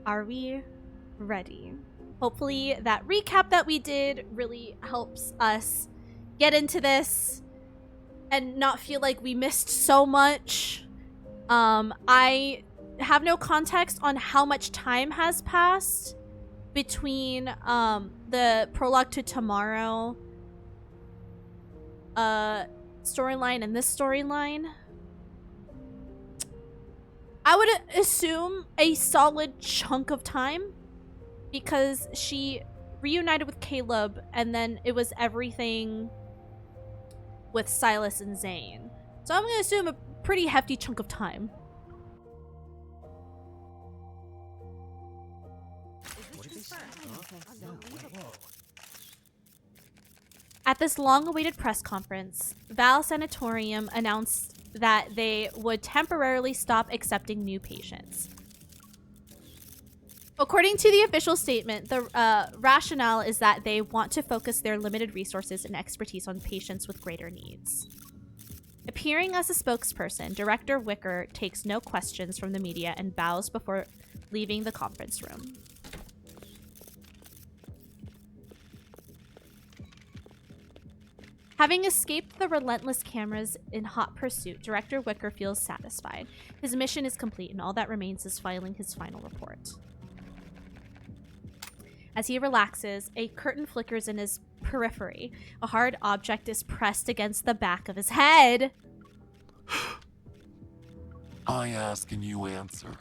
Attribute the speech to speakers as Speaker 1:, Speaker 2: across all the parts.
Speaker 1: Are we ready? Hopefully that recap that we did really helps us get into this and not feel like we missed so much. I have no context on how much time has passed between the prologue to tomorrow storyline and this storyline. I would assume a solid chunk of time because she reunited with Caleb and then it was everything with Silas and Zane. So I'm gonna assume a pretty hefty chunk of time. At this long-awaited press conference, Val Sanatorium announced that they would temporarily stop accepting new patients. According to the official statement, the rationale is that they want to focus their limited resources and expertise on patients with greater needs. Appearing as a spokesperson, Director Wicker takes no questions from the media and bows before leaving the conference room. Having escaped the relentless cameras in hot pursuit, Director Wicker feels satisfied. His mission is complete and all that remains is filing his final report. As he relaxes, a curtain flickers in his periphery. A hard object is pressed against the back of his head.
Speaker 2: I ask and you answer.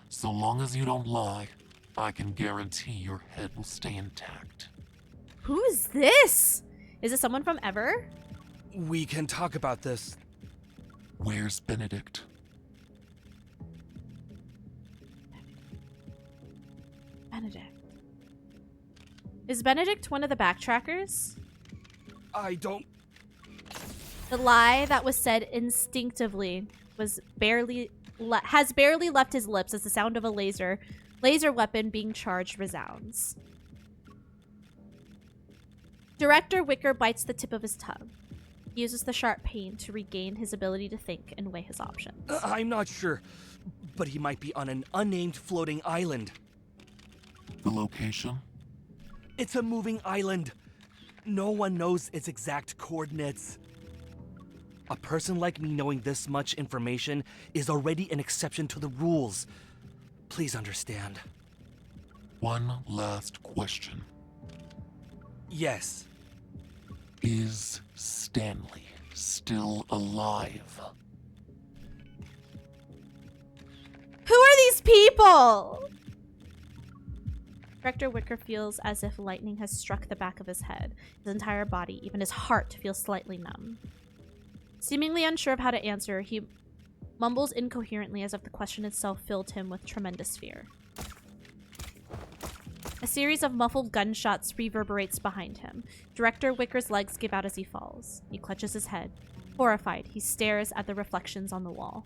Speaker 2: So long as you don't lie, I can guarantee your head will stay intact.
Speaker 1: Who is this? Is it someone from Ever?
Speaker 3: We can talk about this.
Speaker 2: Where's Benedict?
Speaker 1: Benedict. Is Benedict one of the backtrackers?
Speaker 3: I don't...
Speaker 1: The lie that was said instinctively has barely left his lips as the sound of a laser weapon being charged resounds. Director Wicker bites the tip of his tongue. He uses the sharp pain to regain his ability to think and weigh his options.
Speaker 3: I'm not sure, but he might be on an unnamed floating island.
Speaker 2: The location?
Speaker 3: It's a moving island. No one knows its exact coordinates. A person like me knowing this much information is already an exception to the rules. Please understand.
Speaker 2: One last question.
Speaker 3: Yes.
Speaker 2: Is Stanley still alive?
Speaker 1: Who are these people? Director Wicker feels as if lightning has struck the back of his head. His entire body, even his heart, feels slightly numb. Seemingly unsure of how to answer, he mumbles incoherently as if the question itself filled him with tremendous fear. A series of muffled gunshots reverberates behind him. Director Wicker's legs give out as he falls. He clutches his head. Horrified, he stares at the reflections on the wall.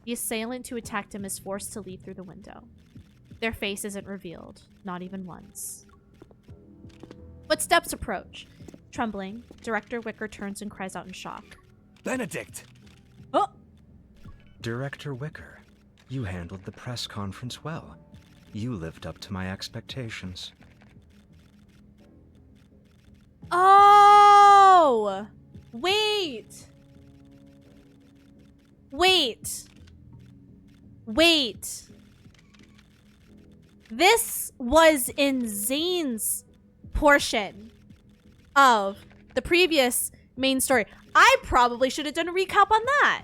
Speaker 1: The assailant who attacked him is forced to leave through the window. Their face isn't revealed, not even once. Footsteps approach. Trembling, Director Wicker turns and cries out in shock.
Speaker 3: Benedict!
Speaker 1: Oh!
Speaker 4: Director Wicker, you handled the press conference well. You lived up to my expectations.
Speaker 1: Oh! Wait! Wait! Wait! This was in Zane's portion of the previous main story. I probably should have done a recap on that.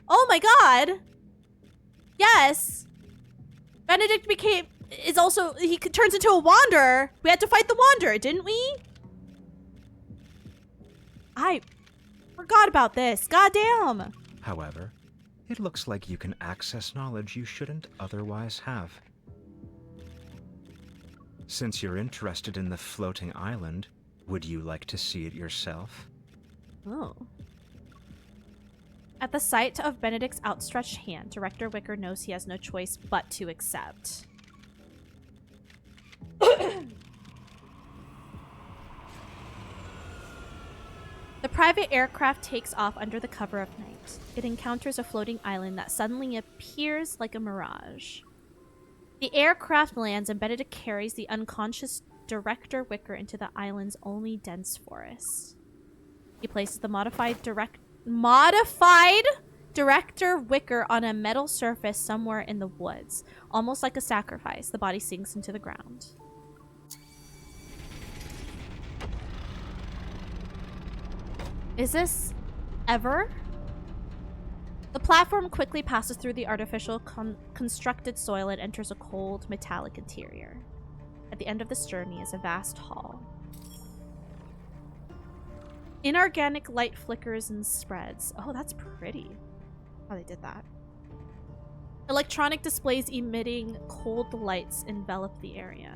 Speaker 1: Oh my god. Yes. Benedict turns into a wanderer. We had to fight the wanderer, didn't we? I forgot about this. Goddamn.
Speaker 4: However, it looks like you can access knowledge you shouldn't otherwise have. Since you're interested in the floating island, would you like to see it yourself?
Speaker 1: Oh. At the sight of Benedict's outstretched hand, Director Wicker knows he has no choice but to accept. The private aircraft takes off under the cover of night. It encounters a floating island that suddenly appears like a mirage. The aircraft lands and Benedict carries the unconscious Director Wicker into the island's only dense forest. He places the modified Director Wicker on a metal surface somewhere in the woods. Almost like a sacrifice, the body sinks into the ground. Is this ever? The platform quickly passes through the artificial constructed soil and enters a cold, metallic interior. At the end of this journey is a vast hall. Inorganic light flickers and spreads. Oh, that's pretty. How they did that. Electronic displays emitting cold lights envelop the area.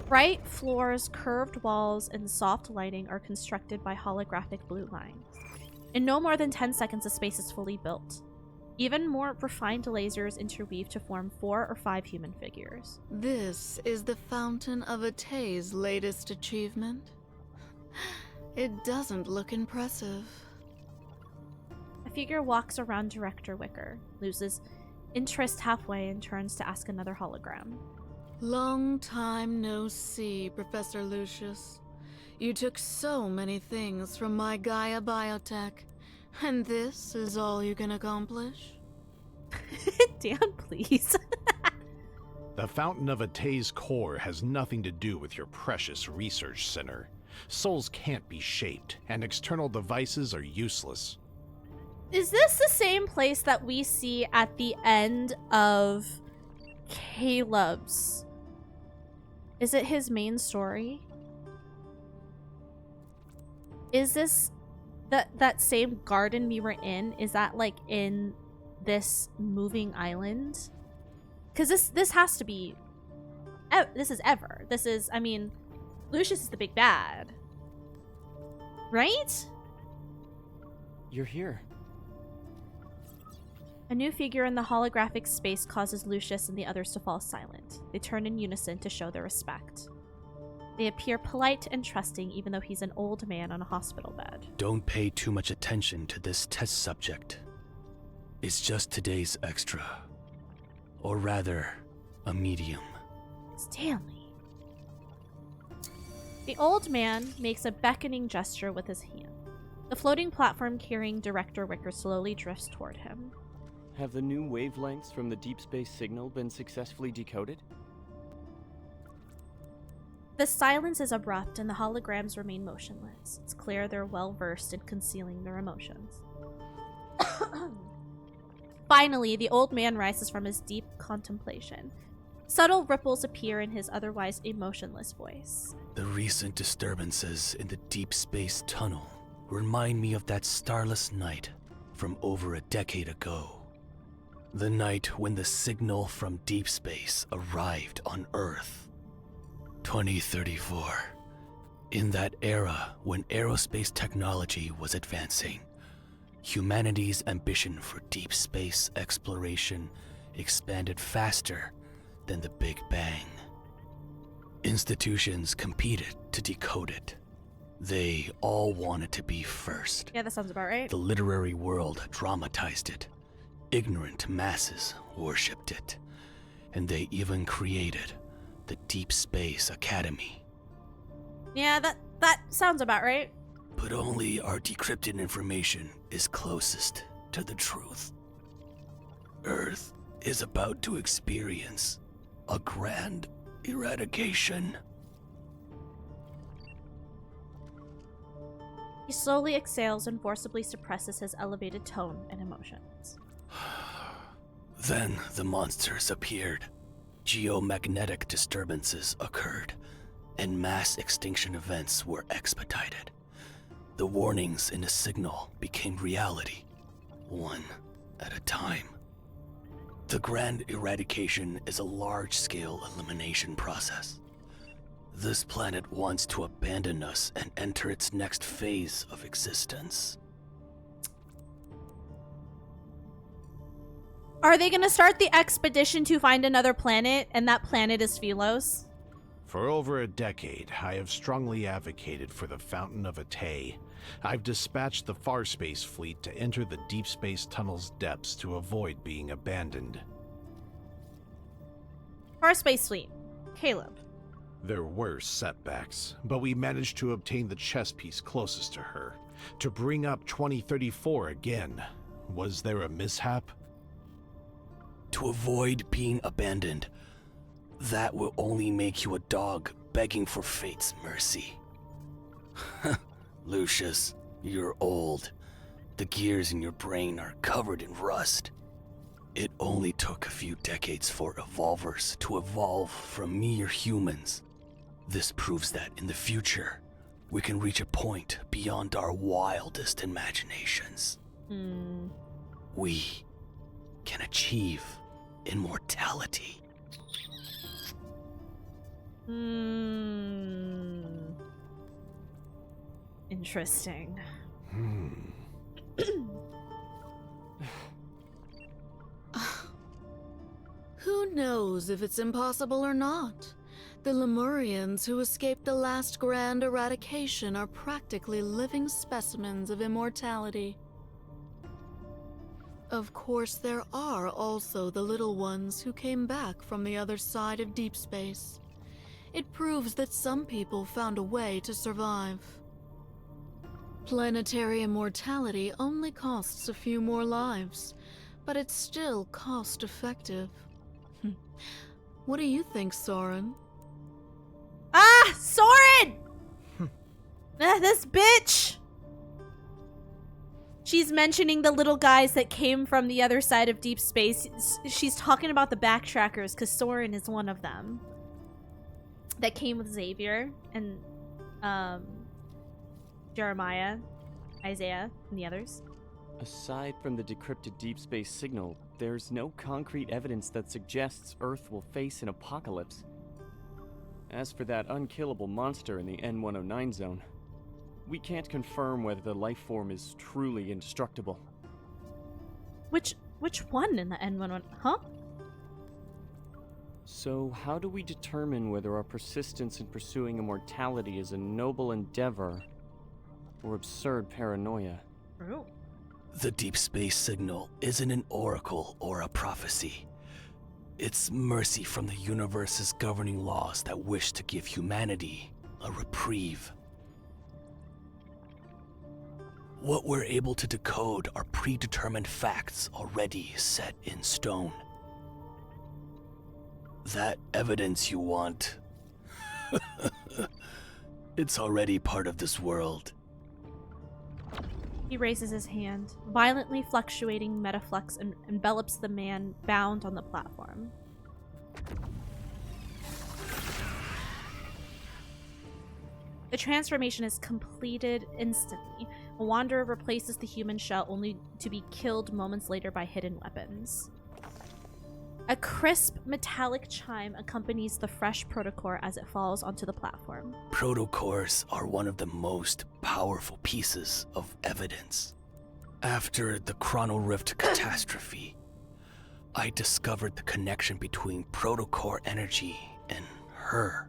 Speaker 1: Bright floors, curved walls, and soft lighting are constructed by holographic blue lines. In no more than 10 seconds, the space is fully built. Even more refined lasers interweave to form 4 or 5 human figures.
Speaker 5: This is the Fountain of Atay's latest achievement. It doesn't look impressive.
Speaker 1: A figure walks around Director Wicker, loses interest halfway, and turns to ask another hologram.
Speaker 5: Long time no see, Professor Lucius. You took so many things from my Gaia biotech, and this is all you can accomplish?
Speaker 1: Dan, please.
Speaker 6: The Fountain of Atay's core has nothing to do with your precious research center. Souls can't be shaped, and external devices are useless.
Speaker 1: Is this the same place that we see at the end of Caleb's? Is it his main story? Is this that same garden we were in? Is that like in this moving island? Because this has to be. This is Ever. This is. I mean, Lucius is the big bad, right?
Speaker 3: You're here.
Speaker 1: A new figure in the holographic space causes Lucius and the others to fall silent. They turn in unison to show their respect. They appear polite and trusting, even though he's an old man on a hospital bed.
Speaker 7: Don't pay too much attention to this test subject. It's just today's extra. Or rather, a medium.
Speaker 1: Stanley. The old man makes a beckoning gesture with his hand. The floating platform carrying Director Wicker slowly drifts toward him.
Speaker 8: Have the new wavelengths from the Deepspace signal been successfully decoded?
Speaker 1: The silence is abrupt and the holograms remain motionless. It's clear they're well versed in concealing their emotions. Finally, the old man rises from his deep contemplation. Subtle ripples appear in his otherwise emotionless voice.
Speaker 7: The recent disturbances in the Deepspace tunnel remind me of that starless night from over a decade ago. The night when the signal from Deepspace arrived on Earth. 2034. In that era when aerospace technology was advancing, humanity's ambition for deep space exploration expanded faster than the Big Bang. Institutions competed to decode it. They all wanted to be first.
Speaker 1: Yeah, that sounds about right.
Speaker 7: The literary world dramatized it. Ignorant masses worshipped it. And they even created the Deepspace Academy.
Speaker 1: Yeah, that sounds about right.
Speaker 7: But only our decrypted information is closest to the truth. Earth is about to experience a grand eradication.
Speaker 1: He slowly exhales and forcibly suppresses his elevated tone and emotions.
Speaker 7: Then the monsters appeared. Geomagnetic disturbances occurred, and mass extinction events were expedited. The warnings in the signal became reality, one at a time. The grand eradication is a large-scale elimination process. This planet wants to abandon us and enter its next phase of existence.
Speaker 1: Are they gonna start the expedition to find another planet, and that planet is Philos?
Speaker 6: For over a decade, I have strongly advocated for the Fountain of Atay. I've dispatched the Farspace fleet to enter the Deep Space Tunnel's depths to avoid being abandoned.
Speaker 1: Farspace fleet. Caleb.
Speaker 6: There were setbacks, but we managed to obtain the chess piece closest to her. To bring up 2034 again. Was there a mishap?
Speaker 7: To avoid being abandoned, that will only make you a dog begging for fate's mercy. Lucius, you're old. The gears in your brain are covered in rust. It only took a few decades for evolvers to evolve from mere humans. This proves that in the future, we can reach a point beyond our wildest imaginations. We can achieve immortality.
Speaker 1: Interesting.
Speaker 5: Who knows if it's impossible or not? The Lemurians who escaped the last grand eradication are practically living specimens of immortality. Of course, there are also the little ones who came back from the other side of deep space. It proves that some people found a way to survive. Planetary immortality only costs a few more lives, but it's still cost-effective. What do you think, Soren?
Speaker 1: Ah! Soren! This bitch! She's mentioning the little guys that came from the other side of deep space. She's talking about the backtrackers, because Soren is one of them. That came with Xavier and Jeremiah, Isaiah, and the others.
Speaker 8: Aside from the decrypted deep space signal, there's no concrete evidence that suggests Earth will face an apocalypse. As for that unkillable monster in the N109 zone, we can't confirm whether the life form is truly indestructible.
Speaker 1: Which one in the N11? Huh?
Speaker 8: So how do we determine whether our persistence in pursuing immortality is a noble endeavor or absurd paranoia?
Speaker 1: True.
Speaker 7: The deep space signal isn't an oracle or a prophecy. It's mercy from the universe's governing laws that wish to give humanity a reprieve. What we're able to decode are predetermined facts already set in stone. That evidence you want, it's already part of this world.
Speaker 1: He raises his hand. Violently fluctuating metaflux envelops the man bound on the platform. The transformation is completed instantly. A wanderer replaces the human shell only to be killed moments later by hidden weapons. A crisp metallic chime accompanies the fresh protocore as it falls onto the platform.
Speaker 7: Protocores are one of the most powerful pieces of evidence. After the Chrono Rift catastrophe, I discovered the connection between protocore energy and her.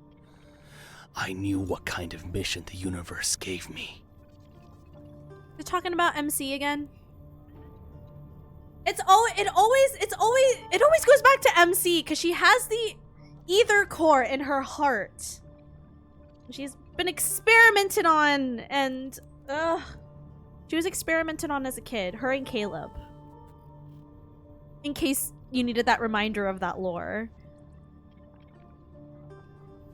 Speaker 7: I knew what kind of mission the universe gave me.
Speaker 1: You're talking about MC again? It always goes back to MC because she has the ether core in her heart. She's been experimented on, and she was experimented on as a kid. Her and Caleb. In case you needed that reminder of that lore.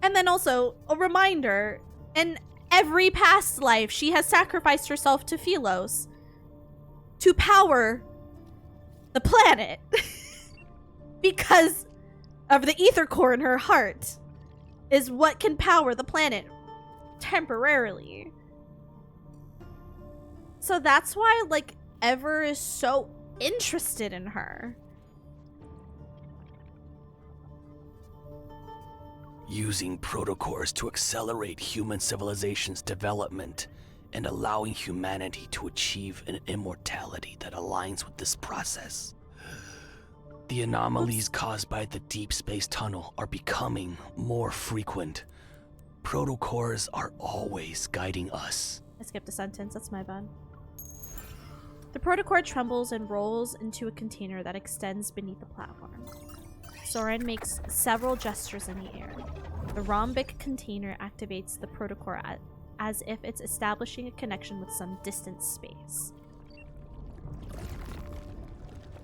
Speaker 1: And then also a reminder, in every past life, she has sacrificed herself to Philos to power the planet because of the ether core in her heart is what can power the planet temporarily. So that's why, like, Ever is so interested in her.
Speaker 7: Using protocores to accelerate human civilization's development and allowing humanity to achieve an immortality that aligns with this process. The anomalies caused by the deep space tunnel are becoming more frequent, Protocors are always guiding us.
Speaker 1: I skipped a sentence, that's my bad. The protocord trembles and rolls into a container that extends beneath the platform. Soren makes several gestures in the air. The rhombic container activates the protocore as if it's establishing a connection with some distant space.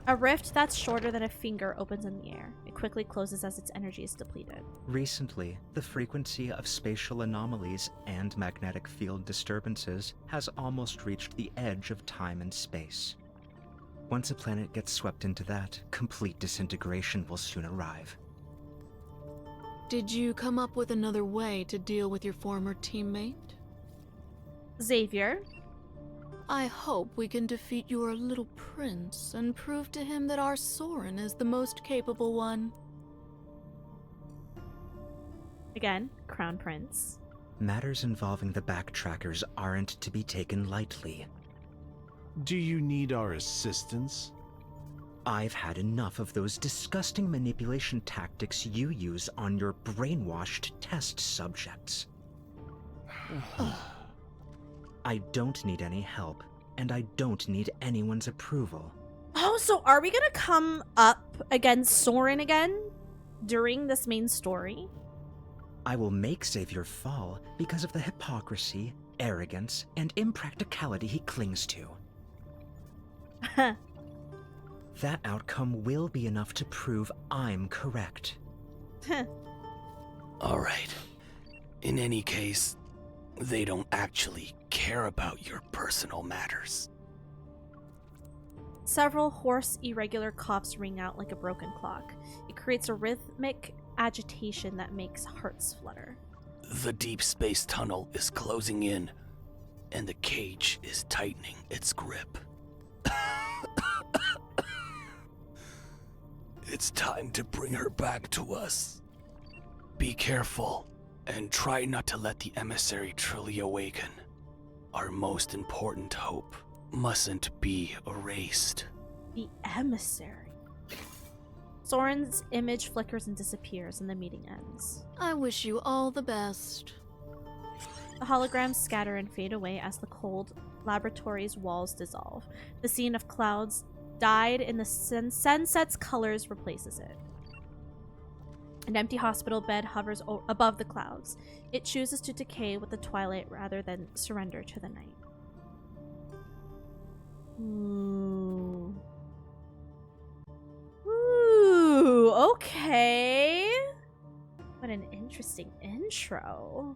Speaker 1: A rift that's shorter than a finger opens in the air. It quickly closes as its energy is depleted.
Speaker 4: Recently, the frequency of spatial anomalies and magnetic field disturbances has almost reached the edge of time and space. Once a planet gets swept into that, complete disintegration will soon arrive.
Speaker 5: Did you come up with another way to deal with your former teammate?
Speaker 1: Xavier?
Speaker 5: I hope we can defeat your little prince and prove to him that our Soren is the most capable one.
Speaker 1: Again, Crown Prince.
Speaker 4: Matters involving the backtrackers aren't to be taken lightly.
Speaker 6: Do you need our assistance?
Speaker 4: I've had enough of those disgusting manipulation tactics you use on your brainwashed test subjects. I don't need any help, and I don't need anyone's approval.
Speaker 1: Oh, so are we gonna come up against Soren again during this main story?
Speaker 4: I will make Xavier fall because of the hypocrisy, arrogance, and impracticality he clings to. That outcome will be enough to prove I'm correct.
Speaker 7: Alright. In any case, they don't actually care about your personal matters.
Speaker 1: Several hoarse, irregular coughs ring out like a broken clock. It creates a rhythmic agitation that makes hearts flutter.
Speaker 7: The deep space tunnel is closing in, and the cage is tightening its grip. It's time to bring her back to us. Be careful, and try not to let the emissary truly awaken. Our most important hope mustn't be erased.
Speaker 1: The emissary. Soren's image flickers and disappears, and the meeting ends.
Speaker 5: I wish you all the best.
Speaker 1: The holograms scatter and fade away as the cold laboratory's walls dissolve. The scene of clouds dyed in the sunset's colors replaces it. An empty hospital bed hovers above the clouds. It chooses to decay with the twilight rather than surrender to the night. Ooh. Ooh, okay. What an interesting intro.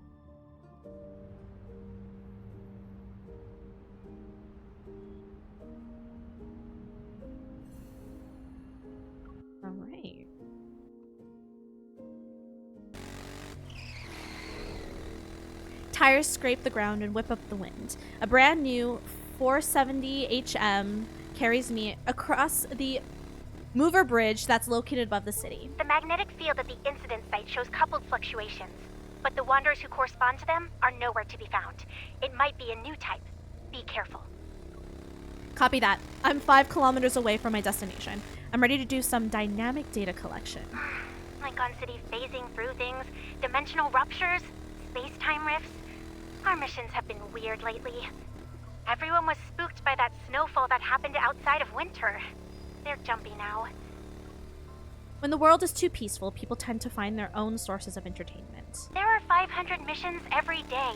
Speaker 1: All right. Tires scrape the ground and whip up the wind. A brand new 470 HM carries me across the mover bridge that's located above the city.
Speaker 9: The magnetic field at the incident site shows coupled fluctuations, but the wanderers who correspond to them are nowhere to be found. It might be a new type. Be careful.
Speaker 1: Copy that. I'm 5 kilometers away from my destination. I'm ready to do some dynamic data collection.
Speaker 9: Like on City phasing through things, dimensional ruptures, space-time rifts. Our missions have been weird lately. Everyone was spooked by that snowfall that happened outside of winter. They're jumpy now.
Speaker 1: When the world is too peaceful, people tend to find their own sources of entertainment.
Speaker 9: There are 500 missions every day.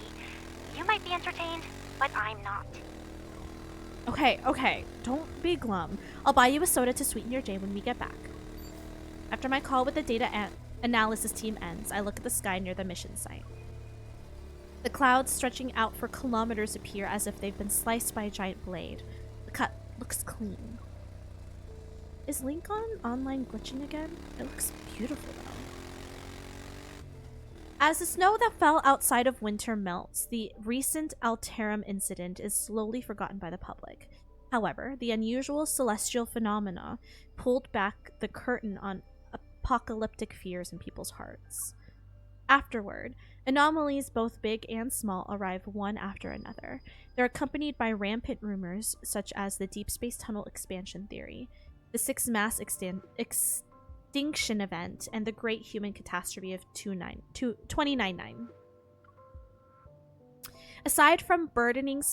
Speaker 9: You might be entertained, but I'm not.
Speaker 1: Okay. Don't be glum. I'll buy you a soda to sweeten your day when we get back. After my call with the data analysis team ends, I look at the sky near the mission site. The clouds stretching out for kilometers appear as if they've been sliced by a giant blade. The cut looks clean. Is Lincoln online glitching again? It looks beautiful though. As the snow that fell outside of winter melts, the recent Alterum incident is slowly forgotten by the public. However, the unusual celestial phenomena pulled back the curtain on apocalyptic fears in people's hearts. Afterward, anomalies both big and small arrive one after another. They're accompanied by rampant rumors such as the Deepspace tunnel expansion theory, the 6th mass extinction event, and the great human catastrophe of 2099. Aside from burdening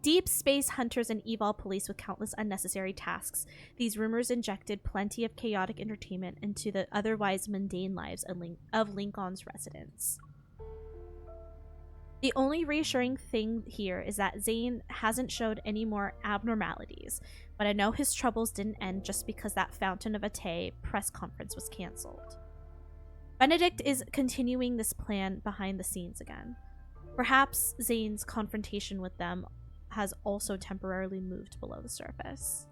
Speaker 1: deep space hunters and evol police with countless unnecessary tasks, these rumors injected plenty of chaotic entertainment into the otherwise mundane lives of Lincoln's residents. The only reassuring thing here is that Zane hasn't showed any more abnormalities, but I know his troubles didn't end just because that Fountain of Atay press conference was cancelled. Benedict is continuing this plan behind the scenes again. Perhaps Zane's confrontation with them has also temporarily moved below the surface.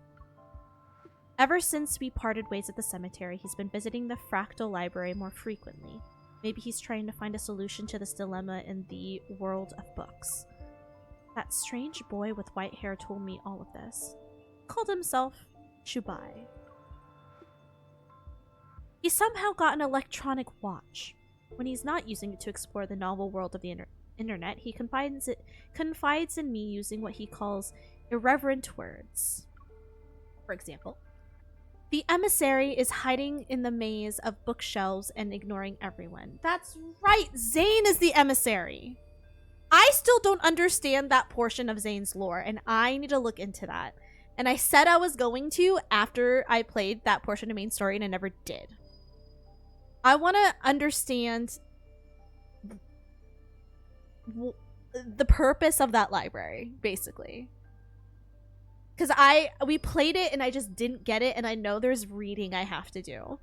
Speaker 1: Ever since we parted ways at the cemetery, he's been visiting the Fractal Library more frequently. Maybe he's trying to find a solution to this dilemma in the world of books. That strange boy with white hair told me all of this. Called himself Chubai. He somehow got an electronic watch. When he's not using it to explore the novel world of the internet, he confides in me using what he calls irreverent words. For example, the emissary is hiding in the maze of bookshelves and ignoring everyone. That's right, Zane is the emissary. I still don't understand that portion of Zane's lore, and I need to look into that. And I said I was going to after I played that portion of main story, and I never did. I want to understand the purpose of that library, basically. Because we played it and I just didn't get it, and I know there's reading I have to do.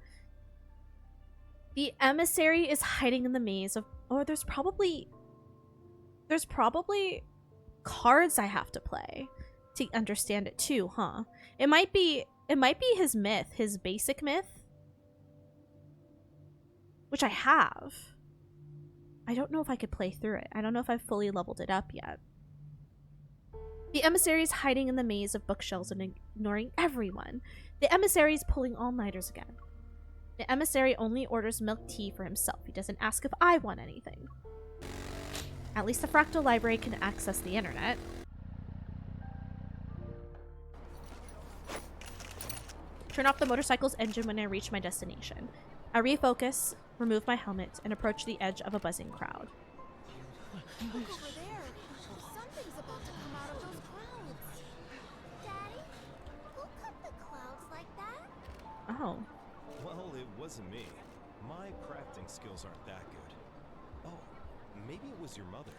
Speaker 1: The emissary is hiding in the maze of... Oh, there's probably cards I have to play to understand it too, huh? It might be his myth, his basic myth, which I have. I don't know if I could play through it. I don't know if I've fully leveled it up yet. The emissary is hiding in the maze of bookshelves and ignoring everyone. The emissary is pulling all-nighters again. The emissary only orders milk tea for himself. He doesn't ask if I want anything. At least the Fractal Library can access the internet. Turn off the motorcycle's engine when I reach my destination. I refocus, remove my helmet, and approach the edge of a buzzing crowd.
Speaker 10: Look over there. Something's about to come out of those clouds. Daddy, who cut the clouds like that?
Speaker 1: Oh.
Speaker 11: Well, it wasn't me. My crafting skills aren't that good. Oh, maybe it was your mother.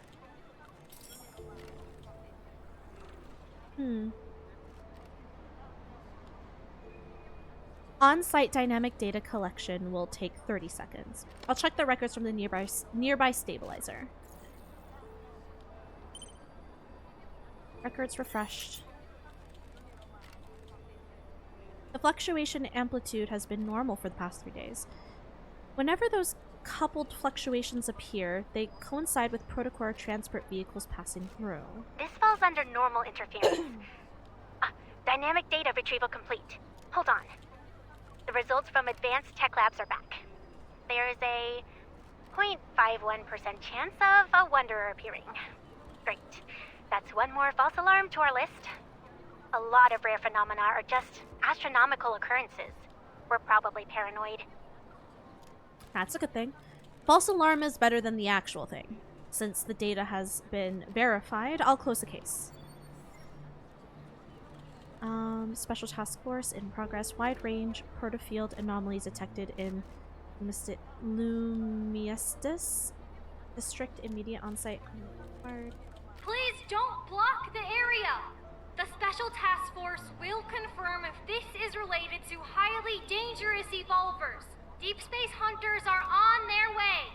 Speaker 1: On-site dynamic data collection will take 30 seconds. I'll check the records from the nearby stabilizer. Records refreshed. The fluctuation amplitude has been normal for the past 3 days. Whenever those coupled fluctuations appear, they coincide with Protocore transport vehicles passing through.
Speaker 9: This falls under normal interference. Dynamic data retrieval complete. Hold on. The results from advanced tech labs are back. There is a 0.51% chance of a wanderer appearing. Great. That's one more false alarm to our list. A lot of rare phenomena are just astronomical occurrences. We're probably paranoid.
Speaker 1: That's a good thing. False alarm is better than the actual thing. Since the data has been verified, I'll close the case. Special task force in progress. Wide range protofield anomalies detected in Lumiestus district. Immediate on-site required.
Speaker 12: Please don't block the area! The Special Task Force will confirm if this is related to highly dangerous evolvers. Deep Space hunters are on their way.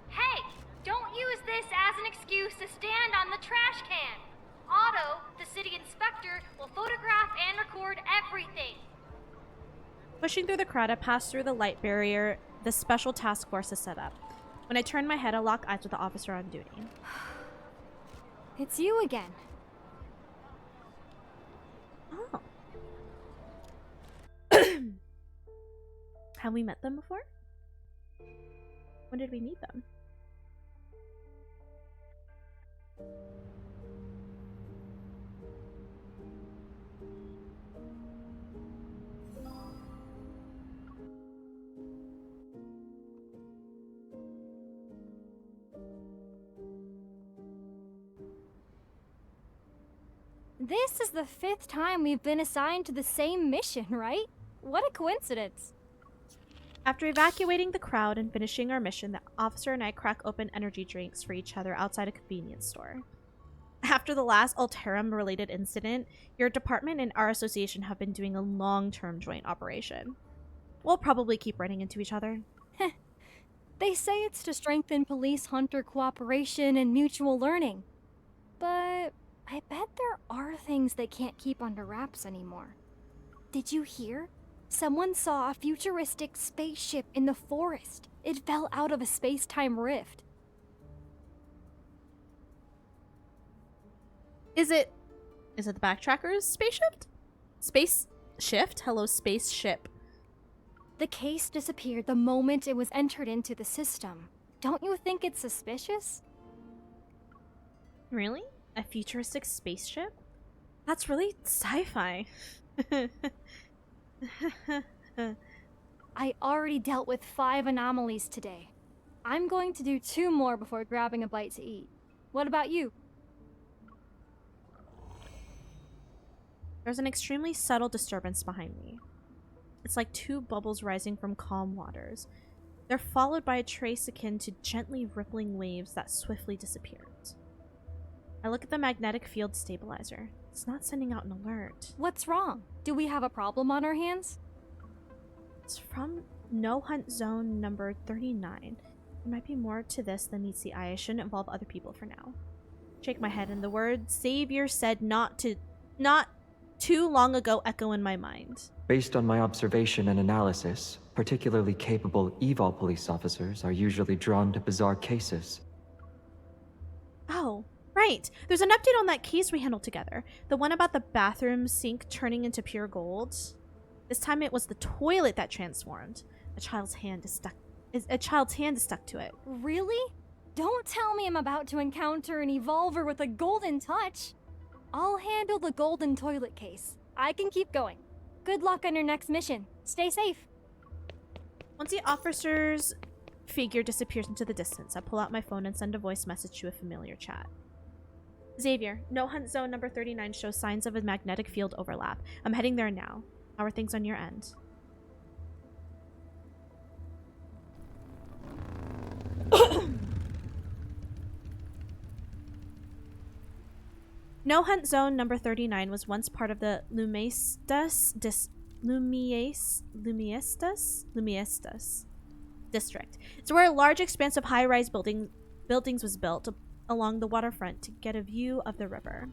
Speaker 12: Hey, don't use this as an excuse to stand on the trash can. Otto, the city inspector, will photograph and record everything.
Speaker 1: Pushing through the crowd, I pass through the light barrier the Special Task Force is set up. When I turn my head, I lock eyes with the officer on duty.
Speaker 10: It's you again.
Speaker 1: Oh. Have we met them before? When did we meet them?
Speaker 13: This is the 5th time we've been assigned to the same mission, right? What a coincidence.
Speaker 1: After evacuating the crowd and finishing our mission, the officer and I crack open energy drinks for each other outside a convenience store. After the last Alterum-related incident, your department and our association have been doing a long-term joint operation. We'll probably keep running into each other.
Speaker 13: They say it's to strengthen police-hunter cooperation and mutual learning. But I bet there are things they can't keep under wraps anymore. Did you hear? Someone saw a futuristic spaceship in the forest. It fell out of a space-time rift.
Speaker 1: Is it the Backtracker's spaceship? Space shift? Hello, spaceship.
Speaker 13: The case disappeared the moment it was entered into the system. Don't you think it's suspicious?
Speaker 1: Really? A futuristic spaceship? That's really sci-fi.
Speaker 13: I already dealt with 5 anomalies today. I'm going to do 2 more before grabbing a bite to eat. What about you?
Speaker 1: There's an extremely subtle disturbance behind me. It's like 2 bubbles rising from calm waters. They're followed by a trace akin to gently rippling waves that swiftly disappeared. I look at the magnetic field stabilizer. It's not sending out an alert.
Speaker 13: What's wrong? Do we have a problem on our hands?
Speaker 1: It's from No Hunt Zone number 39. There might be more to this than meets the eye. I shouldn't involve other people for now. Shake my head, and the word Xavier said not too long ago echo in my mind.
Speaker 14: Based on my observation and analysis, particularly capable evol police officers are usually drawn to bizarre cases.
Speaker 1: Oh, right. There's an update on that case we handled together. The one about the bathroom sink turning into pure gold. This time it was the toilet that transformed. A child's hand is stuck to it.
Speaker 13: Really? Don't tell me I'm about to encounter an evolver with a golden touch. I'll handle the golden toilet case. I can keep going. Good luck on your next mission. Stay safe.
Speaker 1: Once the officer's figure disappears into the distance, I pull out my phone and send a voice message to a familiar chat. Xavier, No Hunt Zone number 39 shows signs of a magnetic field overlap. I'm heading there now. How are things on your end? No Hunt Zone number 39 was once part of the Lumiestas district. It's where a large expanse of high-rise buildings was built along the waterfront to get a view of the river.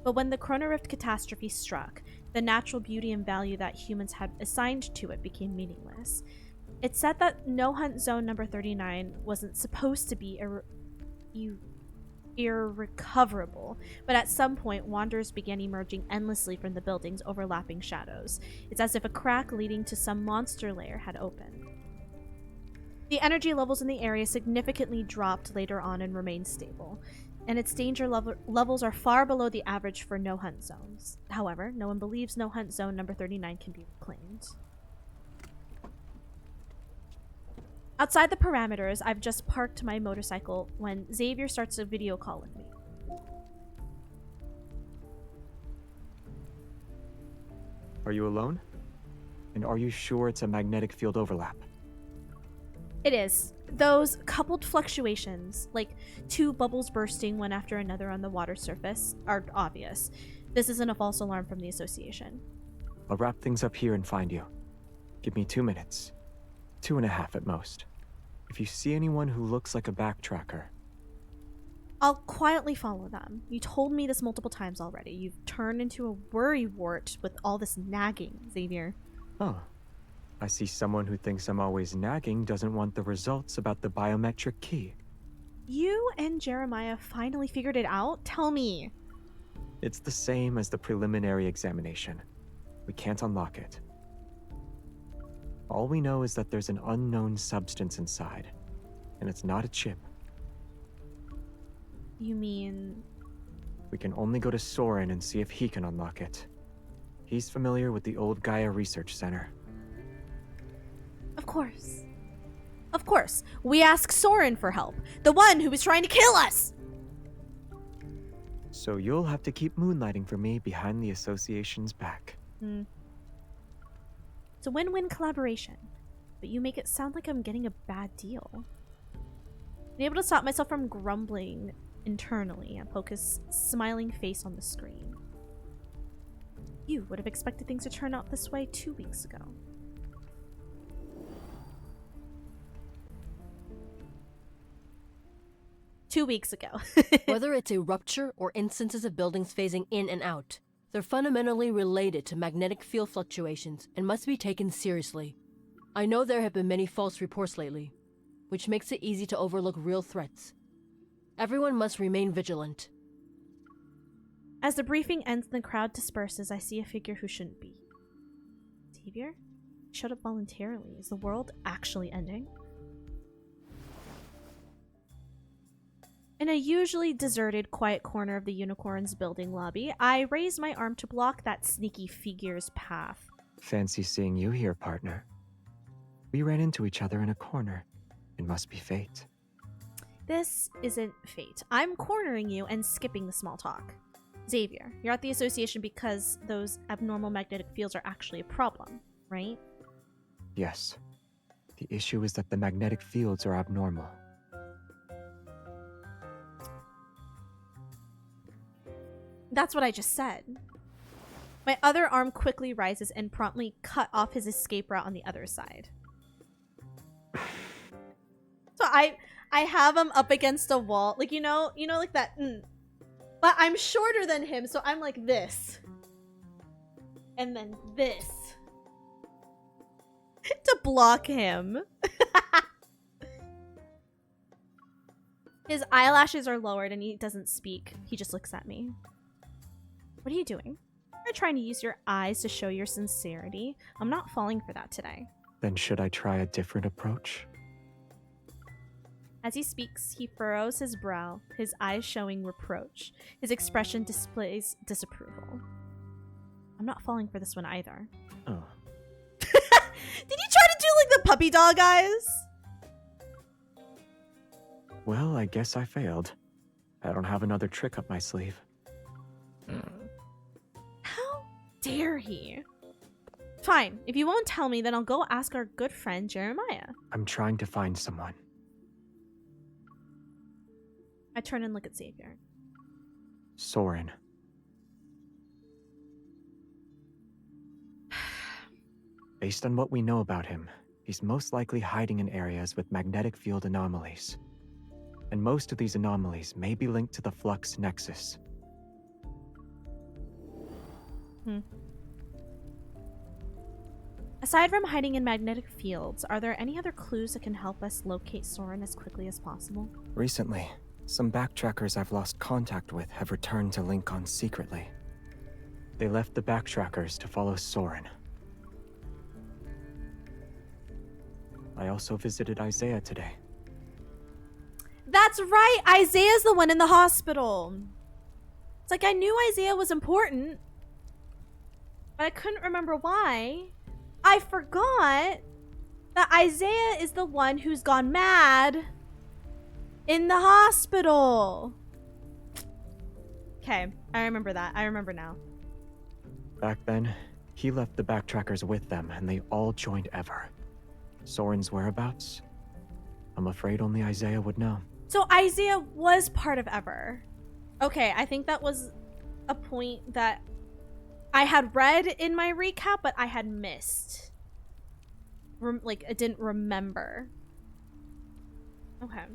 Speaker 1: But when the Chrono Rift catastrophe struck, the natural beauty and value that humans had assigned to it became meaningless. It's said that No Hunt Zone number 39 wasn't supposed to be irrecoverable, but at some point, wanderers began emerging endlessly from the building's overlapping shadows. It's as if a crack leading to some monster lair had opened. The energy levels in the area significantly dropped later on and remained stable, and its danger levels are far below the average for No Hunt Zones. However, no one believes No Hunt Zone number 39 can be reclaimed. Outside the parameters, I've just parked my motorcycle when Xavier starts a video call with me.
Speaker 14: Are you alone? And are you sure it's a magnetic field overlap?
Speaker 1: It is. Those coupled fluctuations, like 2 bubbles bursting one after another on the water surface, are obvious. This isn't a false alarm from the association.
Speaker 14: I'll wrap things up here and find you. Give me 2 minutes. 2.5 at most. If you see anyone who looks like a backtracker,
Speaker 1: I'll quietly follow them. You told me this multiple times already. You've turned into a worrywart with all this nagging, Xavier.
Speaker 14: Oh. I see someone who thinks I'm always nagging doesn't want the results about the biometric key.
Speaker 1: You and Jeremiah finally figured it out? Tell me.
Speaker 14: It's the same as the preliminary examination. We can't unlock it. All we know is that there's an unknown substance inside, and it's not a chip.
Speaker 1: You mean...
Speaker 14: We can only go to Soren and see if he can unlock it. He's familiar with the old Gaia Research Center.
Speaker 1: Of course. Of course. We ask Soren for help. The one who was trying to kill us!
Speaker 14: So you'll have to keep moonlighting for me behind the association's back.
Speaker 1: It's a win-win collaboration, but you make it sound like I'm getting a bad deal. I'm able to stop myself from grumbling internally and poke his smiling face on the screen. You would have expected things to turn out this way 2 weeks ago.
Speaker 15: Whether it's a rupture or instances of buildings phasing in and out, they're fundamentally related to magnetic field fluctuations and must be taken seriously. I know there have been many false reports lately, which makes it easy to overlook real threats. Everyone must remain vigilant.
Speaker 1: As the briefing ends and the crowd disperses, I see a figure who shouldn't be. Xavier? He showed up voluntarily. Is the world actually ending? In a usually deserted, quiet corner of the Unicorn's building lobby, I raise my arm to block that sneaky figure's path.
Speaker 14: Fancy seeing you here, partner. We ran into each other in a corner. It must be fate.
Speaker 1: This isn't fate. I'm cornering you and skipping the small talk. Xavier, you're at the association because those abnormal magnetic fields are actually a problem, right?
Speaker 14: Yes. The issue is that the magnetic fields are abnormal.
Speaker 1: That's what I just said. My other arm quickly rises and promptly cut off his escape route on the other side. So I have him up against a wall. Like, you know like that. But I'm shorter than him, so I'm like this. And then this. To block him. His eyelashes are lowered and he doesn't speak. He just looks at me. What are you doing? You're trying to use your eyes to show your sincerity. I'm not falling for that today.
Speaker 14: Then should I try a different approach?
Speaker 1: As he speaks, he furrows his brow, his eyes showing reproach. His expression displays disapproval. I'm not falling for this one either.
Speaker 14: Oh.
Speaker 1: Did he try to do like the puppy dog eyes?
Speaker 14: Well, I guess I failed. I don't have another trick up my sleeve.
Speaker 1: How dare he? Fine, if you won't tell me, then I'll go ask our good friend Jeremiah.
Speaker 14: I'm trying to find someone.
Speaker 1: I turn and look at Xavier.
Speaker 14: Soren. Based on what we know about him, he's most likely hiding in areas with magnetic field anomalies. And most of these anomalies may be linked to the flux nexus.
Speaker 1: Aside from hiding in magnetic fields, are there any other clues that can help us locate Soren as quickly as possible?
Speaker 14: Recently, some backtrackers I've lost contact with have returned to Lincoln secretly. They left the backtrackers to follow Soren. I also visited Isaiah today.
Speaker 1: That's right! Isaiah's the one in the hospital. It's like I knew Isaiah was important, but I couldn't remember why. I forgot that Isaiah is the one who's gone mad in the hospital. Okay, I remember that. I remember now.
Speaker 14: Back then, he left the backtrackers with them and they all joined Ever. Soren's whereabouts? I'm afraid only Isaiah would know.
Speaker 1: So Isaiah was part of Ever. Okay, I think that was a point that I had read in my recap, but I had missed. I didn't remember. Okay.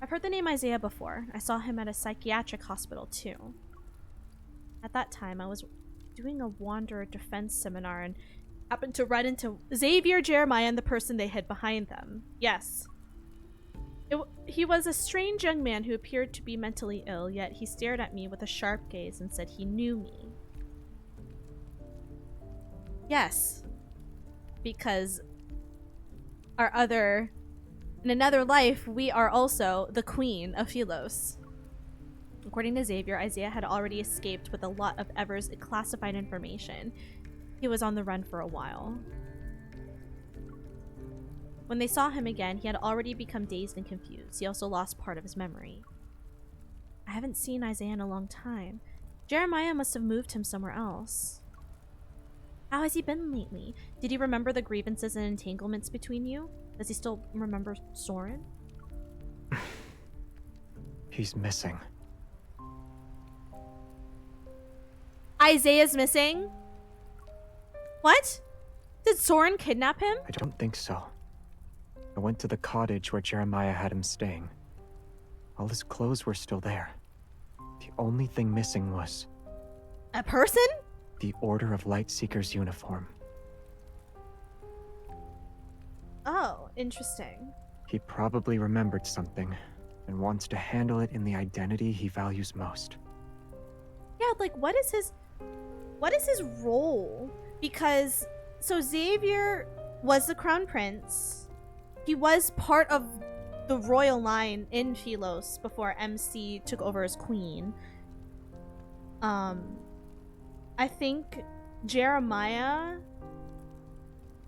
Speaker 1: I've heard the name Isaiah before. I saw him at a psychiatric hospital too. At that time, I was doing a Wanderer defense seminar and happened to run into Xavier, Jeremiah, and the person they hid behind them. Yes. He was a strange young man who appeared to be mentally ill, yet he stared at me with a sharp gaze and said he knew me. Yes. Because in another life, we are also the Queen of Philos. According to Xavier, Isaiah had already escaped with a lot of Ever's classified information. He was on the run for a while. When they saw him again, he had already become dazed and confused. He also lost part of his memory. I I haven't seen Isaiah in a long time. Jeremiah must have moved him somewhere else. How has he been lately? Did he remember the grievances and entanglements between you? Does he still remember Soren?
Speaker 14: He's missing.
Speaker 1: Isaiah's missing? What? Did Soren kidnap him?
Speaker 14: I don't think so. I went to the cottage where Jeremiah had him staying. All his clothes were still there. The only thing missing was...
Speaker 1: A person?
Speaker 14: The Order of Lightseeker's uniform.
Speaker 1: Oh, interesting.
Speaker 14: He probably remembered something and wants to handle it in the identity he values most.
Speaker 1: Yeah, like what is his role? Because so Xavier was the crown prince. He was part of the royal line in Philos before MC took over as queen. I think Jeremiah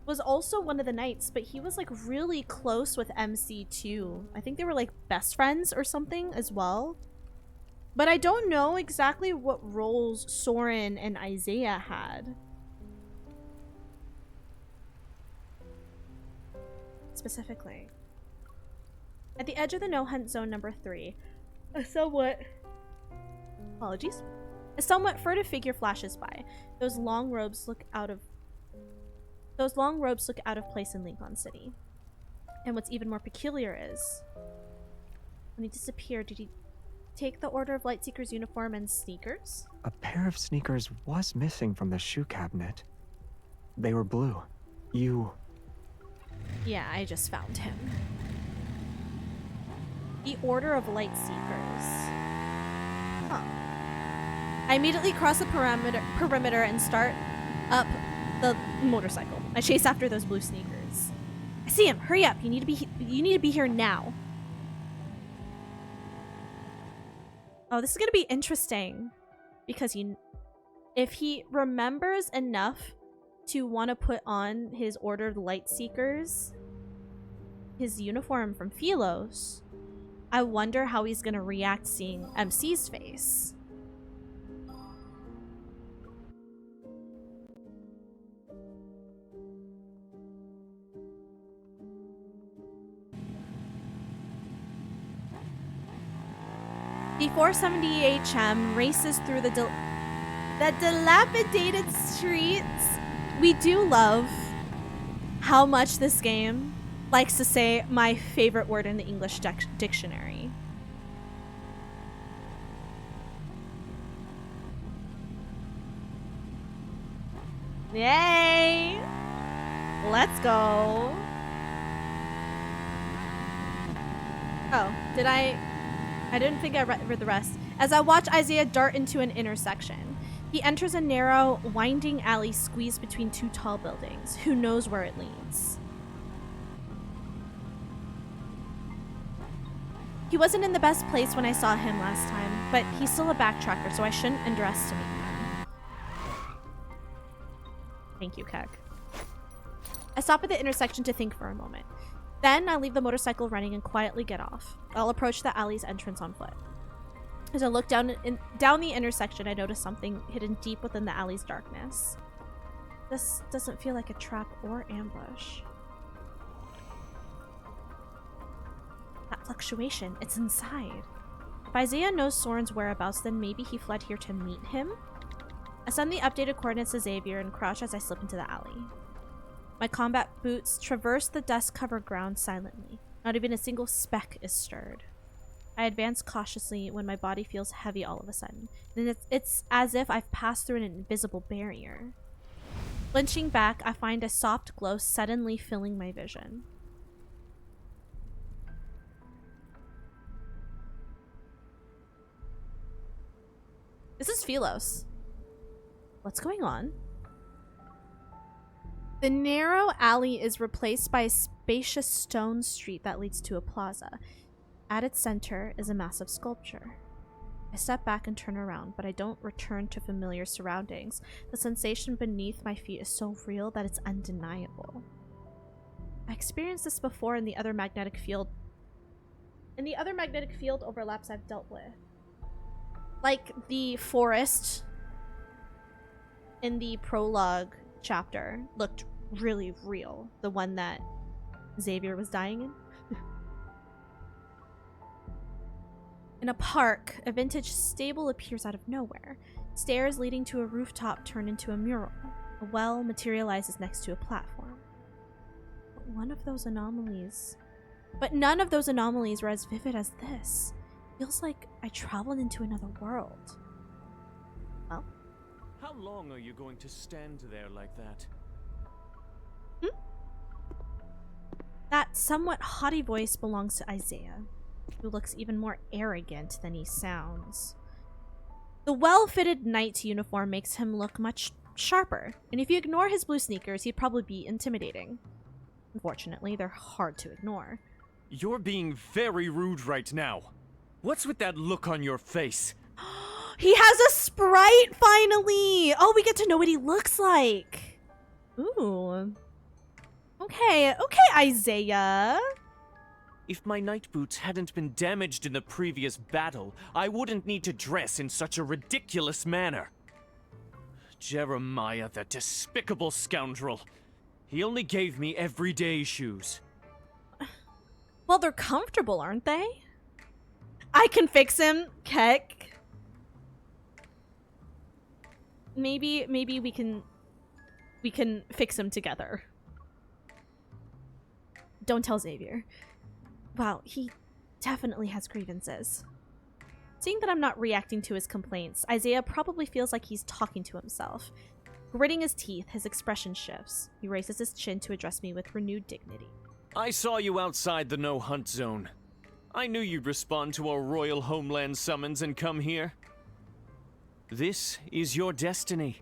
Speaker 1: was also one of the knights, but he was like really close with MC too. I think they were like best friends or something as well. But I don't know exactly what roles Soren and Isaiah had. Specifically. At the edge of the no-hunt zone number 3, a somewhat furtive figure flashes by. Those long robes look out of place in Lincoln City. And what's even more peculiar is, when he disappeared, did he take the Order of Lightseeker's uniform and sneakers?
Speaker 14: A pair of sneakers was missing from the shoe cabinet. They were blue.
Speaker 1: Yeah, I just found him. The Order of Lightseekers. Huh. I immediately cross the perimeter and start up the motorcycle. I chase after those blue sneakers. I see him. Hurry up. You need to be here now. Oh, this is going to be interesting because if he remembers enough to want to put on his Order of Lightseekers, his uniform from Philos, I wonder how he's going to react seeing MC's face. The 470 HM races through the dilapidated streets. We do love how much this game likes to say my favorite word in the English dictionary. Yay! Let's go. Oh, I didn't think I read the rest. As I watch Isaiah dart into an intersection, he enters a narrow, winding alley squeezed between two tall buildings. Who knows where it leads? He wasn't in the best place when I saw him last time, but he's still a backtracker, so I shouldn't underestimate him. Thank you, Keck. I stop at the intersection to think for a moment. Then I leave the motorcycle running and quietly get off. I'll approach the alley's entrance on foot. As I look down the intersection, I notice something hidden deep within the alley's darkness. This doesn't feel like a trap or ambush. That fluctuation, it's inside. If Isaiah knows Soren's whereabouts, then maybe he fled here to meet him? I send the updated coordinates to Xavier and crouch as I slip into the alley. My combat boots traverse the dust-covered ground silently. Not even a single speck is stirred. I advance cautiously when my body feels heavy all of a sudden. And it's as if I've passed through an invisible barrier. Flinching back, I find a soft glow suddenly filling my vision. This is Philos. What's going on? The narrow alley is replaced by a spacious stone street that leads to a plaza. At its center is a massive sculpture. I step back and turn around, but I don't return to familiar surroundings. The sensation beneath my feet is so real that it's undeniable. I experienced this before in the other magnetic field overlaps I've dealt with. like the forest in the prologue chapter looked really real. The one that Xavier was dying in. In a park, a vintage stable appears out of nowhere. Stairs leading to a rooftop turn into a mural. A well materializes next to a platform. But none of those anomalies were as vivid as this. Feels like I traveled into another world. Well?
Speaker 8: How long are you going to stand there like that?
Speaker 1: That somewhat haughty voice belongs to Isaiah, who looks even more arrogant than he sounds. The well-fitted knight uniform makes him look much sharper, and if you ignore his blue sneakers, he'd probably be intimidating. Unfortunately, they're hard to ignore.
Speaker 8: You're being very rude right now. What's with that look on your face?
Speaker 1: He has a sprite, finally! Oh, we get to know what he looks like. Ooh. Okay, Isaiah.
Speaker 8: If my night boots hadn't been damaged in the previous battle, I wouldn't need to dress in such a ridiculous manner. Jeremiah, the despicable scoundrel. He only gave me everyday shoes.
Speaker 1: Well, they're comfortable, aren't they? I can fix him, Keck. Maybe we can fix him together. Don't tell Xavier. Wow, he definitely has grievances. Seeing that I'm not reacting to his complaints, Isaiah probably feels like he's talking to himself. Gritting his teeth, his expression shifts. He raises his chin to address me with renewed dignity.
Speaker 8: I saw you outside the no-hunt zone. I knew you'd respond to our royal homeland summons and come here. This is your destiny.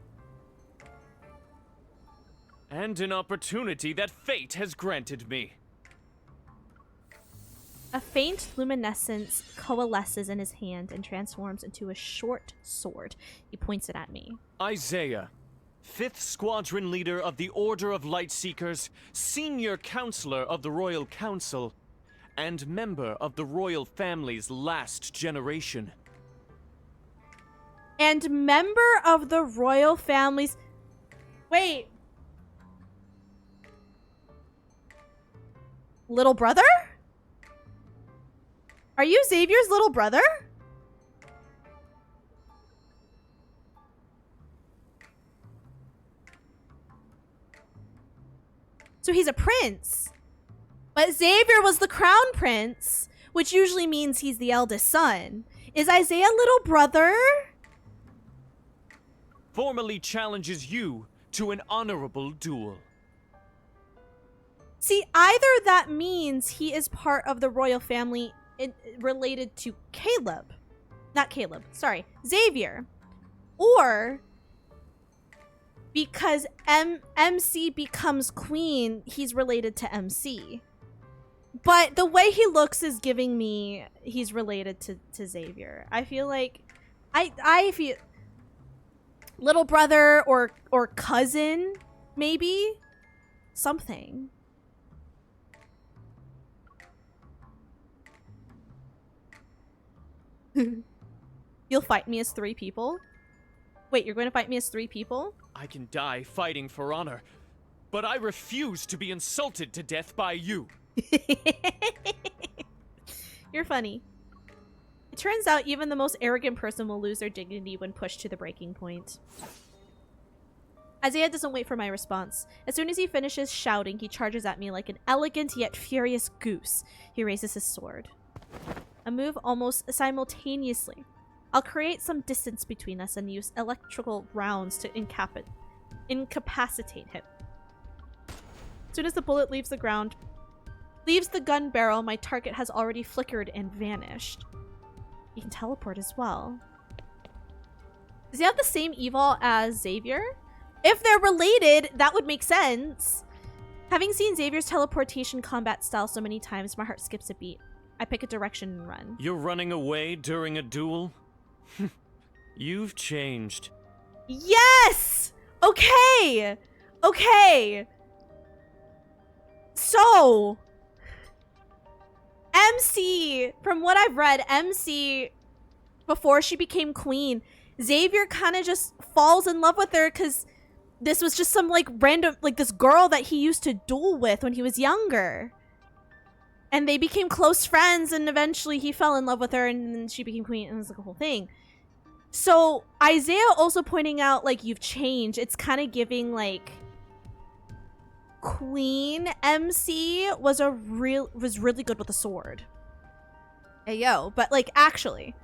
Speaker 8: And an opportunity that fate has granted me.
Speaker 1: A faint luminescence coalesces in his hand and transforms into a short sword. He points it at me.
Speaker 8: Isaiah, 5th Squadron Leader of the Order of Lightseekers, Senior Counselor of the Royal Council, and member of the royal family's last generation.
Speaker 1: And member of the royal family's... Wait. Little brother? Are you Xavier's little brother? So he's a prince. But Xavier was the crown prince, which usually means he's the eldest son. Is Isaiah little brother?
Speaker 8: Formally challenges you to an honorable duel.
Speaker 1: See, either that means he is part of the royal family related to Caleb. Not Caleb, sorry, Xavier. Or because MC becomes queen, he's related to MC. But the way he looks is giving me he's related to Xavier. I feel like I feel little brother or cousin, maybe something. You'll fight me as 3 people? Wait, you're going to fight me as 3 people?
Speaker 8: I can die fighting for honor, but I refuse to be insulted to death by you.
Speaker 1: You're funny. It turns out even the most arrogant person will lose their dignity when pushed to the breaking point. Isaiah doesn't wait for my response. As soon as he finishes shouting, he charges at me like an elegant yet furious goose. He raises his sword. A move almost simultaneously. I'll create some distance between us and use electrical rounds to incapacitate him. As soon as the bullet leaves the gun barrel, my target has already flickered and vanished. He can teleport as well. Does he have the same eval as Xavier? If they're related, that would make sense. Having seen Xavier's teleportation combat style so many times, my heart skips a beat. I pick a direction and run.
Speaker 8: You're running away during a duel? You've changed.
Speaker 1: Yes! Okay! Okay! So... MC, from what I've read, MC before she became queen, Xavier kind of just falls in love with her because this was just some like random, like this girl that he used to duel with when he was younger. And they became close friends, and eventually he fell in love with her, and then she became queen, and it was like a whole thing. So Isaiah also pointing out like you've changed, it's kind of giving like Queen MC was really good with a sword. Hey yo, but like actually.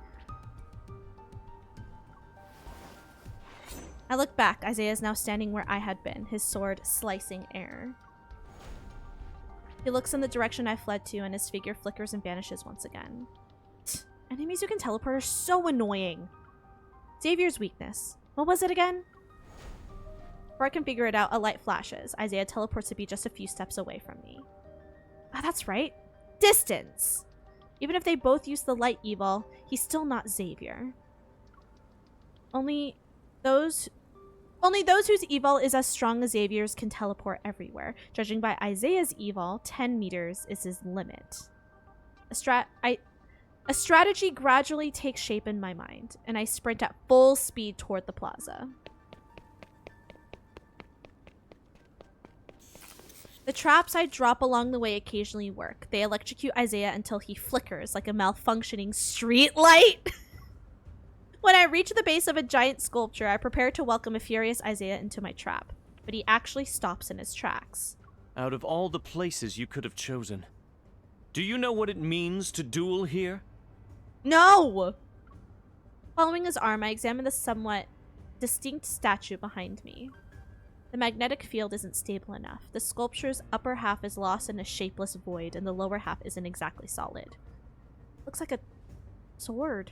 Speaker 1: I look back, Isaiah is now standing where I had been, his sword slicing air. He looks in the direction I fled to, and his figure flickers and vanishes once again. Enemies who can teleport are so annoying. Xavier's weakness. What was it again? Before I can figure it out, a light flashes. Isaiah teleports to be just a few steps away from me. Ah, that's right. Distance! Even if they both use the light evil, he's still not Xavier. Only those whose evil is as strong as Xavier's can teleport everywhere. Judging by Isaiah's evil, 10 meters is his limit. A strategy gradually takes shape in my mind, and I sprint at full speed toward the plaza. The traps I drop along the way occasionally work. They electrocute Isaiah until he flickers like a malfunctioning street light. When I reach the base of a giant sculpture, I prepare to welcome a furious Isaiah into my trap, but he actually stops in his tracks.
Speaker 8: Out of all the places you could have chosen, do you know what it means to duel here?
Speaker 1: No! Following his arm, I examine the somewhat distinct statue behind me. The magnetic field isn't stable enough. The sculpture's upper half is lost in a shapeless void, and the lower half isn't exactly solid. Looks like a sword.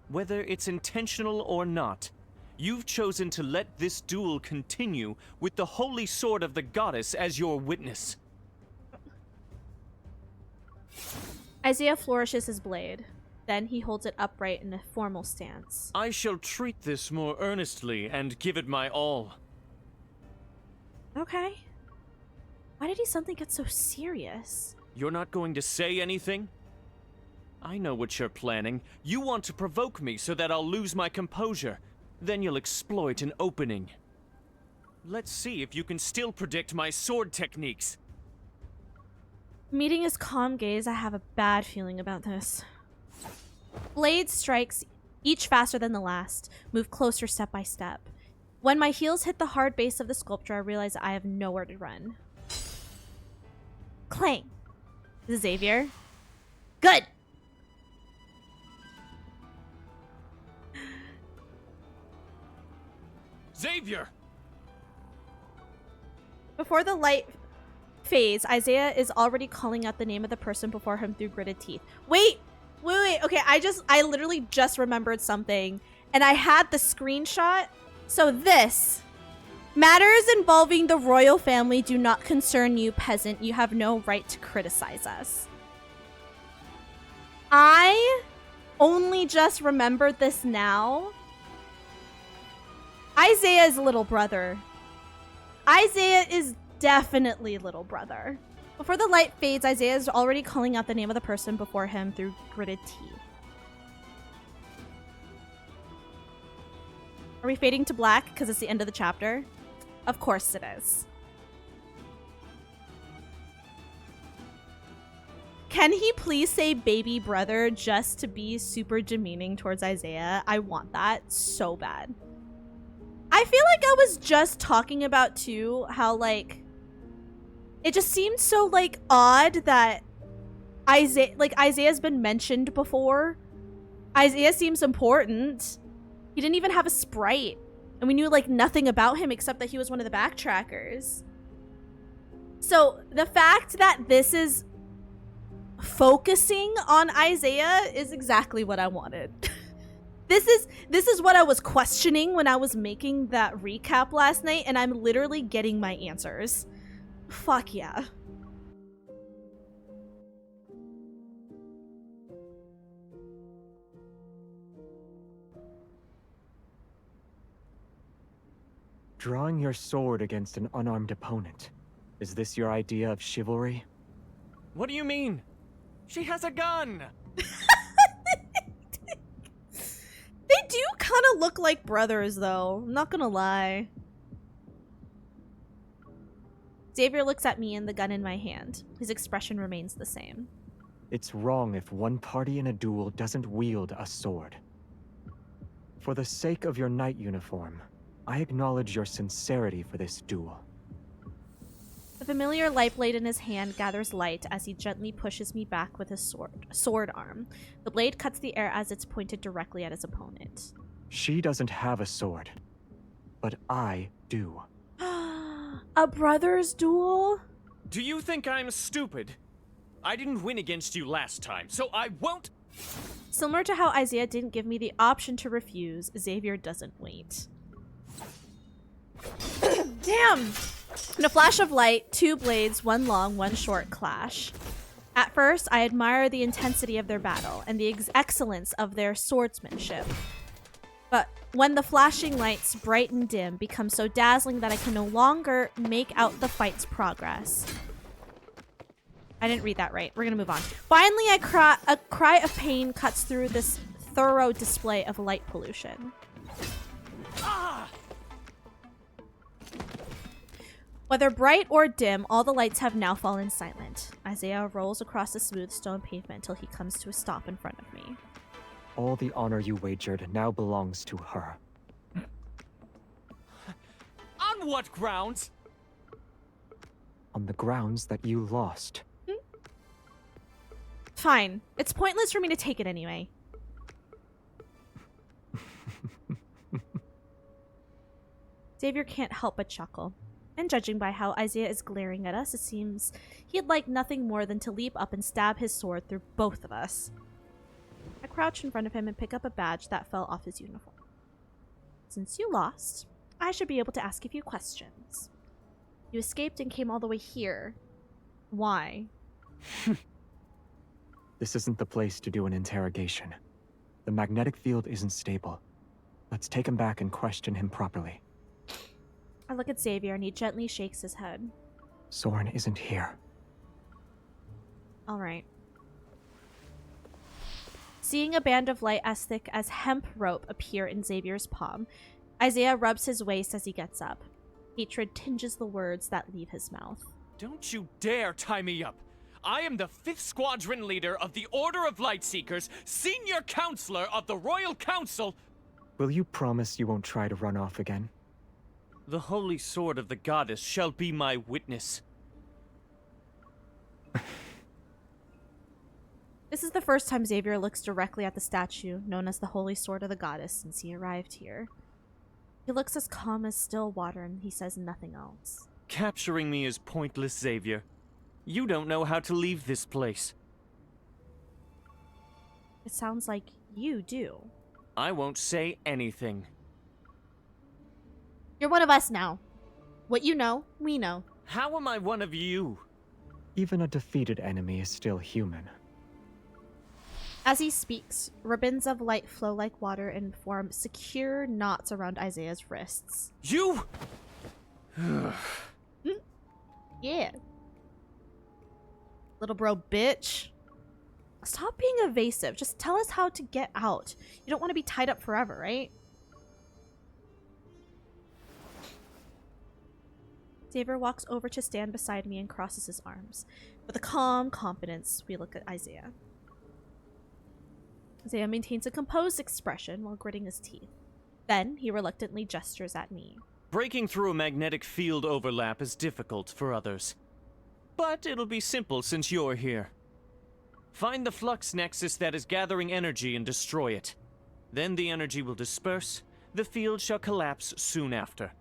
Speaker 8: Whether it's intentional or not, you've chosen to let this duel continue with the holy sword of the goddess as your witness.
Speaker 1: Isaiah flourishes his blade. Then he holds it upright in a formal stance.
Speaker 8: I shall treat this more earnestly and give it my all.
Speaker 1: Okay. Why did he suddenly get so serious?
Speaker 8: You're not going to say anything? I know what you're planning. You want to provoke me so that I'll lose my composure. Then you'll exploit an opening. Let's see if you can still predict my sword techniques.
Speaker 1: Meeting his calm gaze, I have a bad feeling about this. Blade strikes, each faster than the last, move closer step by step. When my heels hit the hard base of the sculpture, I realize I have nowhere to run. Clang! This is Xavier. Good!
Speaker 8: Xavier!
Speaker 1: Before the light fades, Isaiah is already calling out the name of the person before him through gritted teeth. Wait! Okay, I literally just remembered something. And I had the screenshot. So this. Matters involving the royal family do not concern you, peasant. You have no right to criticize us. I only just remembered this now. Isaiah's little brother. Isaiah is definitely little brother. Before the light fades, Isaiah is already calling out the name of the person before him through gritted teeth. Are we fading to black because it's the end of the chapter? Of course it is. Can he please say baby brother just to be super demeaning towards Isaiah? I want that so bad. I feel like I was just talking about too how like it just seemed so like odd that Isaiah's been mentioned before. Isaiah seems important. He didn't even have a sprite, and we knew like nothing about him except that he was one of the backtrackers. So the fact that this is focusing on Isaiah is exactly what I wanted. This is what I was questioning when I was making that recap last night, and I'm literally getting my answers. Fuck yeah.
Speaker 14: Drawing your sword against an unarmed opponent. Is this your idea of chivalry?
Speaker 8: What do you mean? She has a gun!
Speaker 1: kind of look like brothers, though. I'm not gonna lie. Xavier looks at me and the gun in my hand. His expression remains the same.
Speaker 14: It's wrong if one party in a duel doesn't wield a sword. For the sake of your knight uniform, I acknowledge your sincerity for this duel.
Speaker 1: The familiar light blade in his hand gathers light as he gently pushes me back with his sword arm. The blade cuts the air as it's pointed directly at his opponent.
Speaker 14: She doesn't have a sword, but I do.
Speaker 1: A brother's duel?
Speaker 8: Do you think I'm stupid? I didn't win against you last time, so I won't.
Speaker 1: Similar to how Isaiah didn't give me the option to refuse, Xavier doesn't wait. Damn! In a flash of light, two blades, one long, one short, clash. At first, I admire the intensity of their battle and the excellence of their swordsmanship. But when the flashing lights, bright and dim, become so dazzling that I can no longer make out the fight's progress. I didn't read that right. We're gonna move on. Finally, a cry of pain cuts through this thorough display of light pollution.
Speaker 8: Ah!
Speaker 1: Whether bright or dim, all the lights have now fallen silent. Isaiah rolls across the smooth stone pavement until he comes to a stop in front of me.
Speaker 14: All the honor you wagered now belongs to her.
Speaker 8: On what grounds?
Speaker 14: On the grounds that you lost.
Speaker 1: Fine. It's pointless for me to take it anyway. Xavier can't help but chuckle. And judging by how Isaiah is glaring at us, it seems he'd like nothing more than to leap up and stab his sword through both of us. I crouch in front of him and pick up a badge that fell off his uniform. Since you lost, I should be able to ask a few questions. You escaped and came all the way here. Why?
Speaker 14: This isn't the place to do an interrogation. The magnetic field isn't stable. Let's take him back and question him properly.
Speaker 1: I look at Xavier and he gently shakes his head.
Speaker 14: Soren isn't here.
Speaker 1: All right. Seeing a band of light as thick as hemp rope appear in Xavier's palm, Isaiah rubs his waist as he gets up. Hatred tinges the words that leave his mouth.
Speaker 8: Don't you dare tie me up! I am the 5th Squadron leader of the Order of Lightseekers, senior counselor of the Royal Council.
Speaker 14: Will you promise you won't try to run off again?
Speaker 8: The holy sword of the goddess shall be my witness.
Speaker 1: This is the first time Xavier looks directly at the statue known as the Holy Sword of the Goddess since he arrived here. He looks as calm as still water and he says nothing else.
Speaker 8: Capturing me is pointless, Xavier. You don't know how to leave this place.
Speaker 1: It sounds like you do.
Speaker 8: I won't say anything.
Speaker 1: You're one of us now. What you know, we know.
Speaker 8: How am I one of you?
Speaker 14: Even a defeated enemy is still human.
Speaker 1: As he speaks, ribbons of light flow like water and form secure knots around Isaiah's wrists.
Speaker 8: You!
Speaker 1: Yeah. Little bro bitch. Stop being evasive. Just tell us how to get out. You don't want to be tied up forever, right? Xavier walks over to stand beside me and crosses his arms. With a calm confidence, we look at Isaiah. Isaiah maintains a composed expression while gritting his teeth. Then, he reluctantly gestures at me.
Speaker 8: Breaking through a magnetic field overlap is difficult for others. But it'll be simple since you're here. Find the flux nexus that is gathering energy and destroy it. Then the energy will disperse. The field shall collapse soon after.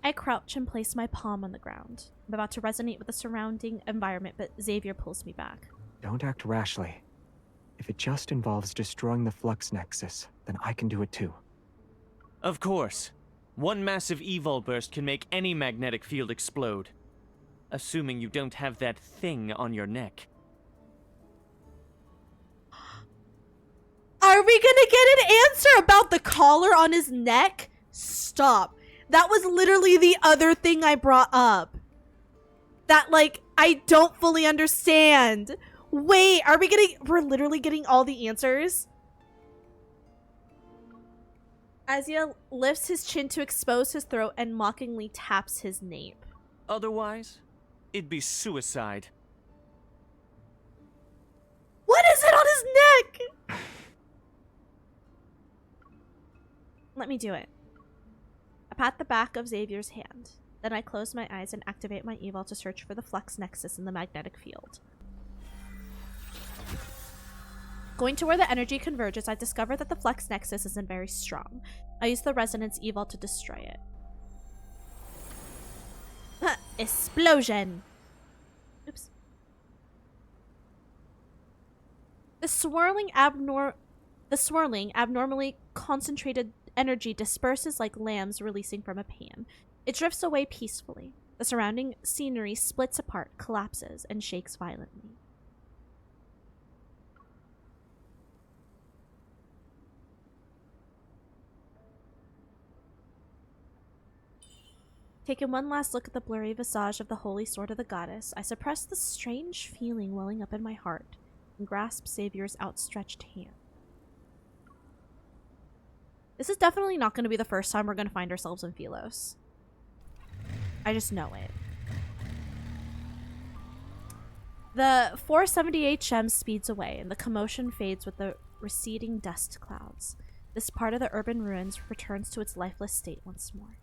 Speaker 1: I crouch and place my palm on the ground. I'm about to resonate with the surrounding environment, but Xavier pulls me back.
Speaker 14: Don't act rashly. If it just involves destroying the flux nexus, then I can do it too.
Speaker 8: Of course. One massive evol burst can make any magnetic field explode. Assuming you don't have that thing on your neck.
Speaker 1: Are we gonna get an answer about the collar on his neck? Stop. That was literally the other thing I brought up. That, like, I don't fully understand. Wait, we're literally getting all the answers? Azia lifts his chin to expose his throat and mockingly taps his nape.
Speaker 16: Otherwise, it'd be suicide.
Speaker 1: What is it on his neck? Let me do it. I pat the back of Xavier's hand. Then I close my eyes and activate my eval to search for the flux nexus in the magnetic field. Going to where the energy converges, I discover that the flux nexus isn't very strong. I use the resonance eval to destroy it. Explosion! Oops. The swirling, abnormally concentrated energy disperses like lambs releasing from a pan. It drifts away peacefully. The surrounding scenery splits apart, collapses, and shakes violently. Taking one last look at the blurry visage of the holy sword of the goddess, I suppress the strange feeling welling up in my heart and grasp Xavier's outstretched hand. This is definitely not going to be the first time we're going to find ourselves in Philos. I just know it. The 478 gem speeds away, and the commotion fades with the receding dust clouds. This part of the urban ruins returns to its lifeless state once more.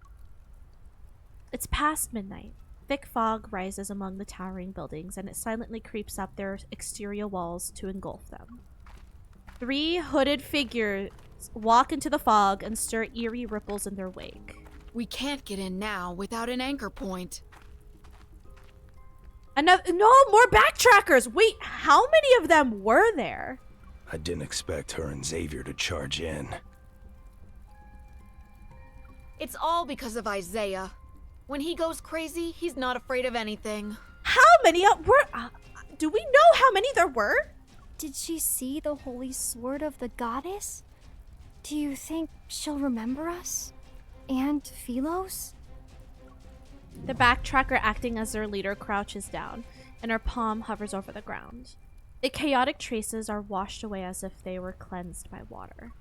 Speaker 1: It's past midnight. Thick fog rises among the towering buildings, and it silently creeps up their exterior walls to engulf them. 3 hooded figures walk into the fog and stir eerie ripples in their wake.
Speaker 5: We can't get in now without an anchor point.
Speaker 1: No, more backtrackers! Wait, how many of them were there?
Speaker 17: I didn't expect her and Xavier to charge in.
Speaker 5: It's all because of Isaiah. When he goes crazy, he's not afraid of anything.
Speaker 1: How many were... do we know how many there were?
Speaker 13: Did she see the holy sword of the goddess? Do you think she'll remember us? And Philos?
Speaker 1: The backtracker acting as their leader crouches down, and her palm hovers over the ground. The chaotic traces are washed away as if they were cleansed by water.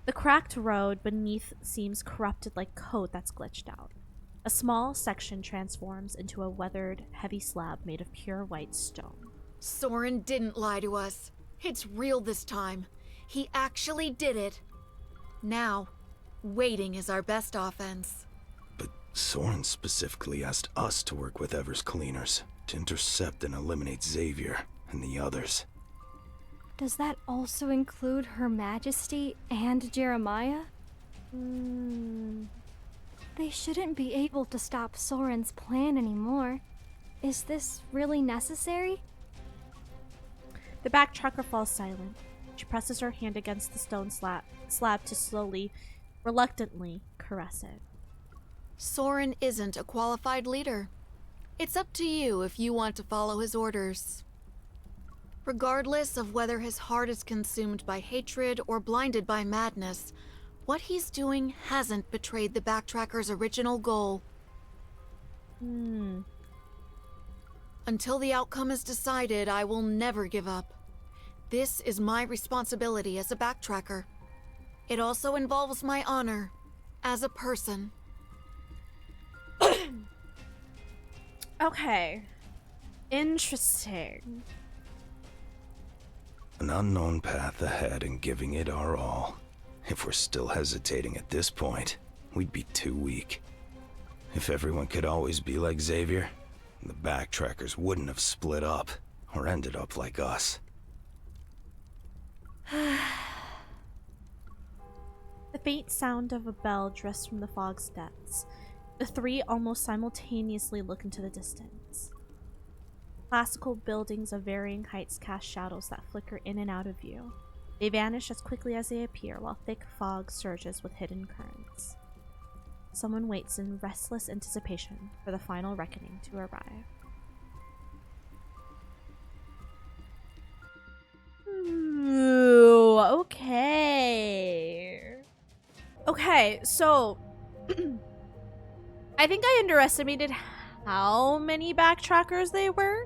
Speaker 1: The cracked road beneath seems corrupted like code that's glitched out. A small section transforms into a weathered, heavy slab made of pure white stone.
Speaker 5: Soren didn't lie to us. It's real this time. He actually did it. Now, waiting is our best offense.
Speaker 17: But Soren specifically asked us to work with Ever's cleaners to intercept and eliminate Xavier and the others.
Speaker 13: Does that also include Her Majesty and Jeremiah? They shouldn't be able to stop Soren's plan anymore. Is this really necessary?
Speaker 1: The backtracker falls silent. She presses her hand against the stone slab to slowly, reluctantly caress it.
Speaker 5: Soren isn't a qualified leader. It's up to you if you want to follow his orders. Regardless of whether his heart is consumed by hatred or blinded by madness, what he's doing hasn't betrayed the backtracker's original goal. Until the outcome is decided, I will never give up. This is my responsibility as a backtracker. It also involves my honor as a person.
Speaker 1: Okay. Interesting.
Speaker 17: An unknown path ahead and giving it our all. If we're still hesitating at this point, we'd be too weak. If everyone could always be like Xavier, the backtrackers wouldn't have split up or ended up like us.
Speaker 1: The faint sound of a bell drifts from the fog's depths. The 3 almost simultaneously look into the distance. Classical buildings of varying heights cast shadows that flicker in and out of view. They vanish as quickly as they appear, while thick fog surges with hidden currents. Someone waits in restless anticipation for the final reckoning to arrive. Ooh, okay. Okay, so I think I underestimated how many backtrackers they were.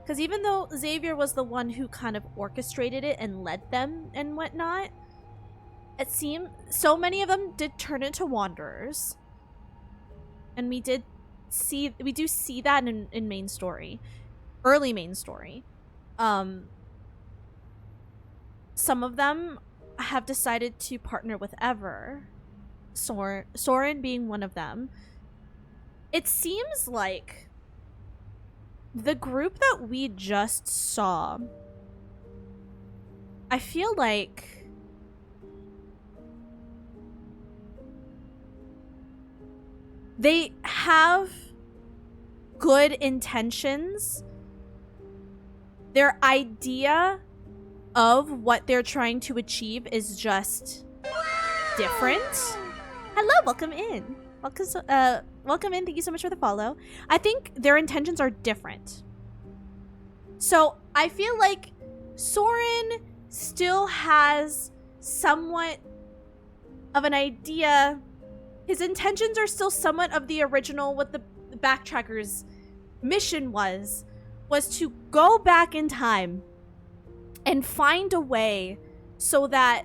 Speaker 1: Because even though Xavier was the one who kind of orchestrated it and led them and whatnot, it seemed so many of them did turn into wanderers. And we do see that in main story. Early main story. Some of them have decided to partner with Ever. Soren being one of them. It seems like the group that we just saw, I feel like they have good intentions. Their idea of what they're trying to achieve is just different. Hello, welcome in. Welcome in. Thank you so much for the follow. I think their intentions are different. So I feel like Soren still has somewhat of an idea. His intentions are still somewhat of the original, what the Backtrackers' mission was to go back in time and find a way so that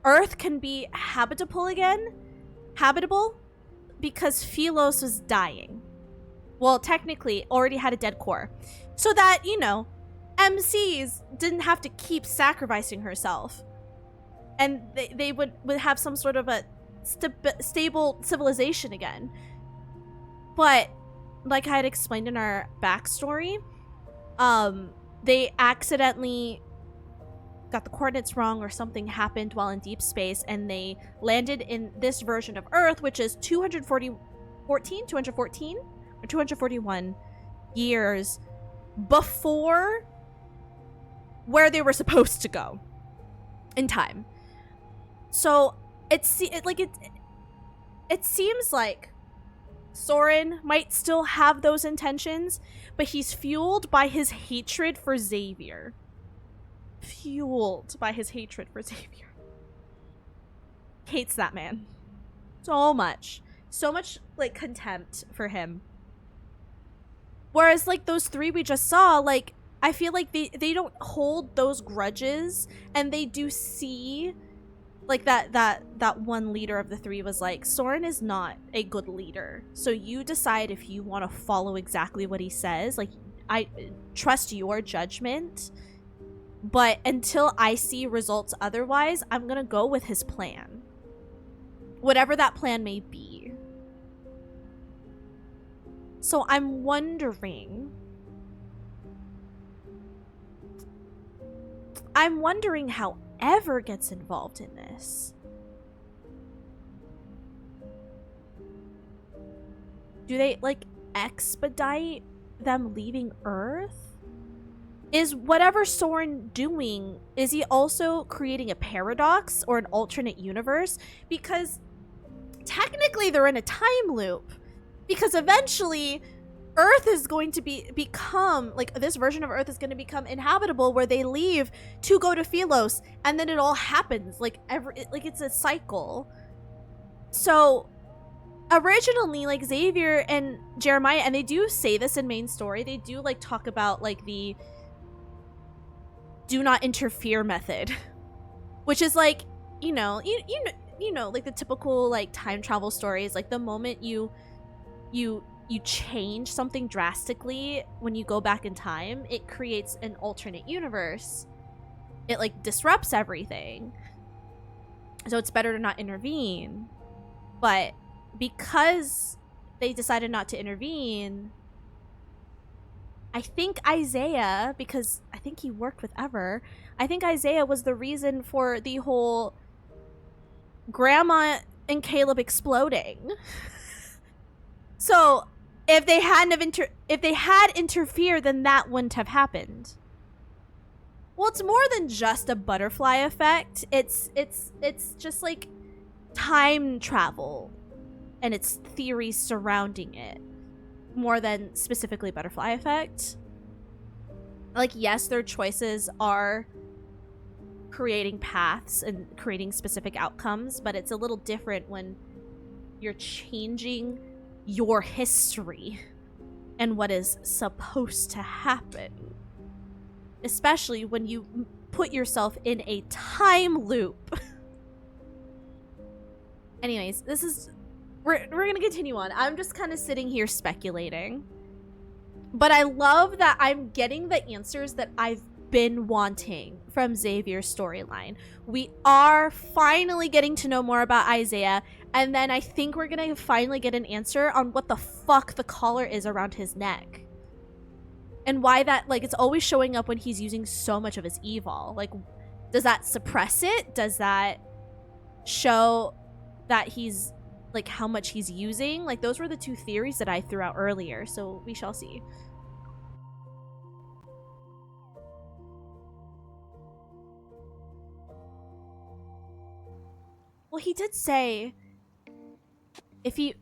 Speaker 1: Earth can be habitable again. Habitable because Philos was dying. Well, technically already had a dead core. So that, you know, MCs didn't have to keep sacrificing herself. And they would have some sort of a stable civilization again. But like I had explained in our backstory, they accidentally got the coordinates wrong or something happened while in deep space, and they landed in this version of Earth, which is 241 years before where they were supposed to go in time. So it seems like Soren might still have those intentions, but he's fueled by his hatred for Xavier. Fueled by his hatred for Xavier. Hates that man. So much. So much, like, contempt for him. Whereas, like, those three we just saw, like, I feel like they don't hold those grudges, and they do see, like, that one leader of the three was like, Soren is not a good leader. So you decide if you want to follow exactly what he says. Like, I trust your judgment. But until I see results otherwise, I'm gonna go with his plan. Whatever that plan may be. So I'm wondering how Ever gets involved in this. Do they, like, expedite them leaving Earth? Is whatever Soren doing, is he also creating a paradox or an alternate universe? Because technically they're in a time loop. Because eventually Earth is going to become, like, this version of Earth is going to become inhabitable, where they leave to go to Philos, and then it all happens. Like, it's a cycle. So originally, like, Xavier and Jeremiah, and they do say this in main story, they do, like, talk about, like, the do not interfere method, which is, like, you know, like the typical, like, time travel stories. Like, the moment you change something drastically when you go back in time, it creates an alternate universe. It, like, disrupts everything. So it's better to not intervene. But because they decided not to intervene, I think Isaiah, because I think he worked with Ever, I think Isaiah was the reason for the whole Grandma and Caleb exploding. So if they had interfered, then that wouldn't have happened. Well, it's more than just a butterfly effect. It's just, like, time travel and its theories surrounding it, more than specifically butterfly effect. Like, yes, their choices are creating paths and creating specific outcomes, but it's a little different when you're changing your history and what is supposed to happen. Especially when you put yourself in a time loop. Anyways, we're gonna continue on. I'm just kind of sitting here speculating. But I love that I'm getting the answers that I've been wanting from Xavier's storyline. We are finally getting to know more about Isaiah, and then I think we're gonna finally get an answer on what the fuck the collar is around his neck. And why that, like, it's always showing up when he's using so much of his evol. Like, does that suppress it? Does that show that he's, like, how much he's using? Like, those were the two theories that I threw out earlier, so we shall see. Well, he did say if he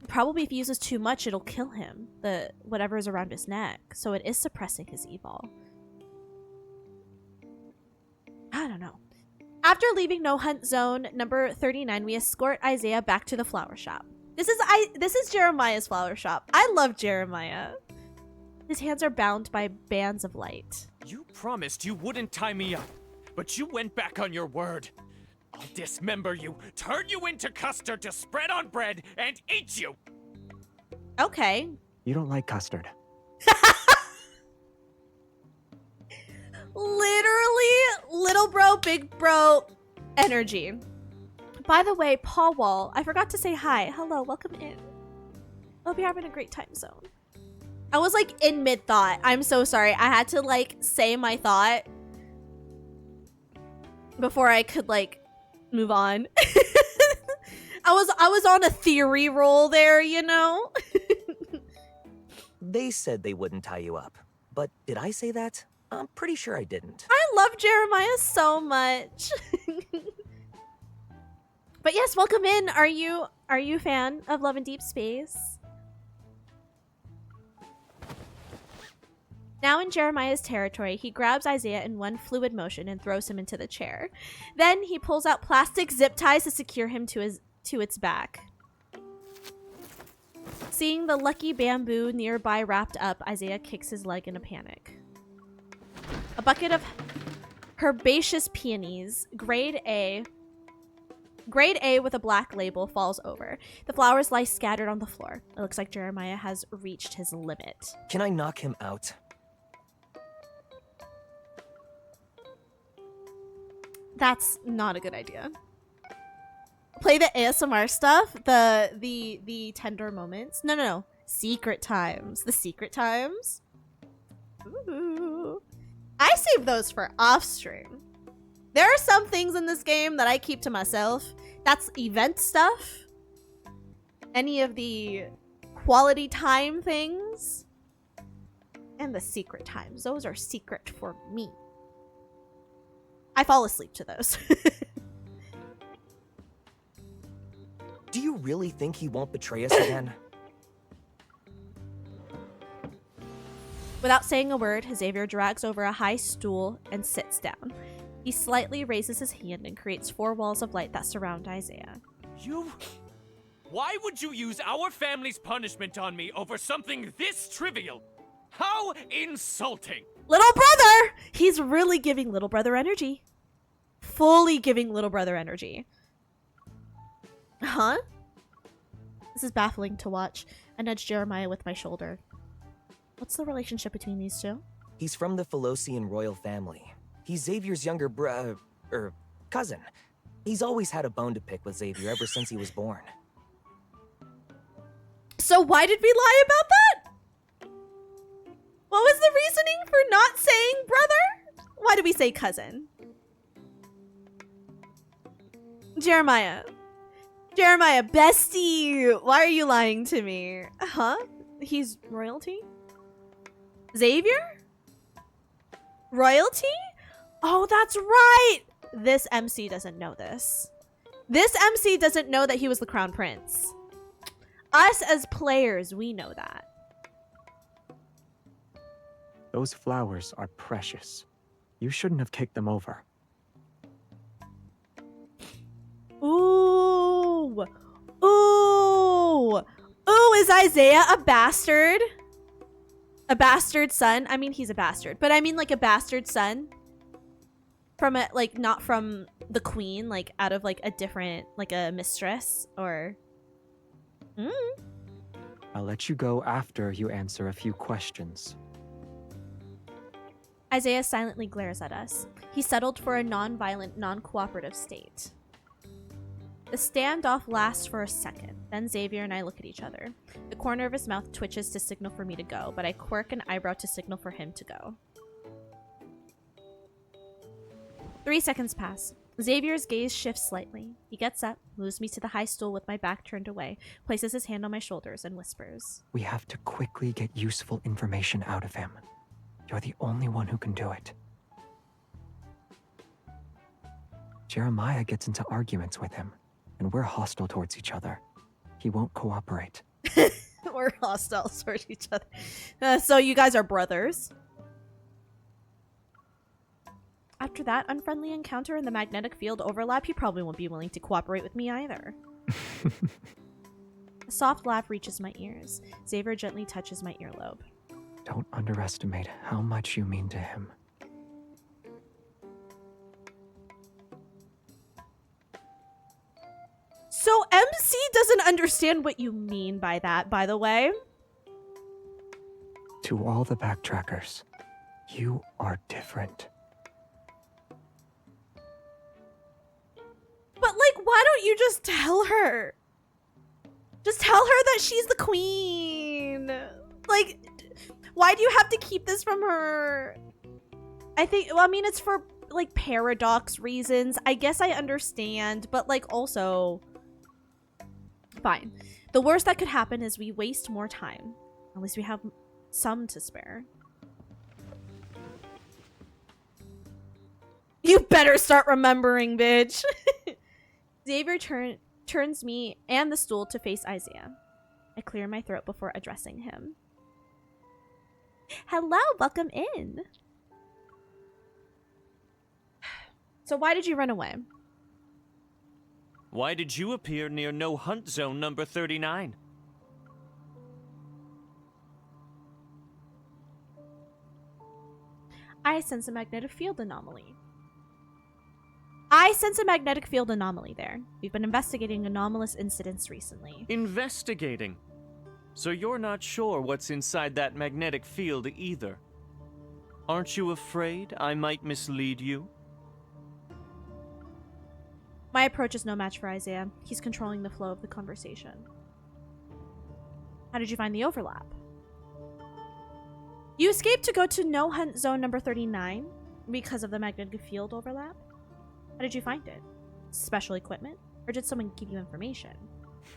Speaker 1: uses too much, it'll kill him. Whatever is around his neck. So it is suppressing his evil. I don't know. After leaving No Hunt Zone number 39, we escort Isaiah back to the flower shop. This is Jeremiah's flower shop. I love Jeremiah. His hands are bound by bands of light.
Speaker 16: You promised you wouldn't tie me up, but you went back on your word. I'll dismember you, turn you into custard to spread on bread, and eat you!
Speaker 1: Okay.
Speaker 14: You don't like custard.
Speaker 1: Literally, little bro, big bro energy. By the way, Paul Wall, I forgot to say hi. Hello, welcome in. Hope you're having a great time zone. I was like in mid-thought. I'm so sorry. I had to like say my thought before I could like move on. I was on a theory roll there, you know?
Speaker 18: They said they wouldn't tie you up. But did I say that? I'm pretty sure I didn't.
Speaker 1: I love Jeremiah so much. But yes, welcome in. Are you a fan of Love and Deep Space? Now in Jeremiah's territory, he grabs Isaiah in one fluid motion and throws him into the chair. Then he pulls out plastic zip ties to secure him to its back. Seeing the lucky bamboo nearby wrapped up, Isaiah kicks his leg in a panic. A bucket of herbaceous peonies, grade A with a black label, falls over. The flowers lie scattered on the floor. It looks like Jeremiah has reached his limit.
Speaker 18: Can I knock him out?
Speaker 1: That's not a good idea. Play the ASMR stuff, the tender moments. No. Secret times. The secret times. Ooh. I save those for off stream. There are some things in this game that I keep to myself. That's event stuff. Any of the quality time things. And the secret times. Those are secret for me. I fall asleep to those.
Speaker 18: Do you really think he won't betray us again?
Speaker 1: Without saying a word, Xavier drags over a high stool and sits down. He slightly raises his hand and creates 4 walls of light that surround Isaiah.
Speaker 16: Why would you use our family's punishment on me over something this trivial? How insulting!
Speaker 1: Little brother! He's really giving little brother energy. Fully giving little brother energy. Huh? This is baffling to watch. I nudge Jeremiah with my shoulder. What's the relationship between these two?
Speaker 18: He's from the Philosian royal family. He's Xavier's younger cousin. He's always had a bone to pick with Xavier ever since he was born.
Speaker 1: So why did we lie about that? What was the reasoning for not saying brother? Why did we say cousin? Jeremiah, bestie, why are you lying to me? Huh? He's royalty? Xavier? Royalty? Oh, that's right! This MC doesn't know this. This MC doesn't know that he was the crown prince. Us as players, we know that.
Speaker 14: Those flowers are precious. You shouldn't have kicked them over.
Speaker 1: Ooh. Ooh. Ooh, is Isaiah a bastard? A bastard son? I mean, he's a bastard, but I mean like a bastard son. From a, like, not from the queen, like, out of, like, a different, like, a mistress, or...
Speaker 14: I'll let you go after you answer a few questions.
Speaker 1: Isaiah silently glares at us. He settled for a non-violent, non-cooperative state. The standoff lasts for a second. Then Xavier and I look at each other. The corner of his mouth twitches to signal for me to go, but I quirk an eyebrow to signal for him to go. 3 seconds pass. Xavier's gaze shifts slightly. He gets up, moves me to the high stool with my back turned away, places his hand on my shoulders, and whispers.
Speaker 14: We have to quickly get useful information out of him. You're the only one who can do it. Jeremiah gets into arguments with him, and we're hostile towards each other. He won't cooperate.
Speaker 1: We're hostile towards each other. So you guys are brothers. After that unfriendly encounter in the magnetic field overlap, he probably won't be willing to cooperate with me either. A soft laugh reaches my ears. Xavier gently touches my earlobe.
Speaker 14: Don't underestimate how much you mean to him.
Speaker 1: So MC doesn't understand what you mean by that, by the way.
Speaker 14: To all the backtrackers, you are different.
Speaker 1: But, like, why don't you just tell her? Just tell her that she's the queen. Like, why do you have to keep this from her? I think, well, I mean, it's for, like, paradox reasons. I guess I understand, but, like, also... Fine. The worst that could happen is we waste more time. At least we have some to spare. You better start remembering, bitch. Xavier turns me and the stool to face Isaiah. I clear my throat before addressing him. Hello, welcome in. So why did you run away?
Speaker 16: Why did you appear near No Hunt Zone number 39?
Speaker 1: I sense a magnetic field anomaly. I sense a magnetic field anomaly there. We've been investigating anomalous incidents recently.
Speaker 16: Investigating? So you're not sure what's inside that magnetic field either? Aren't you afraid I might mislead you?
Speaker 1: My approach is no match for Isaiah. He's controlling the flow of the conversation. How did you find the overlap? You escaped to go to No Hunt Zone number 39 because of the magnetic field overlap? How did you find it? Special equipment? Or did someone give you information?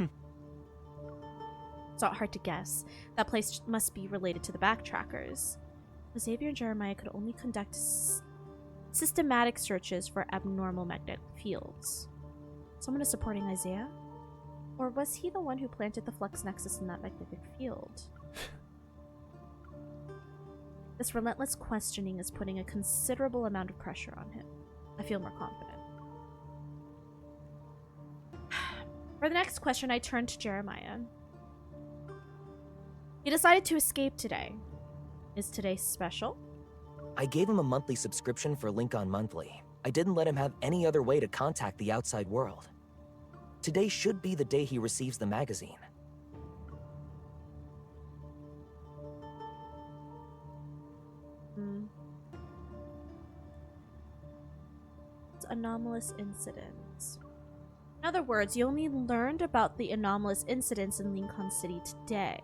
Speaker 1: It's not hard to guess. That place must be related to the backtrackers. Xavier and Jeremiah could only conduct systematic searches for abnormal magnetic fields. Someone is supporting Isaiah? Or was he the one who planted the flux nexus in that magnetic field? This relentless questioning is putting a considerable amount of pressure on him. I feel more confident. For the next question, I turned to Jeremiah. He decided to escape today. Is today special?
Speaker 18: I gave him a monthly subscription for Lincoln Monthly. I didn't let him have any other way to contact the outside world. Today should be the day he receives the magazine.
Speaker 1: It's anomalous incidents. In other words, you only learned about the anomalous incidents in Lincoln City today.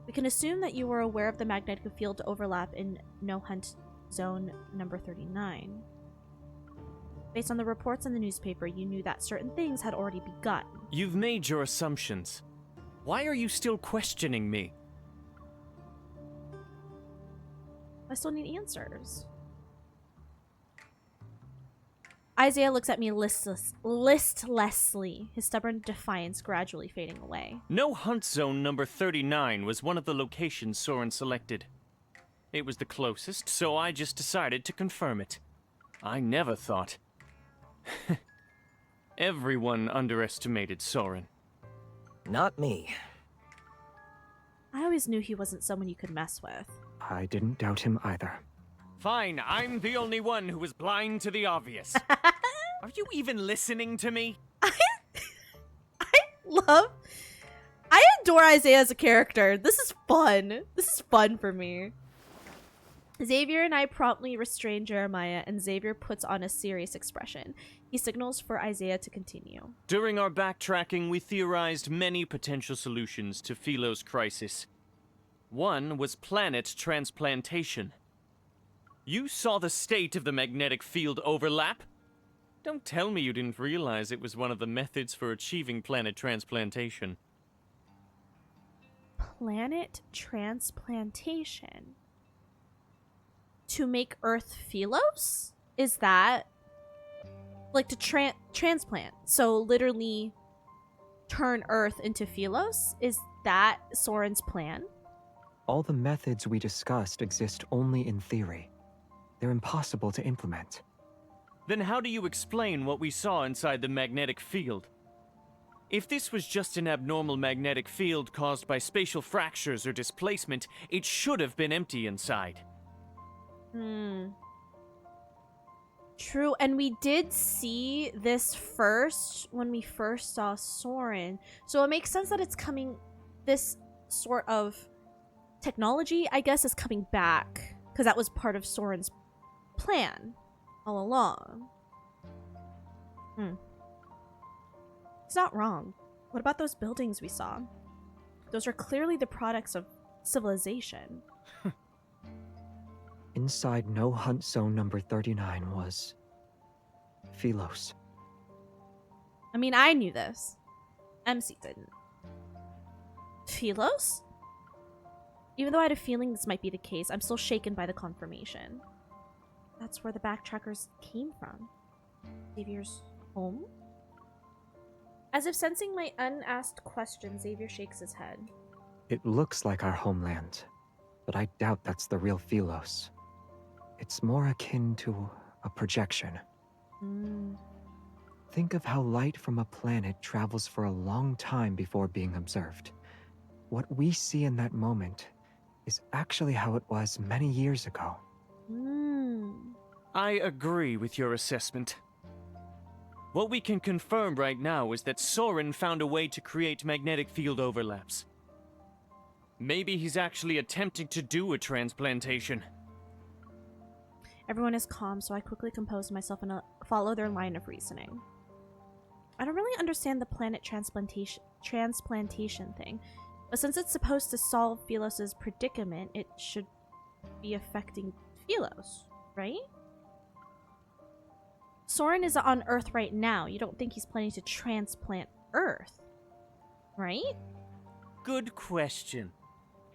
Speaker 1: We can assume that you were aware of the magnetic field overlap in No Hunt Zone number 39. Based on the reports in the newspaper, you knew that certain things had already begun.
Speaker 16: You've made your assumptions. Why are you still questioning me?
Speaker 1: I still need answers. Isaiah looks at me listlessly, his stubborn defiance gradually fading away.
Speaker 16: No Hunt Zone number 39 was one of the locations Soren selected. It was the closest, so I just decided to confirm it. I never thought. Everyone underestimated Soren.
Speaker 18: Not me.
Speaker 1: I always knew he wasn't someone you could mess with.
Speaker 14: I didn't doubt him either.
Speaker 16: Fine, I'm the only one who was blind to the obvious. Are you even listening to me?
Speaker 1: I adore Isaiah as a character. This is fun. This is fun for me. Xavier and I promptly restrain Jeremiah, and Xavier puts on a serious expression. He signals for Isaiah to continue.
Speaker 16: During our backtracking, we theorized many potential solutions to Philo's crisis. One was planet transplantation. You saw the state of the magnetic field overlap? Don't tell me you didn't realize it was one of the methods for achieving planet transplantation.
Speaker 1: Planet transplantation? To make Earth Philos? Is that like to transplant? So literally turn Earth into Philos? Is that Soren's plan?
Speaker 14: All the methods we discussed exist only in theory. They're impossible to implement.
Speaker 16: Then how do you explain what we saw inside the magnetic field? If this was just an abnormal magnetic field caused by spatial fractures or displacement, it should have been empty inside.
Speaker 1: True, and we did see this first when we first saw Soren. So it makes sense that it's coming, this sort of technology, I guess, is coming back. Because that was part of Soren's plan all along. He's not wrong. What about those buildings we saw? Those are clearly the products of civilization.
Speaker 14: Inside No Hunt Zone number 39 was Philos.
Speaker 1: I mean, I knew this. MC didn't. Philos? Even though I had a feeling this might be the case, I'm still shaken by the confirmation. That's where the backtrackers came from. Xavier's home? As if sensing my unasked question, Xavier shakes his head.
Speaker 14: It looks like our homeland, but I doubt that's the real Philos. It's more akin to a projection. Think of how light from a planet travels for a long time before being observed. What we see in that moment is actually how it was many years ago.
Speaker 16: I agree with your assessment. What we can confirm right now is that Soren found a way to create magnetic field overlaps. Maybe he's actually attempting to do a transplantation.
Speaker 1: Everyone is calm, so I quickly compose myself and follow their line of reasoning. I don't really understand the planet transplantation thing, but since it's supposed to solve Philos' predicament, it should be affecting Philos, right? Soren is on Earth right now. You don't think he's planning to transplant Earth, right?
Speaker 16: Good question.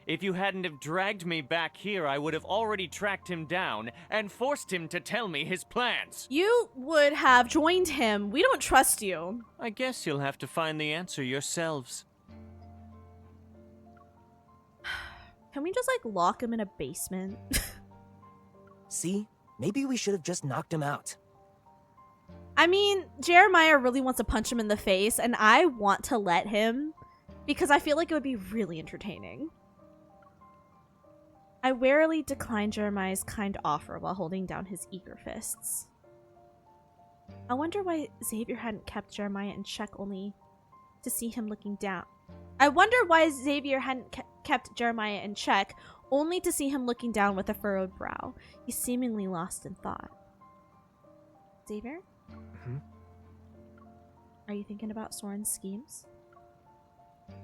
Speaker 16: If you hadn't have dragged me back here, I would have already tracked him down and forced him to tell me his plans.
Speaker 1: You would have joined him. We don't trust you.
Speaker 16: I guess you'll have to find the answer yourselves.
Speaker 1: Can we just, like, lock him in a basement?
Speaker 18: See? Maybe we should have just knocked him out.
Speaker 1: I mean, Jeremiah really wants to punch him in the face, and I want to let him because I feel like it would be really entertaining. I warily decline Jeremiah's kind offer while holding down his eager fists. I wonder why Xavier hadn't kept Jeremiah in check only to see him looking down. I wonder why Xavier hadn't kept Jeremiah in check only to see him looking down with a furrowed brow. He's seemingly lost in thought. Xavier? Are you thinking about Soren's schemes?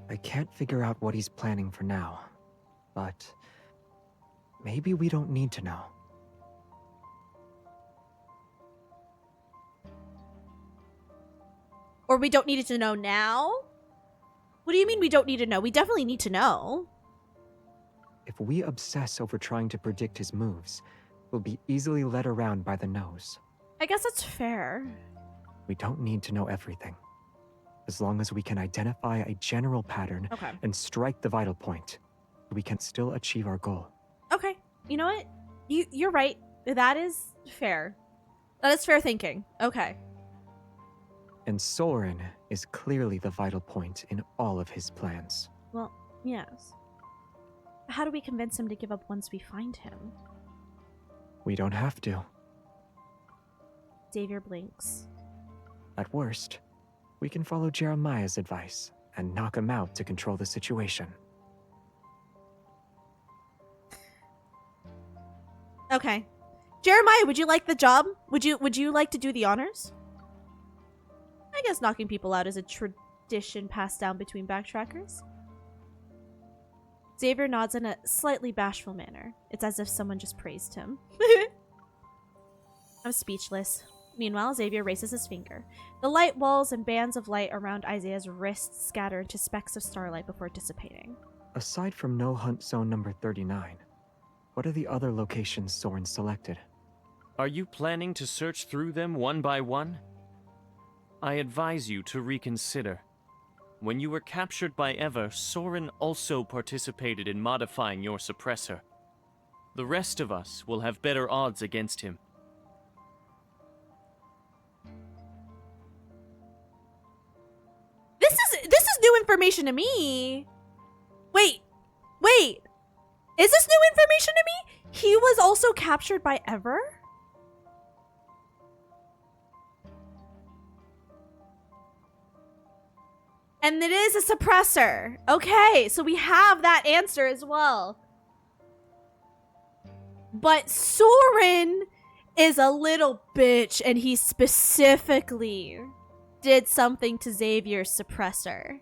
Speaker 14: I can't figure out what he's planning for now, but maybe we don't need to know.
Speaker 1: Or we don't need to know now? What do you mean we don't need to know? We definitely need to know.
Speaker 14: If we obsess over trying to predict his moves, we'll be easily led around by the nose.
Speaker 1: I guess that's fair.
Speaker 14: We don't need to know everything. As long as we can identify a general pattern and strike the vital point, we can still achieve our goal.
Speaker 1: Okay. You know what? You're right. That is fair. That is fair thinking. Okay.
Speaker 14: And Soren is clearly the vital point in all of his plans.
Speaker 1: Well, yes. How do we convince him to give up once we find him?
Speaker 14: We don't have to.
Speaker 1: Xavier blinks.
Speaker 14: At worst, we can follow Jeremiah's advice and knock him out to control the situation.
Speaker 1: Okay. Jeremiah, would you like the job? Would you like to do the honors? I guess knocking people out is a tradition passed down between backtrackers. Xavier nods in a slightly bashful manner. It's as if someone just praised him. I'm speechless. Meanwhile, Xavier raises his finger. The light walls and bands of light around Isaiah's wrists scatter into specks of starlight before dissipating.
Speaker 14: Aside from no hunt zone number 39, what are the other locations Soren selected?
Speaker 16: Are you planning to search through them one by one? I advise you to reconsider. When you were captured by Ever, Soren also participated in modifying your suppressor. The rest of us will have better odds against him.
Speaker 1: This is new information to me. Wait. Is this new information to me? He was also captured by Ever? And it is a suppressor. Okay, so we have that answer as well. But Soren is a little bitch, and he specifically did something to Xavier's suppressor.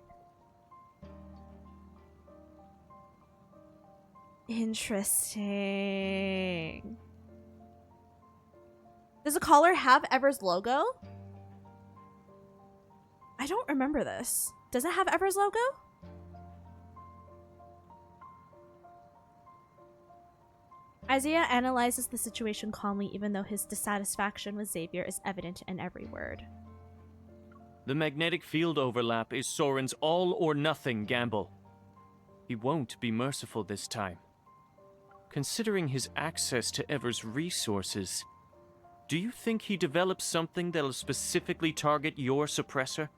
Speaker 1: Interesting. Does the collar have Ever's logo? I don't remember this. Does it have Ever's logo? Isaiah analyzes the situation calmly, even though his dissatisfaction with Xavier is evident in every word.
Speaker 16: The magnetic field overlap is Soren's all-or-nothing gamble. He won't be merciful this time. Considering his access to Ever's resources, do you think he developed something that'll specifically target your suppressor?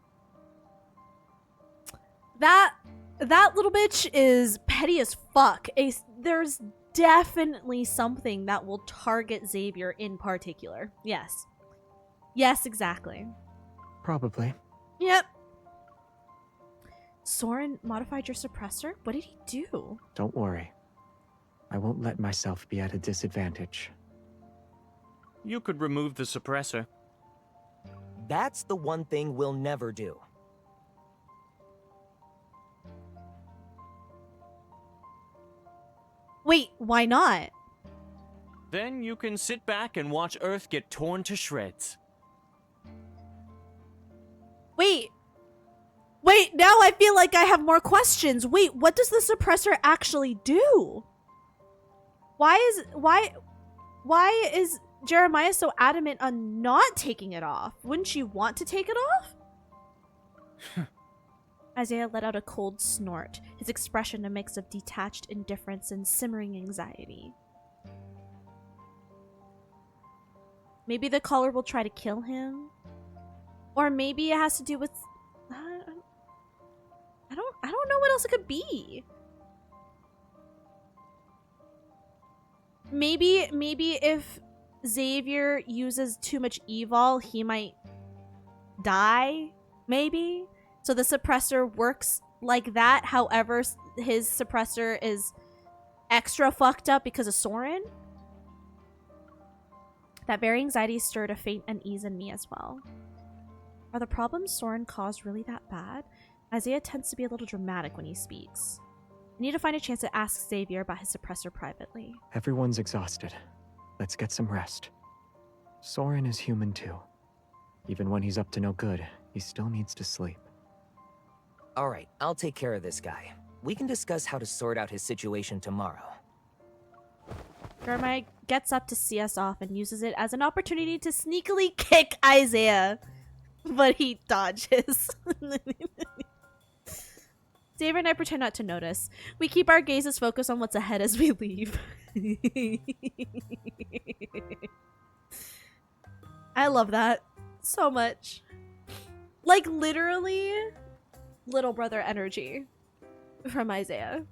Speaker 1: That little bitch is petty as fuck. There's definitely something that will target Xavier in particular. Yes. Yes, exactly.
Speaker 14: Probably.
Speaker 1: Yep. Soren modified your suppressor? What did he do?
Speaker 14: Don't worry. I won't let myself be at a disadvantage.
Speaker 16: You could remove the suppressor.
Speaker 18: That's the one thing we'll never do.
Speaker 1: Wait, why not?
Speaker 16: Then you can sit back and watch Earth get torn to shreds.
Speaker 1: Wait, now I feel like I have more questions. Wait, what does the suppressor actually do? Why is Jeremiah so adamant on not taking it off? Wouldn't you want to take it off? Isaiah let out a cold snort, his expression a mix of detached indifference and simmering anxiety. Maybe the collar will try to kill him? Or maybe it has to do with... I don't know what else it could be. Maybe if Xavier uses too much evil, he might die? Maybe? So the suppressor works like that, however, his suppressor is extra fucked up because of Soren? That very anxiety stirred a faint unease in me as well. Are the problems Soren caused really that bad? Isaiah tends to be a little dramatic when he speaks. I need to find a chance to ask Xavier about his suppressor privately.
Speaker 14: Everyone's exhausted. Let's get some rest. Soren is human too. Even when he's up to no good, he still needs to sleep.
Speaker 18: Alright, I'll take care of this guy. We can discuss how to sort out his situation tomorrow.
Speaker 1: Jeremiah gets up to see us off and uses it as an opportunity to sneakily kick Isaiah. But he dodges. Xavier and I pretend not to notice. We keep our gazes focused on what's ahead as we leave. I love that so much. Like, literally, little brother energy from Isaiah.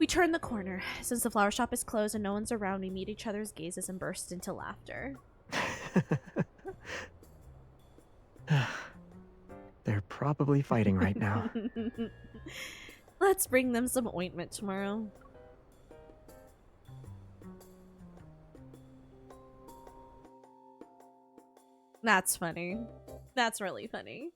Speaker 1: We turn the corner. Since the flower shop is closed and no one's around, we meet each other's gazes and burst into laughter.
Speaker 14: They're probably fighting right now.
Speaker 1: Let's bring them some ointment tomorrow. That's funny. That's really funny.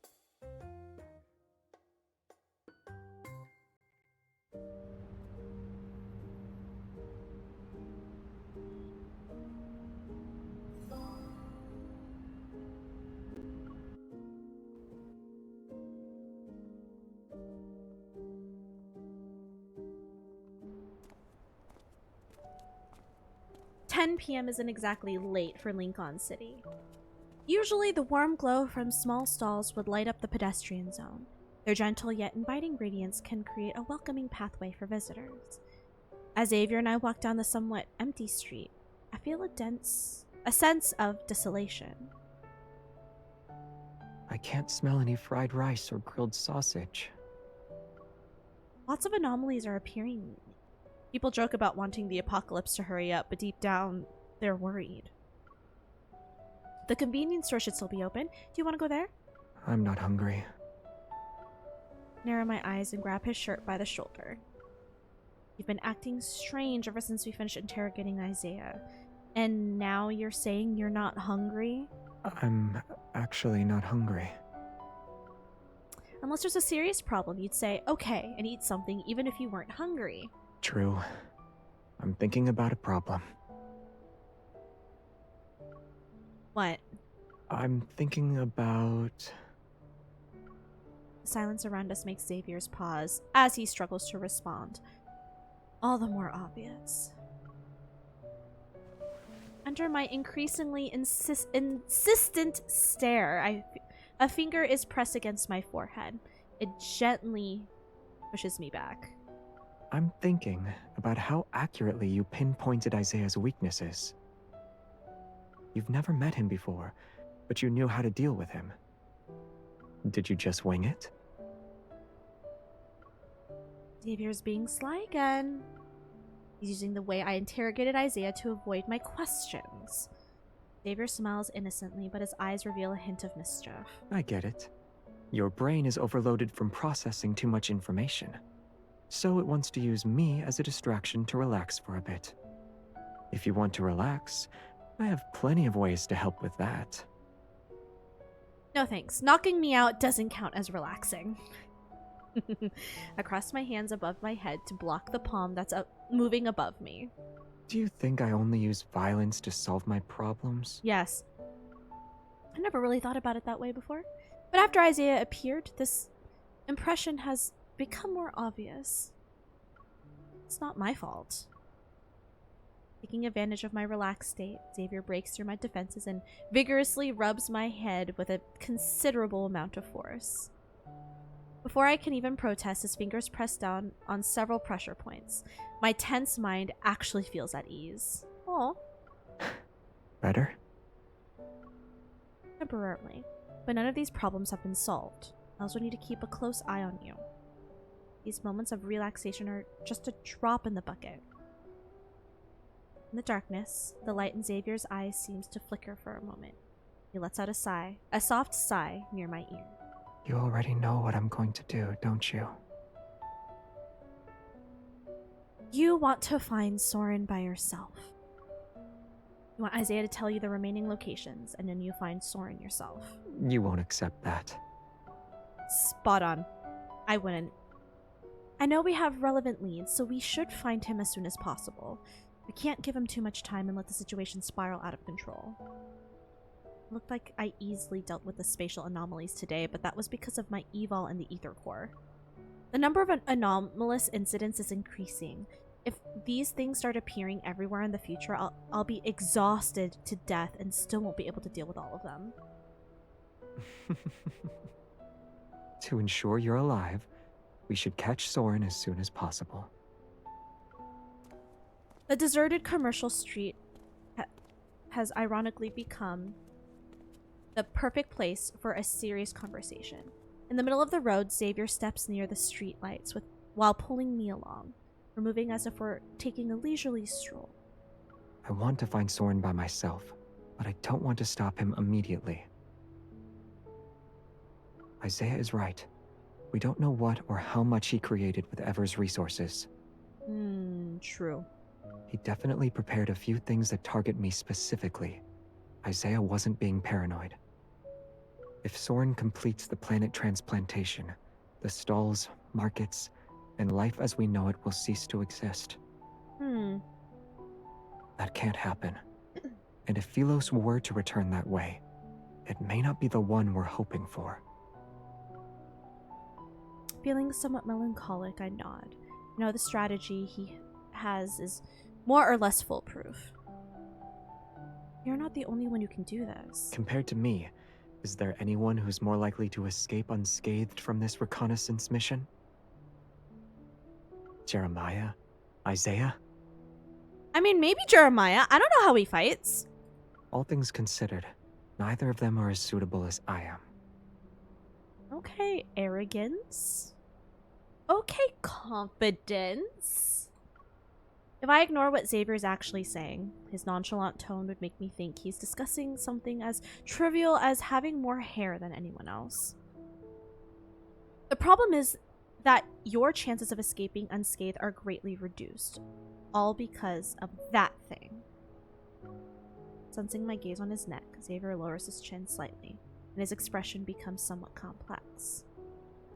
Speaker 1: $10 p.m. isn't exactly late for Lincoln City. Usually, the warm glow from small stalls would light up the pedestrian zone. Their gentle yet inviting radiance can create a welcoming pathway for visitors. As Xavier and I walk down the somewhat empty street, I feel a sense of desolation.
Speaker 14: I can't smell any fried rice or grilled sausage.
Speaker 1: Lots of anomalies are appearing. People joke about wanting the apocalypse to hurry up, but deep down, they're worried. The convenience store should still be open. Do you want to go there?
Speaker 14: I'm not hungry.
Speaker 1: Narrow my eyes and grab his shirt by the shoulder. You've been acting strange ever since we finished interrogating Isaiah. And now you're saying you're not hungry?
Speaker 14: I'm actually not hungry.
Speaker 1: Unless there's a serious problem, you'd say, okay, and eat something even if you weren't hungry.
Speaker 14: True. I'm thinking about a problem.
Speaker 1: What?
Speaker 14: I'm thinking about...
Speaker 1: The silence around us makes Xavier's pause as he struggles to respond. All the more obvious. Under my increasingly insistent stare, a finger is pressed against my forehead. It gently pushes me back.
Speaker 14: I'm thinking about how accurately you pinpointed Isaiah's weaknesses. You've never met him before, but you knew how to deal with him. Did you just wing it?
Speaker 1: Xavier's being sly again. He's using the way I interrogated Isaiah to avoid my questions. Xavier smiles innocently, but his eyes reveal a hint of mischief.
Speaker 14: I get it. Your brain is overloaded from processing too much information. So it wants to use me as a distraction to relax for a bit. If you want to relax, I have plenty of ways to help with that.
Speaker 1: No thanks. Knocking me out doesn't count as relaxing. I cross my hands above my head to block the palm that's moving above me.
Speaker 14: Do you think I only use violence to solve my problems?
Speaker 1: Yes. I never really thought about it that way before. But after Isaiah appeared, this impression has become more obvious. It's not my fault. Taking advantage of my relaxed state, Xavier breaks through my defenses and vigorously rubs my head with a considerable amount of force. Before I can even protest, his fingers press down on several pressure points. My tense mind actually feels at ease. Oh.
Speaker 14: Better?
Speaker 1: Temporarily. But none of these problems have been solved. I also need to keep a close eye on you. These moments of relaxation are just a drop in the bucket. In the darkness, the light in Xavier's eyes seems to flicker for a moment. He lets out a sigh, a soft sigh near my ear.
Speaker 14: You already know what I'm going to do, don't you?
Speaker 1: You want to find Soren by yourself. You want Isaiah to tell you the remaining locations, and then you find Soren yourself.
Speaker 14: You won't accept that.
Speaker 1: Spot on. I wouldn't. I know we have relevant leads, so we should find him as soon as possible. We can't give him too much time and let the situation spiral out of control. It looked like I easily dealt with the spatial anomalies today, but that was because of my eval in the ether core. The number of anomalous incidents is increasing. If these things start appearing everywhere in the future, I'll be exhausted to death and still won't be able to deal with all of them.
Speaker 14: To ensure you're alive, we should catch Soren as soon as possible.
Speaker 1: The deserted commercial street has ironically become the perfect place for a serious conversation. In the middle of the road, Xavier steps near the street lights while pulling me along. We're moving as if we're taking a leisurely stroll.
Speaker 14: I want to find Soren by myself, but I don't want to stop him immediately. Isaiah is right. We don't know what or how much he created with Ever's resources.
Speaker 1: True.
Speaker 14: He definitely prepared a few things that target me specifically. Isaiah wasn't being paranoid. If Soren completes the planet transplantation, the stalls, markets, and life as we know it will cease to exist. That can't happen. And if Philos were to return that way, it may not be the one we're hoping for.
Speaker 1: Feeling somewhat melancholic, I nod. You know, the strategy he has is more or less foolproof. You're not the only one who can do this.
Speaker 14: Compared to me, is there anyone who's more likely to escape unscathed from this reconnaissance mission? Jeremiah? Isaiah?
Speaker 1: I mean, maybe Jeremiah. I don't know how he fights.
Speaker 14: All things considered, neither of them are as suitable as I am.
Speaker 1: Okay, arrogance. Okay, confidence. If I ignore what Xavier's actually saying, his nonchalant tone would make me think he's discussing something as trivial as having more hair than anyone else. The problem is that your chances of escaping unscathed are greatly reduced, all because of that thing. Sensing my gaze on his neck, Xavier lowers his chin slightly, and his expression becomes somewhat complex.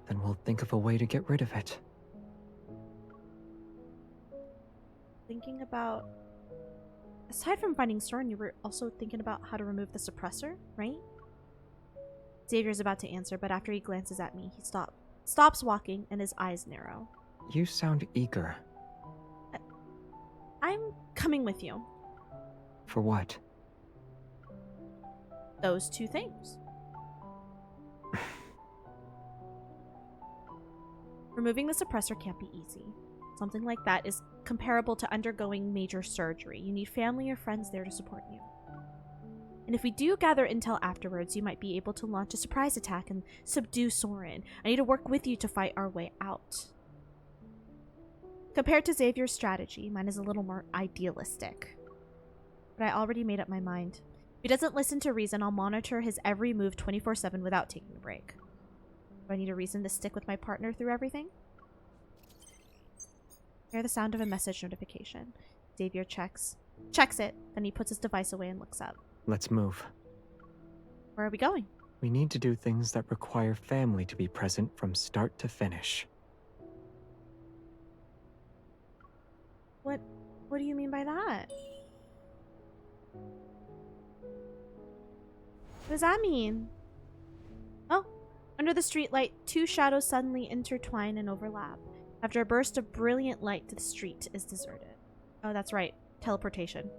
Speaker 14: Then we'll think of a way to get rid of it.
Speaker 1: Thinking about... Aside from finding Soren, you were also thinking about how to remove the suppressor, right? Xavier's about to answer, but after he glances at me, he stops walking and his eyes narrow.
Speaker 14: You sound eager.
Speaker 1: I'm coming with you.
Speaker 14: For what?
Speaker 1: Those two things. Removing the suppressor can't be easy. Something like that is comparable to undergoing major surgery. You need family or friends there to support you. And if we do gather intel afterwards, you might be able to launch a surprise attack and subdue Soren. I need to work with you to fight our way out. Compared to Xavier's strategy, mine is a little more idealistic. But I already made up my mind. If he doesn't listen to reason, I'll monitor his every move 24/7 without taking a break. Do I need a reason to stick with my partner through everything? Hear the sound of a message notification. Xavier checks it, then he puts his device away and looks up.
Speaker 14: Let's move.
Speaker 1: Where are we going?
Speaker 14: We need to do things that require family to be present from start to finish.
Speaker 1: What do you mean by that? What does that mean? Oh, under the streetlight, two shadows suddenly intertwine and overlap. After a burst of brilliant light, the street is deserted. Oh, that's right. Teleportation.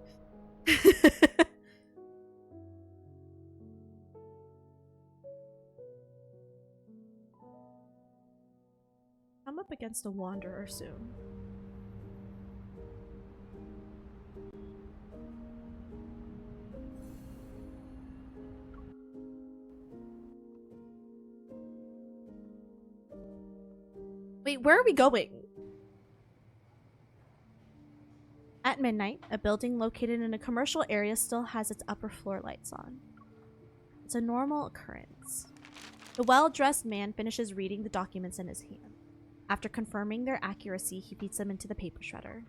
Speaker 1: I'm up against a wanderer soon. Wait, where are we going? At midnight, a building located in a commercial area still has its upper floor lights on. It's a normal occurrence. The well-dressed man finishes reading the documents in his hand. After confirming their accuracy, he feeds them into the paper shredder.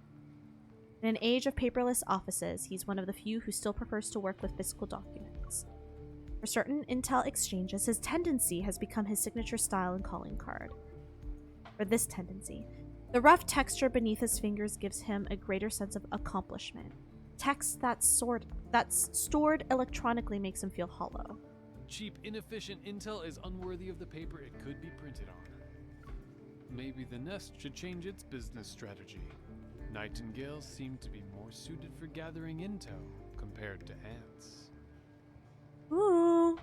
Speaker 1: In an age of paperless offices, he's one of the few who still prefers to work with physical documents. For certain intel exchanges, his tendency has become his signature style and calling card. For this tendency, the rough texture beneath his fingers gives him a greater sense of accomplishment. Text that's stored electronically makes him feel hollow.
Speaker 19: Cheap, inefficient intel is unworthy of the paper it could be printed on. Maybe the Nest should change its business strategy. Nightingales seem to be more suited for gathering intel compared to ants.
Speaker 1: Ooh.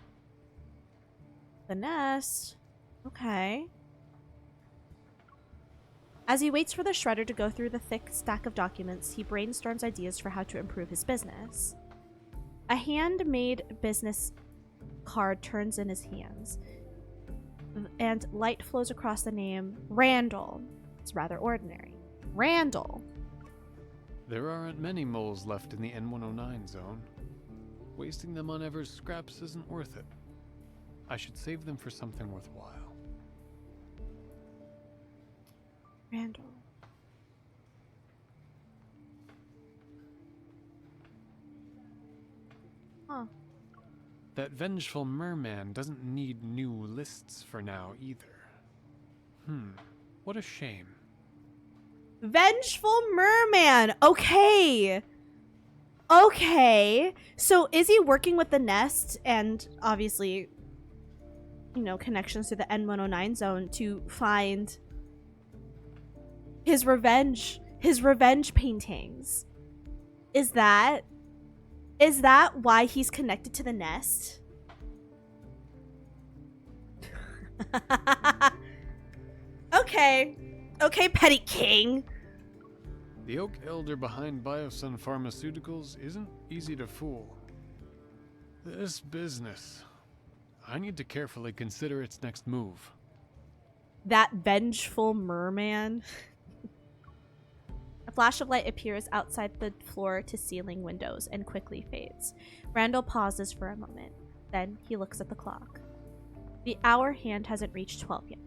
Speaker 1: The Nest. Okay. As he waits for the shredder to go through the thick stack of documents, he brainstorms ideas for how to improve his business. A handmade business card turns in his hands, and light flows across the name Randall. It's rather ordinary. Randall.
Speaker 19: There aren't many moles left in the N109 zone. Wasting them on Ever's scraps isn't worth it. I should save them for something worthwhile.
Speaker 1: Randall. Huh.
Speaker 19: That vengeful merman doesn't need new lists for now either. What a shame.
Speaker 1: Vengeful merman. Okay. Okay. So is he working with the Nest and obviously, you know, connections to the N109 zone to find his revenge paintings? Is that why he's connected to the Nest? Okay. Okay, Petty King.
Speaker 19: The Oak Elder behind Biosun Pharmaceuticals isn't easy to fool. This business, I need to carefully consider its next move.
Speaker 1: That vengeful merman. A flash of light appears outside the floor-to-ceiling windows and quickly fades. Randall pauses for a moment. Then he looks at the clock. The hour hand hasn't reached 12 yet.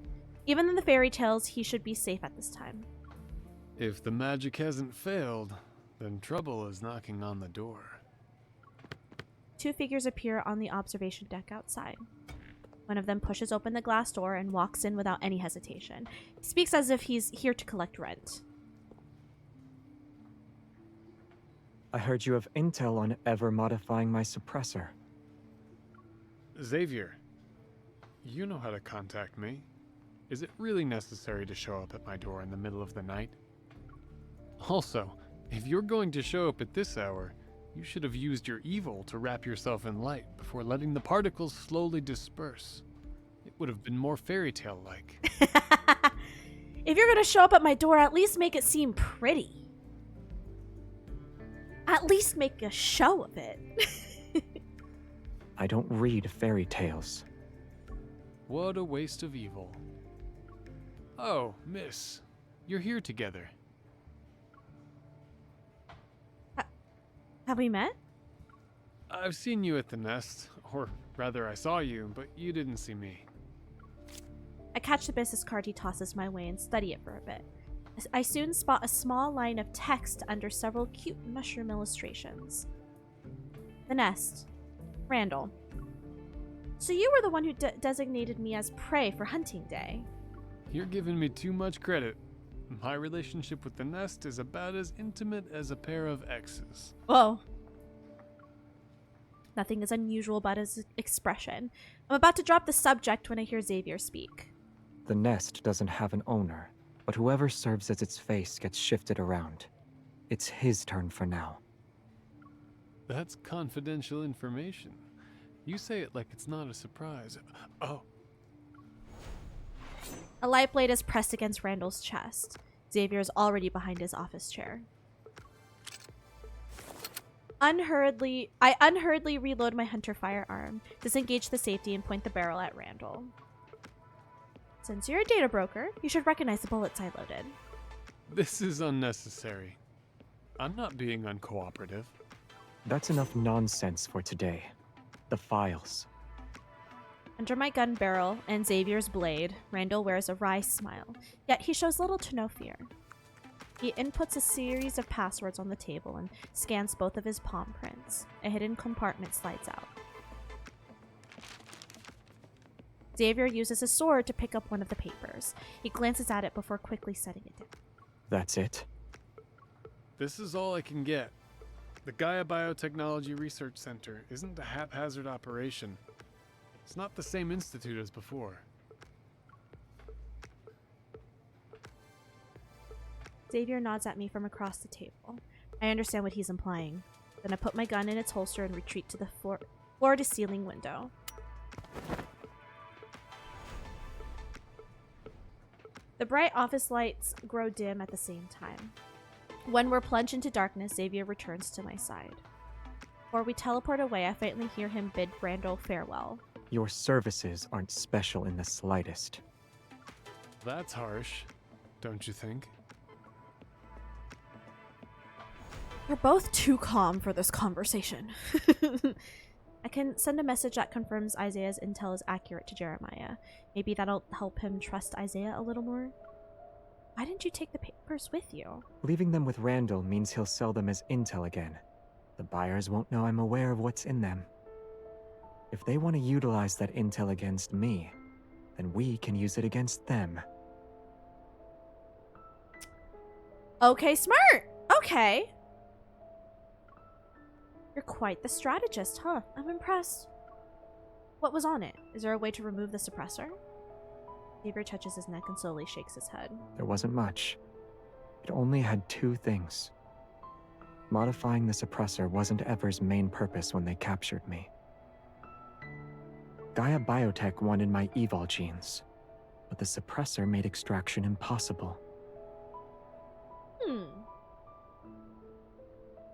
Speaker 1: Even in the fairy tales, he should be safe at this time.
Speaker 19: If the magic hasn't failed, then trouble is knocking on the door.
Speaker 1: Two figures appear on the observation deck outside. One of them pushes open the glass door and walks in without any hesitation. He speaks as if he's here to collect rent.
Speaker 14: I heard you have intel on Ever modifying my suppressor.
Speaker 19: Xavier, you know how to contact me. Is it really necessary to show up at my door in the middle of the night? Also, if you're going to show up at this hour, you should have used your evil to wrap yourself in light before letting the particles slowly disperse. It would have been more fairy tale-like.
Speaker 1: If you're gonna show up at my door, at least make it seem pretty. At least make a show of it.
Speaker 14: I don't read fairy tales.
Speaker 19: What a waste of evil. Oh, miss. You're here together.
Speaker 1: Have we met?
Speaker 19: I've seen you at the Nest. Or rather, I saw you, but you didn't see me.
Speaker 1: I catch the business card he tosses my way and study it for a bit. I soon spot a small line of text under several cute mushroom illustrations. The Nest. Randall. So you were the one who designated me as prey for hunting day.
Speaker 19: You're giving me too much credit. My relationship with the Nest is about as intimate as a pair of exes.
Speaker 1: Whoa. Nothing is unusual about his expression. I'm about to drop the subject when I hear Xavier speak.
Speaker 14: The Nest doesn't have an owner, but whoever serves as its face gets shifted around. It's his turn for now.
Speaker 19: That's confidential information. You say it like it's not a surprise. Oh.
Speaker 1: A light blade is pressed against Randall's chest. Xavier is already behind his office chair. I unhurriedly reload my hunter firearm, disengage the safety, and point the barrel at Randall. Since you're a data broker, you should recognize the bullets I loaded.
Speaker 19: This is unnecessary. I'm not being uncooperative.
Speaker 14: That's enough nonsense for today. The files.
Speaker 1: Under my gun barrel and Xavier's blade, Randall wears a wry smile, yet he shows little to no fear. He inputs a series of passwords on the table and scans both of his palm prints. A hidden compartment slides out. Xavier uses his sword to pick up one of the papers. He glances at it before quickly setting it down.
Speaker 14: That's it?
Speaker 19: This is all I can get. The Gaia Biotechnology Research Center isn't a haphazard operation. It's not the same institute as before.
Speaker 1: Xavier nods at me from across the table. I understand what he's implying. Then I put my gun in its holster and retreat to the floor-to-ceiling window. The bright office lights grow dim at the same time. When we're plunged into darkness, Xavier returns to my side. Before we teleport away, I faintly hear him bid Randall farewell.
Speaker 14: Your services aren't special in the slightest.
Speaker 19: That's harsh, don't you think?
Speaker 1: We're both too calm for this conversation. I can send a message that confirms Isaiah's intel is accurate to Jeremiah. Maybe that'll help him trust Isaiah a little more. Why didn't you take the papers with you?
Speaker 14: Leaving them with Randall means he'll sell them as intel again. The buyers won't know I'm aware of what's in them. If they want to utilize that intel against me, then we can use it against them.
Speaker 1: Okay, smart. Okay. You're quite the strategist, huh? I'm impressed. What was on it? Is there a way to remove the suppressor? Xavier touches his neck and slowly shakes his head.
Speaker 14: There wasn't much. It only had 2 things. Modifying the suppressor wasn't Ever's main purpose when they captured me. Gaia Biotech wanted my evol genes, but the suppressor made extraction impossible.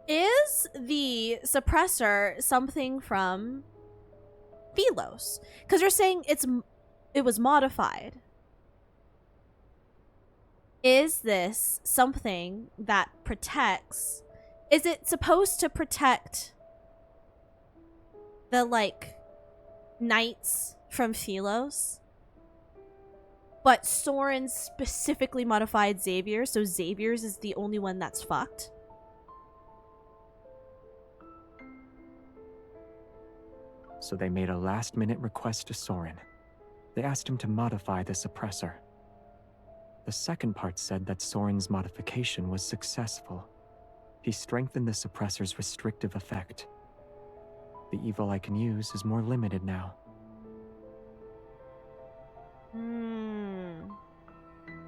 Speaker 1: Is the suppressor something from Philos? Because you're saying it was modified. Is this something that protects? Is it supposed to protect the, like, knights from Philos? But Soren specifically modified Xavier, so Xavier's is the only one that's fucked?
Speaker 14: So they made a last-minute request to Soren. They asked him to modify the suppressor. The second part said that Soren's modification was successful. He strengthened the suppressor's restrictive effect. The evil I can use is more limited now.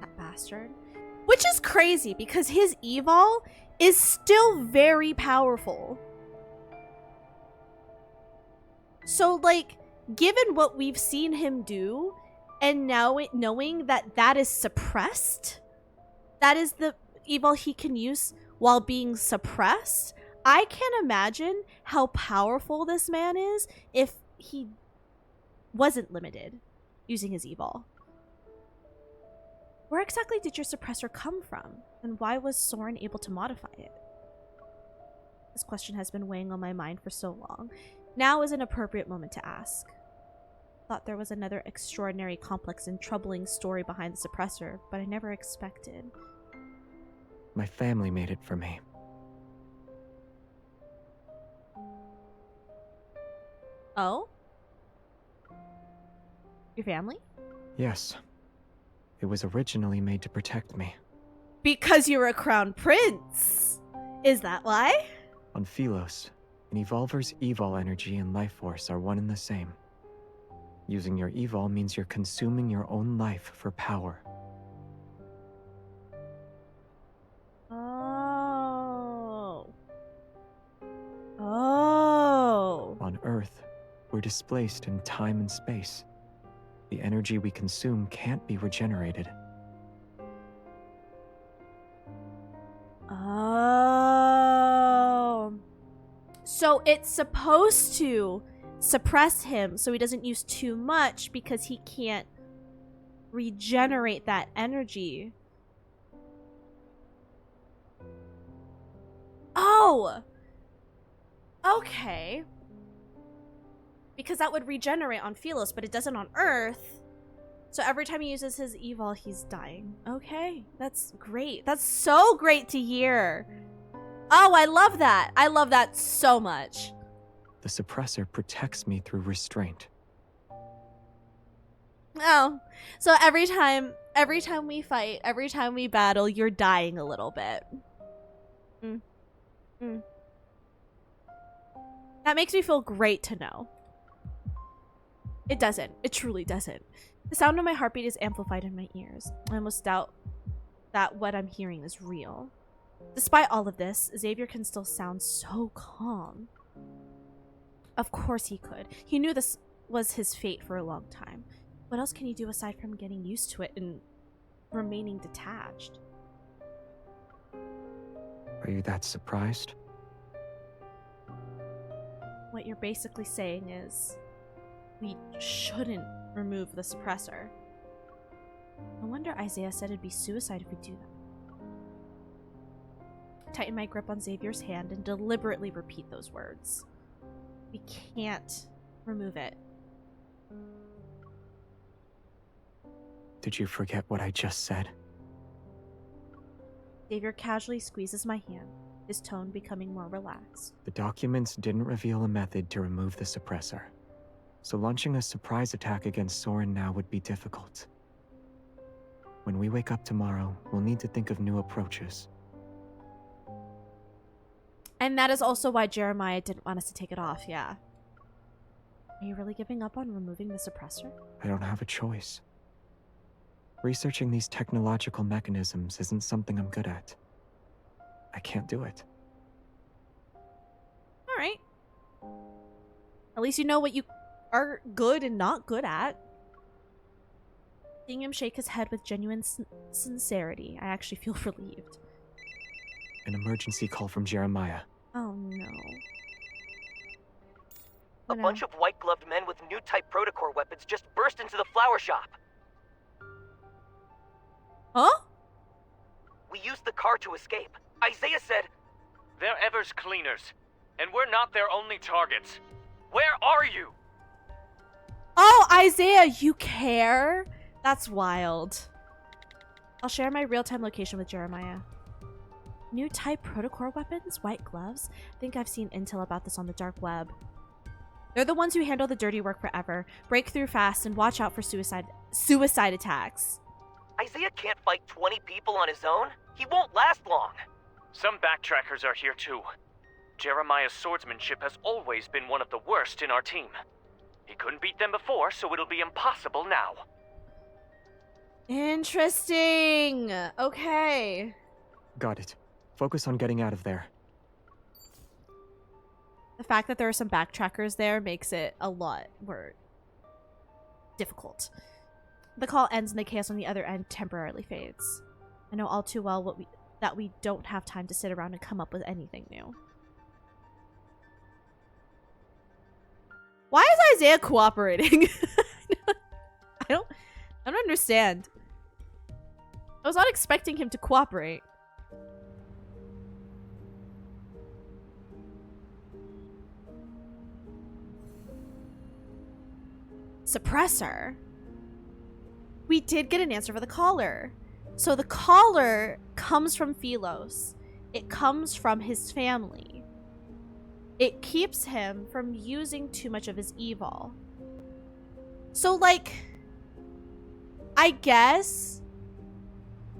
Speaker 1: That bastard. Which is crazy, because his evil is still very powerful. So, like, given what we've seen him do, and now knowing that that is suppressed, that is the evil he can use while being suppressed, I can't imagine how powerful this man is if he wasn't limited using his evil. Where exactly did your suppressor come from, and why was Soren able to modify it? This question has been weighing on my mind for so long. Now is an appropriate moment to ask. Thought there was another extraordinary, complex, and troubling story behind the suppressor, but I never expected.
Speaker 14: My family made it for me.
Speaker 1: Oh? Your family?
Speaker 14: Yes. It was originally made to protect me.
Speaker 1: Because you're a crown prince! Is that why?
Speaker 14: On Philos, an evolver's evol energy and life force are one and the same. Using your evol means you're consuming your own life for power.
Speaker 1: Oh. Oh.
Speaker 14: On Earth, we're displaced in time and space. The energy we consume can't be regenerated.
Speaker 1: Oh. So it's supposed to suppress him so he doesn't use too much because he can't regenerate that energy. Oh! Okay. Because that would regenerate on Philos, but it doesn't on Earth. So every time he uses his evil, he's dying. Okay, that's great. That's so great to hear. Oh, I love that. I love that so much.
Speaker 14: The suppressor protects me through restraint.
Speaker 1: Oh, so every time we fight, every time we battle, you're dying a little bit. That makes me feel great to know. It doesn't. It truly doesn't. The sound of my heartbeat is amplified in my ears. I almost doubt that what I'm hearing is real. Despite all of this, Xavier can still sound so calm. Of course he could. He knew this was his fate for a long time. What else can he do aside from getting used to it and remaining detached?
Speaker 14: Are you that surprised?
Speaker 1: What you're basically saying is we shouldn't remove the suppressor. No wonder Isaiah said it'd be suicide if we do that. tighten my grip on Xavier's hand and deliberately repeat those words. We can't remove it.
Speaker 14: Did you forget what I just said?
Speaker 1: Xavier casually squeezes my hand, his tone becoming more relaxed.
Speaker 14: The documents didn't reveal a method to remove the suppressor, so launching a surprise attack against Soren now would be difficult. When we wake up tomorrow, we'll need to think of new approaches.
Speaker 1: And that is also why Jeremiah didn't want us to take it off, yeah. Are you really giving up on removing the suppressor?
Speaker 14: I don't have a choice. Researching these technological mechanisms isn't something I'm good at. I can't do it.
Speaker 1: Alright. At least you know what you are good and not good at. Seeing him shake his head with genuine sincerity, I actually feel relieved.
Speaker 14: An emergency call from Jeremiah.
Speaker 1: Oh no.
Speaker 18: A bunch of white-gloved men with new type protocore weapons just burst into the flower shop.
Speaker 1: Huh?
Speaker 18: We used the car to escape. Isaiah said...
Speaker 16: They're Ever's cleaners, and we're not their only targets. Where are you?
Speaker 1: Oh, Isaiah, you care? That's wild. I'll share my real-time location with Jeremiah. New type protocore weapons? White gloves? I think I've seen intel about this on the dark web. They're the ones who handle the dirty work forever. Break through fast and watch out for suicide attacks.
Speaker 18: Isaiah can't fight 20 people on his own. He won't last long.
Speaker 16: Some backtrackers are here too. Jeremiah's swordsmanship has always been one of the worst in our team. He couldn't beat them before, so it'll be impossible now.
Speaker 1: Interesting. Okay.
Speaker 14: Got it. Focus on getting out of there.
Speaker 1: The fact that there are some backtrackers there makes it a lot more difficult. The call ends and the chaos on the other end temporarily fades. I know all too well that we don't have time to sit around and come up with anything new. Why is Isaiah cooperating? I don't understand. I was not expecting him to cooperate. Suppressor. We did get an answer for the caller. So the caller comes from Philos. It comes from his family. It keeps him from using too much of his evil. So, like, I guess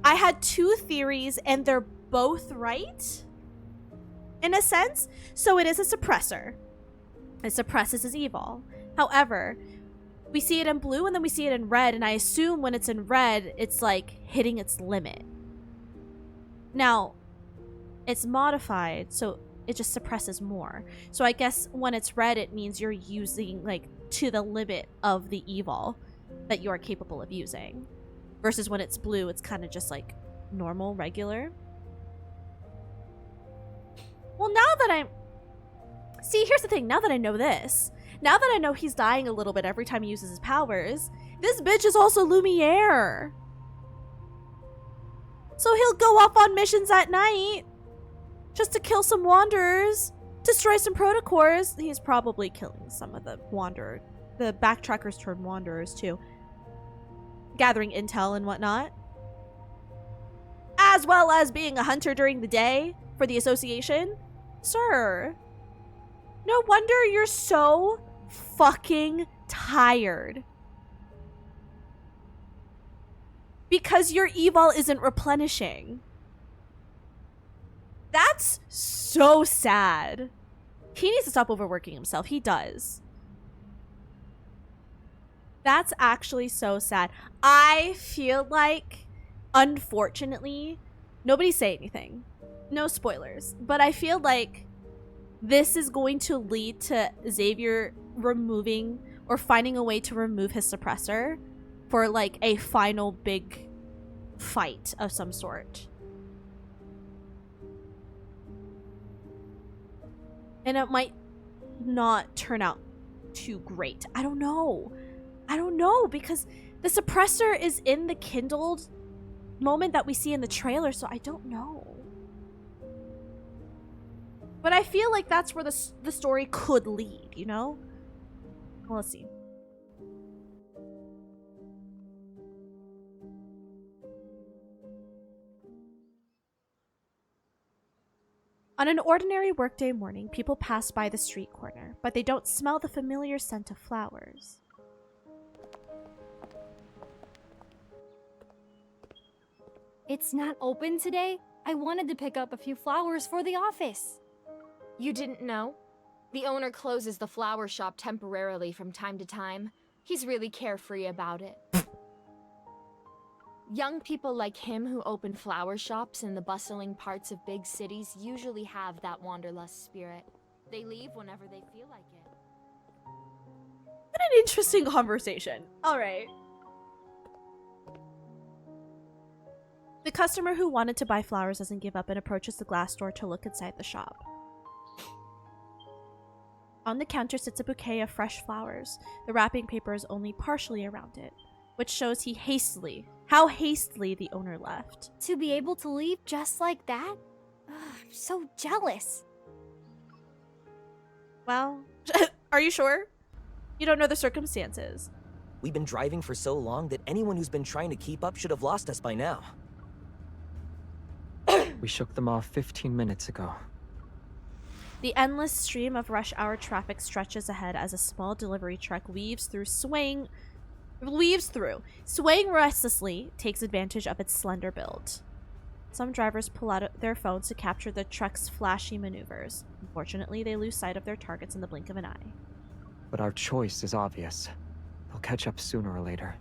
Speaker 1: I had two theories and they're both right, in a sense. So it is a suppressor. It suppresses his evil. However, we see it in blue and then we see it in red, and I assume when it's in red, it's like hitting its limit. Now, it's modified, so it just suppresses more. So I guess when it's red, it means you're using like to the limit of the evil that you are capable of using. Versus when it's blue, it's kind of just like normal, regular. Well, now that I'm... See, here's the thing. Now that I know this, now that I know he's dying a little bit every time he uses his powers, this bitch is also Lumiere. So he'll go off on missions at night just to kill some wanderers, destroy some protocores. He's probably killing some of the backtrackers turned wanderers too. Gathering intel and whatnot. As well as being a hunter during the day for the association. Sir, no wonder you're so fucking tired. Because your evil isn't replenishing. That's so sad. He needs to stop overworking himself. He does. That's actually so sad. I feel like, unfortunately, nobody say anything. No spoilers. But I feel like this is going to lead to Xavier removing or finding a way to remove his suppressor for like a final big fight of some sort. And it might not turn out too great. I don't know. I don't know, because the suppressor is in the kindled moment that we see in the trailer, so I don't know. But I feel like that's where the story could lead, you know? Well, let's see. On an ordinary workday morning, people pass by the street corner, but they don't smell the familiar scent of flowers.
Speaker 13: It's not open today? I wanted to pick up a few flowers for the office.
Speaker 20: You didn't know? The owner closes the flower shop temporarily from time to time. He's really carefree about it. Young people like him who open flower shops in the bustling parts of big cities usually have that wanderlust spirit. They leave whenever they feel like it.
Speaker 1: What an interesting conversation. All right. The customer who wanted to buy flowers doesn't give up and approaches the glass door to look inside the shop. On the counter sits a bouquet of fresh flowers. The wrapping paper is only partially around it, which shows how hastily the owner left.
Speaker 13: To be able to leave just like that? Ugh, I'm so jealous.
Speaker 1: Well, are you sure? You don't know the circumstances.
Speaker 18: We've been driving for so long that anyone who's been trying to keep up should have lost us by now.
Speaker 14: We shook them off 15 minutes ago.
Speaker 1: The endless stream of rush hour traffic stretches ahead as a small delivery truck swaying restlessly, takes advantage of its slender build. Some drivers pull out their phones to capture the truck's flashy maneuvers. Unfortunately, they lose sight of their targets in the blink of an eye.
Speaker 14: But our choice is obvious. They'll catch up sooner or later.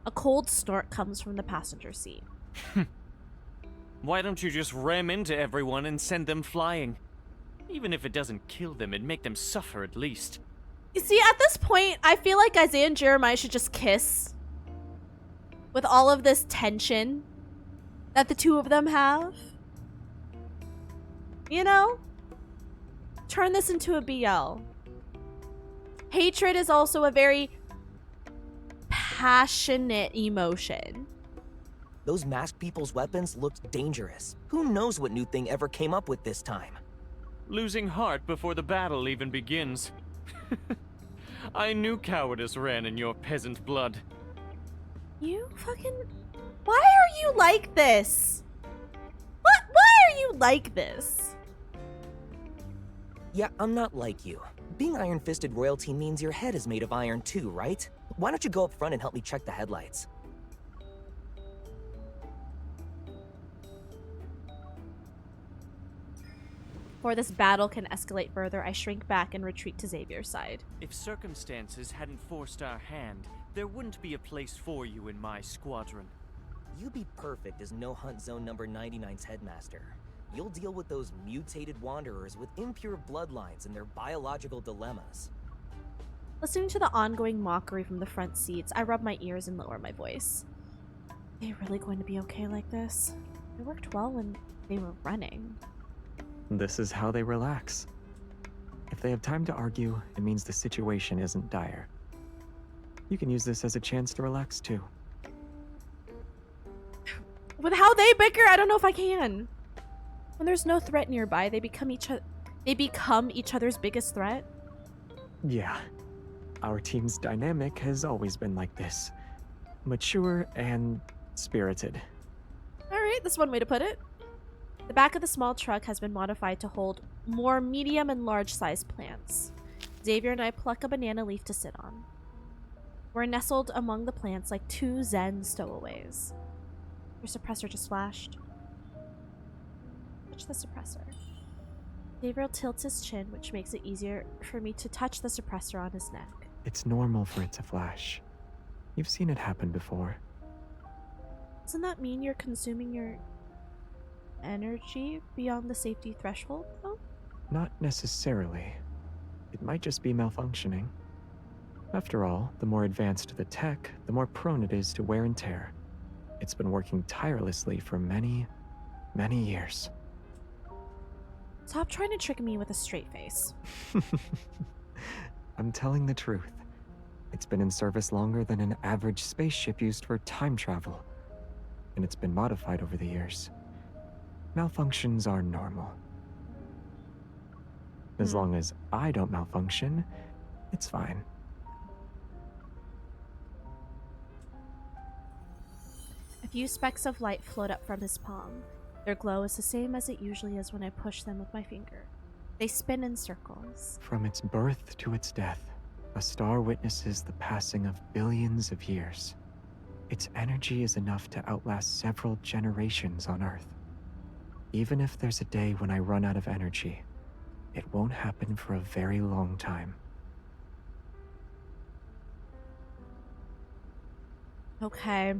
Speaker 1: A cold snort comes from the passenger seat.
Speaker 16: Why don't you just ram into everyone and send them flying? Even if it doesn't kill them, it'd make them suffer at least.
Speaker 1: You see, at this point, I feel like Isaiah and Jeremiah should just kiss. With all of this tension that the two of them have. You know? Turn this into a BL. Hatred is also a very passionate emotion.
Speaker 18: Those masked people's weapons looked dangerous. Who knows what new thing ever came up with this time?
Speaker 16: Losing heart before the battle even begins. I knew cowardice ran in your peasant blood.
Speaker 1: You fucking... Why are you like this? What? Why are you like this?
Speaker 18: Yeah, I'm not like you. Being iron-fisted royalty means your head is made of iron too, right? Why don't you go up front and help me check the headlights?
Speaker 1: Before this battle can escalate further, I shrink back and retreat to Xavier's side.
Speaker 16: If circumstances hadn't forced our hand, there wouldn't be a place for you in my squadron.
Speaker 18: You'd be perfect as No Hunt Zone number 99's headmaster. You'll deal with those mutated wanderers with impure bloodlines and their biological dilemmas.
Speaker 1: Listening to the ongoing mockery from the front seats, I rub my ears and lower my voice. Are they really going to be okay like this? It worked well when they were running.
Speaker 14: This is how they relax. If they have time to argue, it means the situation isn't dire. You can use this as a chance to relax too.
Speaker 1: With how they bicker, I don't know if I can. When there's no threat nearby, they become each other's biggest threat.
Speaker 14: Yeah. Our team's dynamic has always been like this. Mature and spirited.
Speaker 1: Alright, that's one way to put it. The back of the small truck has been modified to hold more medium and large sized plants. Xavier and I pluck a banana leaf to sit on. We're nestled among the plants like two zen stowaways. Your suppressor just flashed. Touch the suppressor. Xavier tilts his chin, which makes it easier for me to touch the suppressor on his neck.
Speaker 14: It's normal for it to flash. You've seen it happen before.
Speaker 1: Doesn't that mean you're consuming your energy beyond the safety threshold, though?
Speaker 14: Not necessarily. It might just be malfunctioning. After all, the more advanced the tech, the more prone it is to wear and tear. It's been working tirelessly for many, many years.
Speaker 1: Stop trying to trick me with a straight face.
Speaker 14: I'm telling the truth. It's been in service longer than an average spaceship used for time travel, and it's been modified over the years. Malfunctions are normal. As long as I don't malfunction, it's fine.
Speaker 1: A few specks of light float up from his palm. Their glow is the same as it usually is when I push them with my finger. They spin in circles.
Speaker 14: From its birth to its death, a star witnesses the passing of billions of years. Its energy is enough to outlast several generations on Earth. Even if there's a day when I run out of energy, it won't happen for a very long time.
Speaker 1: Okay.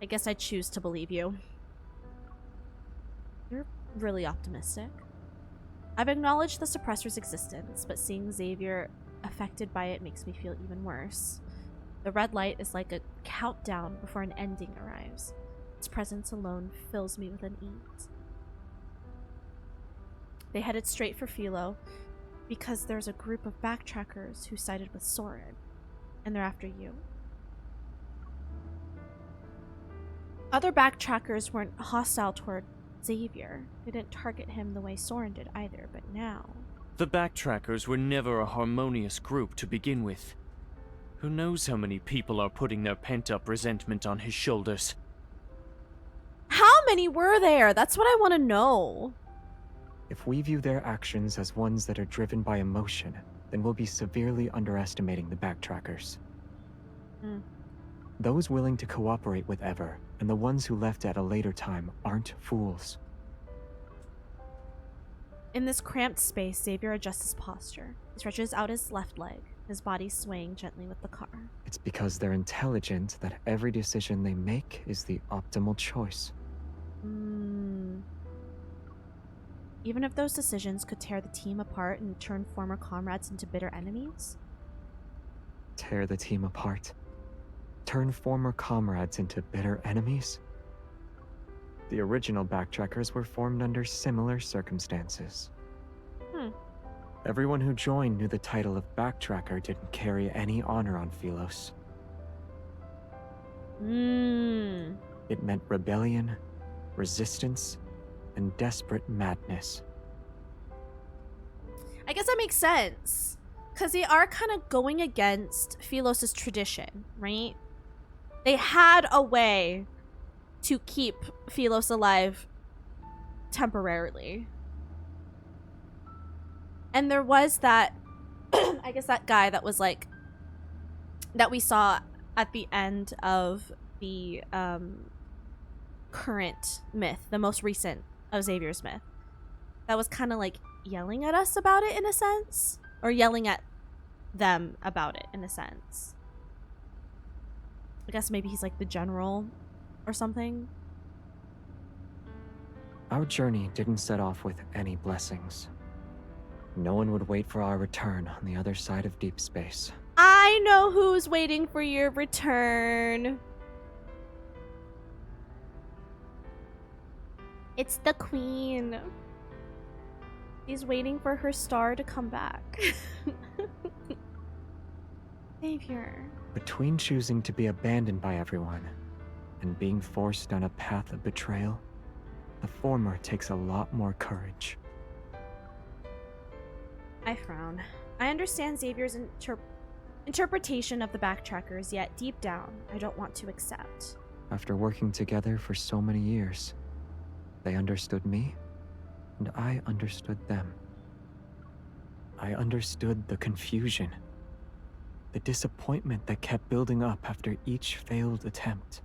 Speaker 1: I guess I choose to believe you. You're really optimistic. I've acknowledged the suppressor's existence, but seeing Xavier affected by it makes me feel even worse. The red light is like a countdown before an ending arrives. Its presence alone fills me with unease. They headed straight for Philo because there's a group of backtrackers who sided with Soren, and they're after you. Other backtrackers weren't hostile toward Xavier. They didn't target him the way Soren did either, but now...
Speaker 16: The backtrackers were never a harmonious group to begin with. Who knows how many people are putting their pent-up resentment on his shoulders?
Speaker 1: How many were there? That's what I want to know.
Speaker 14: If we view their actions as ones that are driven by emotion, then we'll be severely underestimating the backtrackers. Those willing to cooperate with Ever, and the ones who left at a later time, aren't fools.
Speaker 1: In this cramped space, Xavier adjusts his posture. He stretches out his left leg, his body swaying gently with the car.
Speaker 14: It's because they're intelligent that every decision they make is the optimal choice.
Speaker 1: Even if those decisions could tear the team apart and turn former comrades into bitter enemies?
Speaker 14: Tear the team apart? Turn former comrades into bitter enemies? The original backtrackers were formed under similar circumstances. Everyone who joined knew the title of backtracker didn't carry any honor on Philos. It meant rebellion, resistance, and desperate madness.
Speaker 1: I guess that makes sense. Because they are kind of going against Philos' tradition, right? They had a way to keep Philos alive temporarily. And there was that, I guess that guy that was like, that we saw at the end of the current myth, the most recent of Xavier's myth. That was kind of like yelling at us about it in a sense. Or yelling at them about it in a sense. I guess maybe he's like the general or something.
Speaker 14: Our journey didn't set off with any blessings. No one would wait for our return on the other side of deep space.
Speaker 1: I know who's waiting for your return. It's the queen. She's waiting for her star to come back. Xavier.
Speaker 14: Between choosing to be abandoned by everyone and being forced down a path of betrayal, the former takes a lot more courage.
Speaker 1: I frown. I understand Xavier's interpretation of the backtrackers, yet deep down, I don't want to accept.
Speaker 14: After working together for so many years, they understood me, and I understood them. I understood the confusion, the disappointment that kept building up after each failed attempt.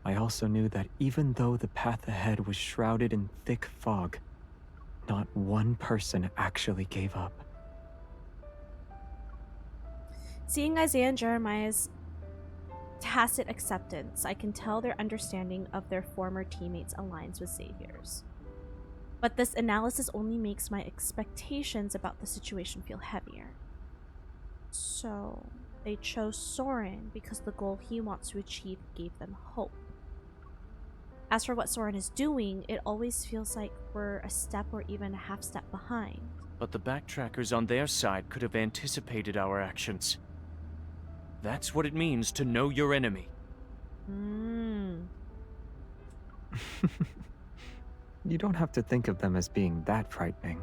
Speaker 14: I also knew that even though the path ahead was shrouded in thick fog, not one person actually gave up.
Speaker 1: Seeing Isaiah and Jeremiah's tacit acceptance, I can tell their understanding of their former teammates aligns with Xavier's. But this analysis only makes my expectations about the situation feel heavier. So, they chose Soren because the goal he wants to achieve gave them hope. As for what Soren is doing, it always feels like we're a step or even a half step behind.
Speaker 16: But the backtrackers on their side could have anticipated our actions. That's what it means to know your enemy.
Speaker 14: You don't have to think of them as being that frightening.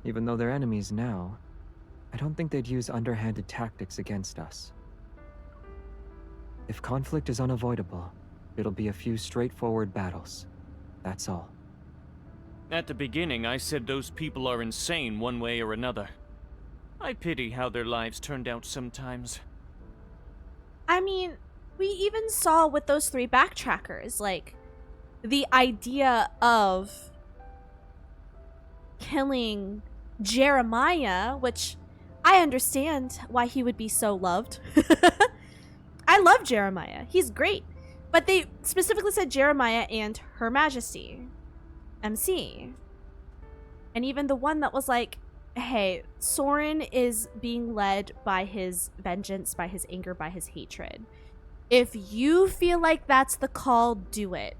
Speaker 14: Even though they're enemies now, I don't think they'd use underhanded tactics against us. If conflict is unavoidable, it'll be a few straightforward battles. That's all.
Speaker 16: At the beginning, I said those people are insane one way or another. I pity how their lives turned out sometimes.
Speaker 1: I mean, we even saw with those 3 backtrackers, like, the idea of killing Jeremiah, which I understand why he would be so loved. I love Jeremiah. He's great. But they specifically said Jeremiah and Her Majesty, MC. And even the one that was like, hey, Soren is being led by his vengeance, by his anger, by his hatred. If you feel like that's the call, do it.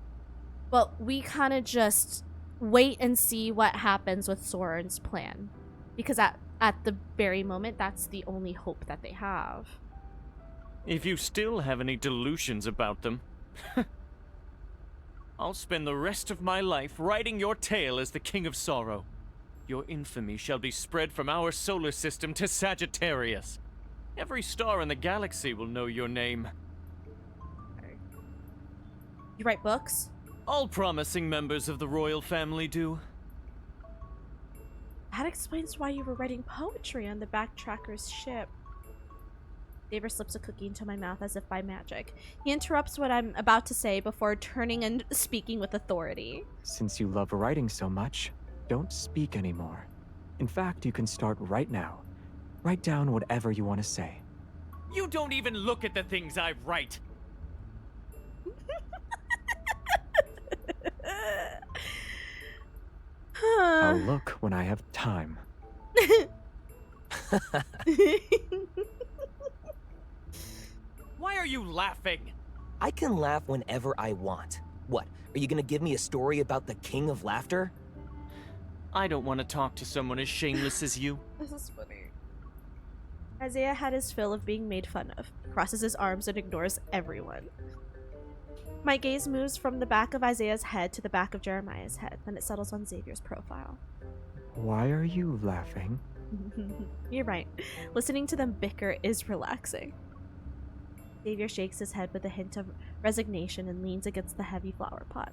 Speaker 1: But we kind of just wait and see what happens with Soren's plan. Because at the very moment, that's the only hope that they have.
Speaker 16: If you still have any delusions about them, I'll spend the rest of my life riding your tail as the King of Sorrow. Your infamy shall be spread from our solar system to Sagittarius. Every star in the galaxy will know your name.
Speaker 1: You write books?
Speaker 16: All promising members of the royal family do.
Speaker 1: That explains why you were writing poetry on the backtracker's ship. Xavier slips a cookie into my mouth as if by magic. He interrupts what I'm about to say before turning and speaking with authority.
Speaker 14: Since you love writing so much, don't speak anymore. In fact, you can start right now. Write down whatever you want to say.
Speaker 16: You don't even look at the things I write.
Speaker 14: I'll look when I have time.
Speaker 16: Why are you laughing?
Speaker 18: I can laugh whenever I want. What, are you gonna give me a story about the King of Laughter?
Speaker 16: I don't want to talk to someone as shameless as you.
Speaker 1: This is funny. Isaiah had his fill of being made fun of, crosses his arms and ignores everyone. My gaze moves from the back of Isaiah's head to the back of Jeremiah's head, then it settles on Xavier's profile.
Speaker 14: Why are you laughing?
Speaker 1: You're right. Listening to them bicker is relaxing. Xavier shakes his head with a hint of resignation and leans against the heavy flower pot.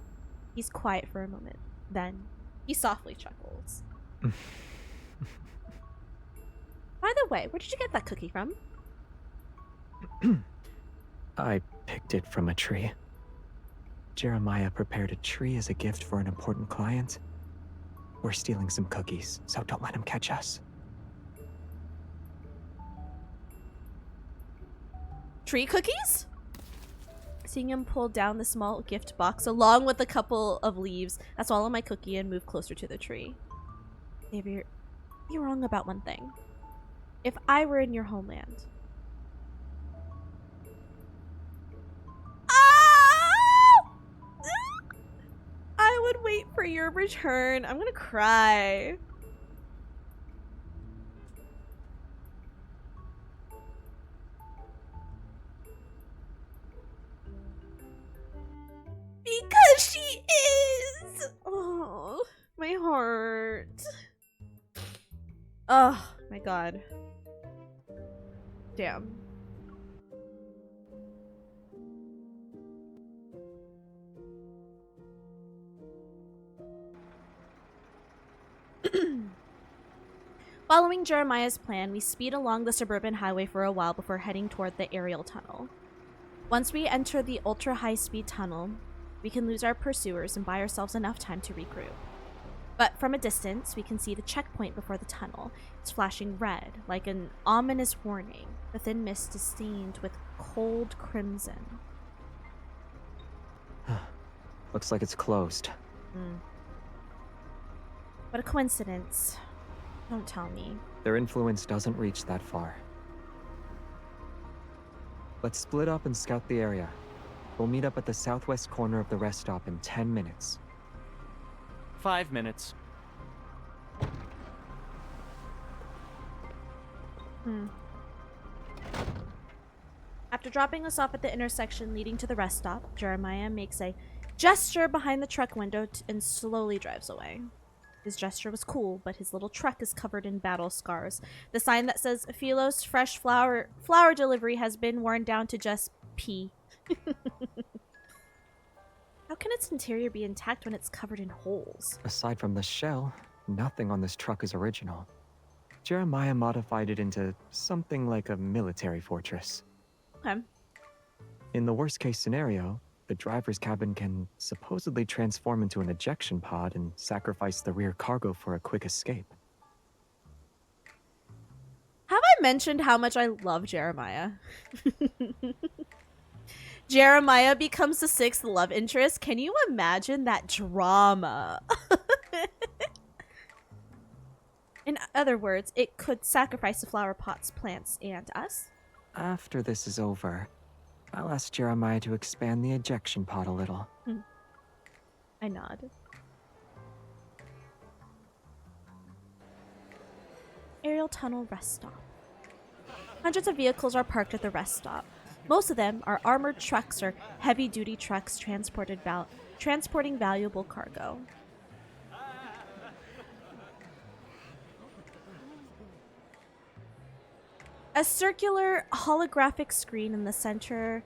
Speaker 1: He's quiet for a moment. Then, he softly chuckles. By the way, where did you get that cookie from?
Speaker 14: I picked it from a tree. Jeremiah prepared a tree as a gift for an important client. We're stealing some cookies, so don't let him catch us.
Speaker 1: Tree cookies? Seeing him pull down the small gift box along with a couple of leaves, I swallow my cookie and move closer to the tree. Xavier, you're wrong about one thing. If I were in your homeland, I would wait for your return. I'm gonna cry. Because she is! Oh, my heart. Oh, my God. Damn. Following Jeremiah's plan, we speed along the suburban highway for a while before heading toward the aerial tunnel. Once we enter the ultra-high-speed tunnel, we can lose our pursuers and buy ourselves enough time to regroup. But from a distance, we can see the checkpoint before the tunnel. It's flashing red, like an ominous warning. The thin mist is stained with cold crimson.
Speaker 14: Looks like it's closed.
Speaker 1: What a coincidence. Don't tell me.
Speaker 14: Their influence doesn't reach that far. Let's split up and scout the area. We'll meet up at the southwest corner of the rest stop in 10 minutes.
Speaker 16: 5 minutes.
Speaker 1: After dropping us off at the intersection leading to the rest stop, Jeremiah makes a gesture behind the truck window and slowly drives away. His gesture was cool, but his little truck is covered in battle scars. The sign that says Philo's fresh flower delivery has been worn down to just P. How can its interior be intact when it's covered in holes?
Speaker 14: Aside from the shell, nothing on this truck is original. Jeremiah modified it into something like a military fortress.
Speaker 1: Okay.
Speaker 14: In the worst-case scenario, the driver's cabin can supposedly transform into an ejection pod and sacrifice the rear cargo for a quick escape.
Speaker 1: Have I mentioned how much I love Jeremiah? Jeremiah becomes the 6th love interest. Can you imagine that drama? In other words, it could sacrifice the flower pots, plants, and us.
Speaker 14: After this is over, I'll ask Jeremiah to expand the ejection pod a little.
Speaker 1: I nod. Aerial tunnel rest stop. Hundreds of vehicles are parked at the rest stop. Most of them are armored trucks or heavy-duty trucks transporting valuable cargo. A circular holographic screen in the center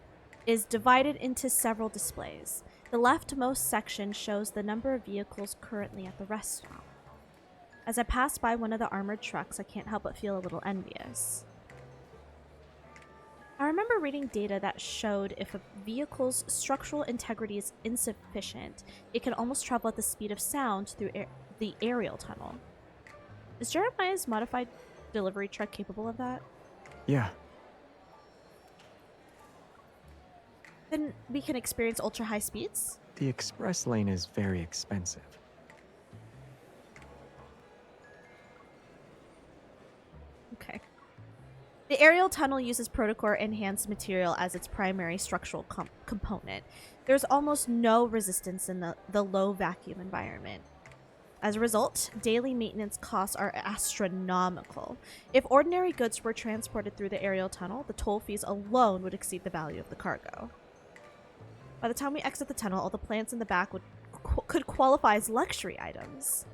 Speaker 1: is divided into several displays. The leftmost section shows the number of vehicles currently at the rest stop. As I pass by one of the armored trucks, I can't help but feel a little envious. I remember reading data that showed if a vehicle's structural integrity is insufficient, it can almost travel at the speed of sound through the aerial tunnel. Is Jeremiah's modified delivery truck capable of that?
Speaker 14: Yeah.
Speaker 1: Then we can experience ultra-high speeds?
Speaker 14: The express lane is very expensive.
Speaker 1: Okay. The aerial tunnel uses protocore enhanced material as its primary structural component. There's almost no resistance in the low vacuum environment. As a result, daily maintenance costs are astronomical. If ordinary goods were transported through the aerial tunnel, the toll fees alone would exceed the value of the cargo. By the time we exit the tunnel, all the plants in the back could qualify as luxury items.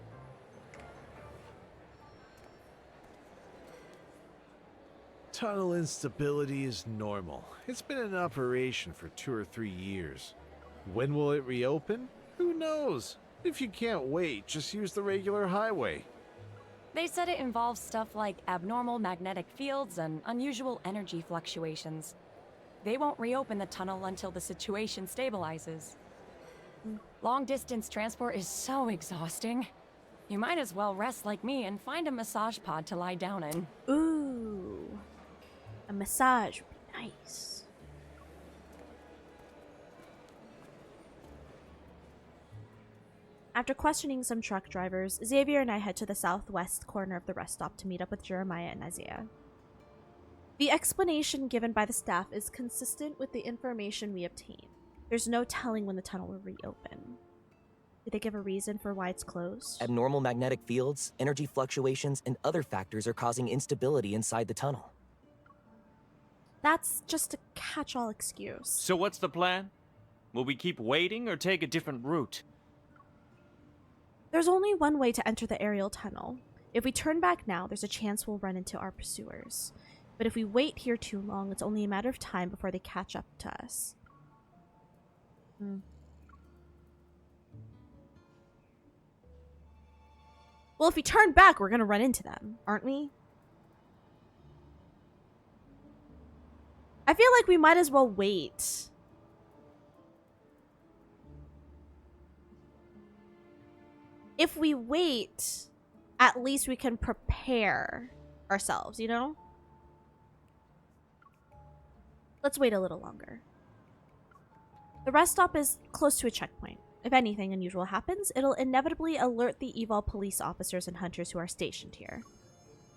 Speaker 6: Tunnel instability is normal. It's been in operation for 2 or 3 years. When will it reopen? Who knows? If you can't wait, just use the regular highway.
Speaker 21: They said it involves stuff like abnormal magnetic fields and unusual energy fluctuations. They won't reopen the tunnel until the situation stabilizes. Long-distance transport is so exhausting. You might as well rest like me and find a massage pod to lie down in.
Speaker 1: Ooh. A massage would be nice. After questioning some truck drivers, Xavier and I head to the southwest corner of the rest stop to meet up with Jeremiah and Isaiah. The explanation given by the staff is consistent with the information we obtained. There's no telling when the tunnel will reopen. Did they give a reason for why it's closed?
Speaker 18: Abnormal magnetic fields, energy fluctuations, and other factors are causing instability inside the tunnel.
Speaker 1: That's just a catch-all excuse.
Speaker 16: So what's the plan? Will we keep waiting or take a different route?
Speaker 1: There's only one way to enter the aerial tunnel. If we turn back now, there's a chance we'll run into our pursuers. But if we wait here too long, it's only a matter of time before they catch up to us. Well, if we turn back, we're gonna run into them, aren't we? I feel like we might as well wait. If we wait, at least we can prepare ourselves, you know? Let's wait a little longer. The rest stop is close to a checkpoint. If anything unusual happens, it'll inevitably alert the Evol police officers and hunters who are stationed here.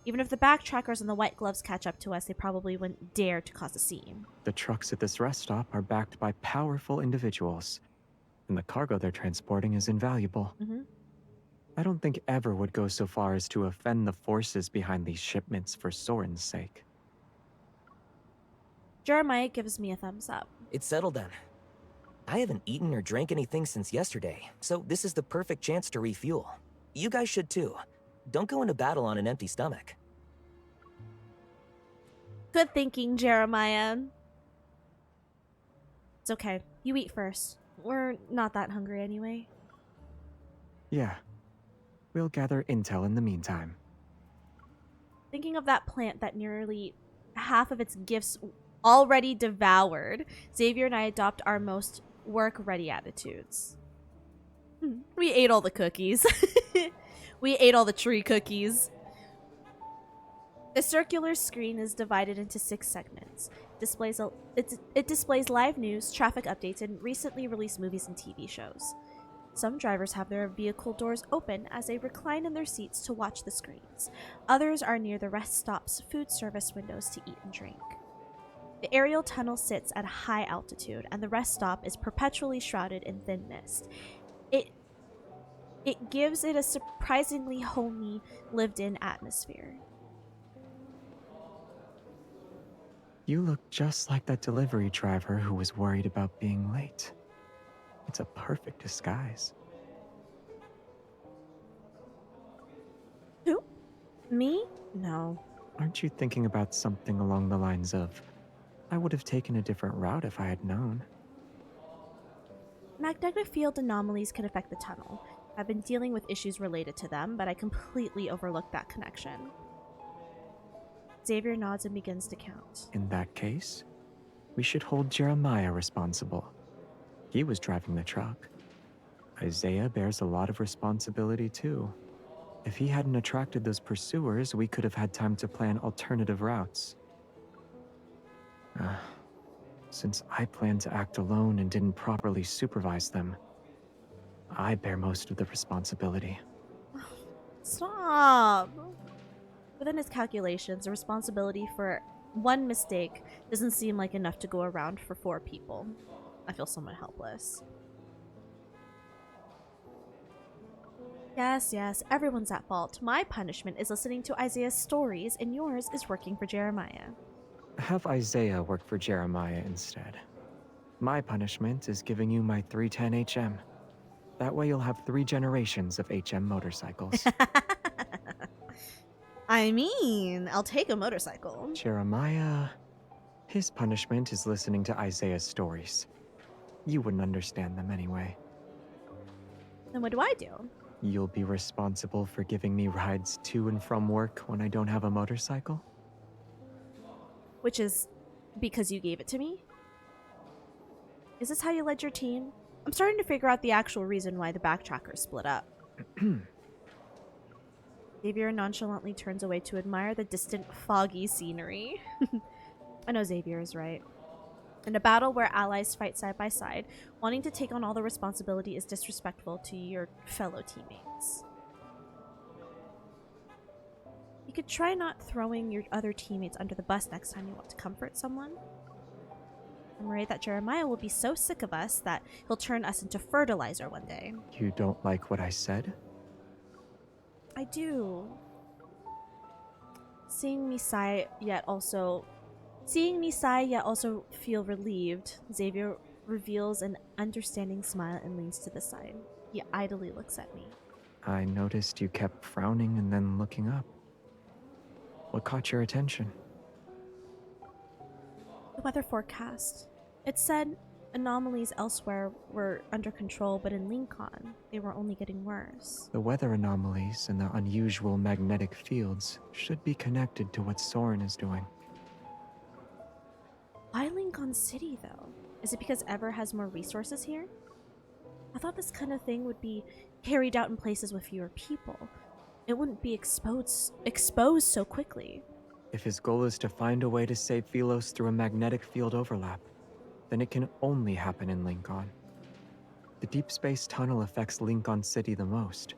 Speaker 1: Even if the backtrackers and the white gloves catch up to us, they probably wouldn't dare to cause a scene.
Speaker 14: The trucks at this rest stop are backed by powerful individuals, and the cargo they're transporting is invaluable. I don't think Ever would go so far as to offend the forces behind these shipments for Soren's sake.
Speaker 1: Jeremiah gives me a thumbs up.
Speaker 18: It's settled then. I haven't eaten or drank anything since yesterday, so this is the perfect chance to refuel. You guys should too. Don't go into battle on an empty stomach.
Speaker 1: Good thinking, Jeremiah. It's okay. You eat first. We're not that hungry anyway.
Speaker 14: Yeah. We'll gather intel in the meantime.
Speaker 1: Thinking of that plant that nearly half of its gifts already devoured, Xavier and I adopt our most work-ready attitudes. We ate all the cookies. We ate all the tree cookies. The circular screen is divided into 6 segments. It displays live news, traffic updates, and recently released movies and TV shows. Some drivers have their vehicle doors open as they recline in their seats to watch the screens. Others are near the rest stop's food service windows to eat and drink. The aerial tunnel sits at a high altitude, and the rest stop is perpetually shrouded in thin mist. It gives it a surprisingly homey, lived-in atmosphere.
Speaker 14: You look just like that delivery driver who was worried about being late. It's a perfect disguise.
Speaker 1: Who? Me? No.
Speaker 14: Aren't you thinking about something along the lines of, I would have taken a different route if I had known?
Speaker 1: Magnetic field anomalies can affect the tunnel. I've been dealing with issues related to them, but I completely overlooked that connection. Xavier nods and begins to count.
Speaker 14: In that case, we should hold Jeremiah responsible. He was driving the truck. Isaiah bears a lot of responsibility too. If he hadn't attracted those pursuers, we could have had time to plan alternative routes. Since I planned to act alone and didn't properly supervise them, I bear most of the responsibility.
Speaker 1: Stop! Within his calculations, the responsibility for one mistake doesn't seem like enough to go around for 4 people. I feel somewhat helpless. Yes, everyone's at fault. My punishment is listening to Isaiah's stories, and yours is working for Jeremiah.
Speaker 14: Have Isaiah work for Jeremiah instead. My punishment is giving you my 310 HM. That way you'll have 3 generations of HM motorcycles.
Speaker 1: I mean, I'll take a motorcycle.
Speaker 14: Jeremiah, his punishment is listening to Isaiah's stories. You wouldn't understand them anyway.
Speaker 1: Then what do I do?
Speaker 14: You'll be responsible for giving me rides to and from work when I don't have a motorcycle?
Speaker 1: Which is because you gave it to me? Is this how you led your team? I'm starting to figure out the actual reason why the backtrackers split up. Xavier nonchalantly turns away to admire the distant, foggy scenery. I know Xavier is right. In a battle where allies fight side by side, wanting to take on all the responsibility is disrespectful to your fellow teammates. You could try not throwing your other teammates under the bus next time you want to comfort someone. I'm worried that Jeremiah will be so sick of us that he'll turn us into fertilizer one day.
Speaker 14: You don't like what I said?
Speaker 1: I do. Seeing me sigh yet also feel relieved, Xavier reveals an understanding smile and leans to the side. He idly looks at me.
Speaker 14: I noticed you kept frowning and then looking up. What caught your attention?
Speaker 1: The weather forecast. It said anomalies elsewhere were under control, but in Lincoln, they were only getting worse.
Speaker 14: The weather anomalies and the unusual magnetic fields should be connected to what Soren is doing.
Speaker 1: Why Lincoln City, though? Is it because Ever has more resources here? I thought this kind of thing would be carried out in places with fewer people. It wouldn't be exposed so quickly.
Speaker 14: If his goal is to find a way to save Philos through a magnetic field overlap, then it can only happen in Lincoln. The Deepspace tunnel affects Lincoln City the most.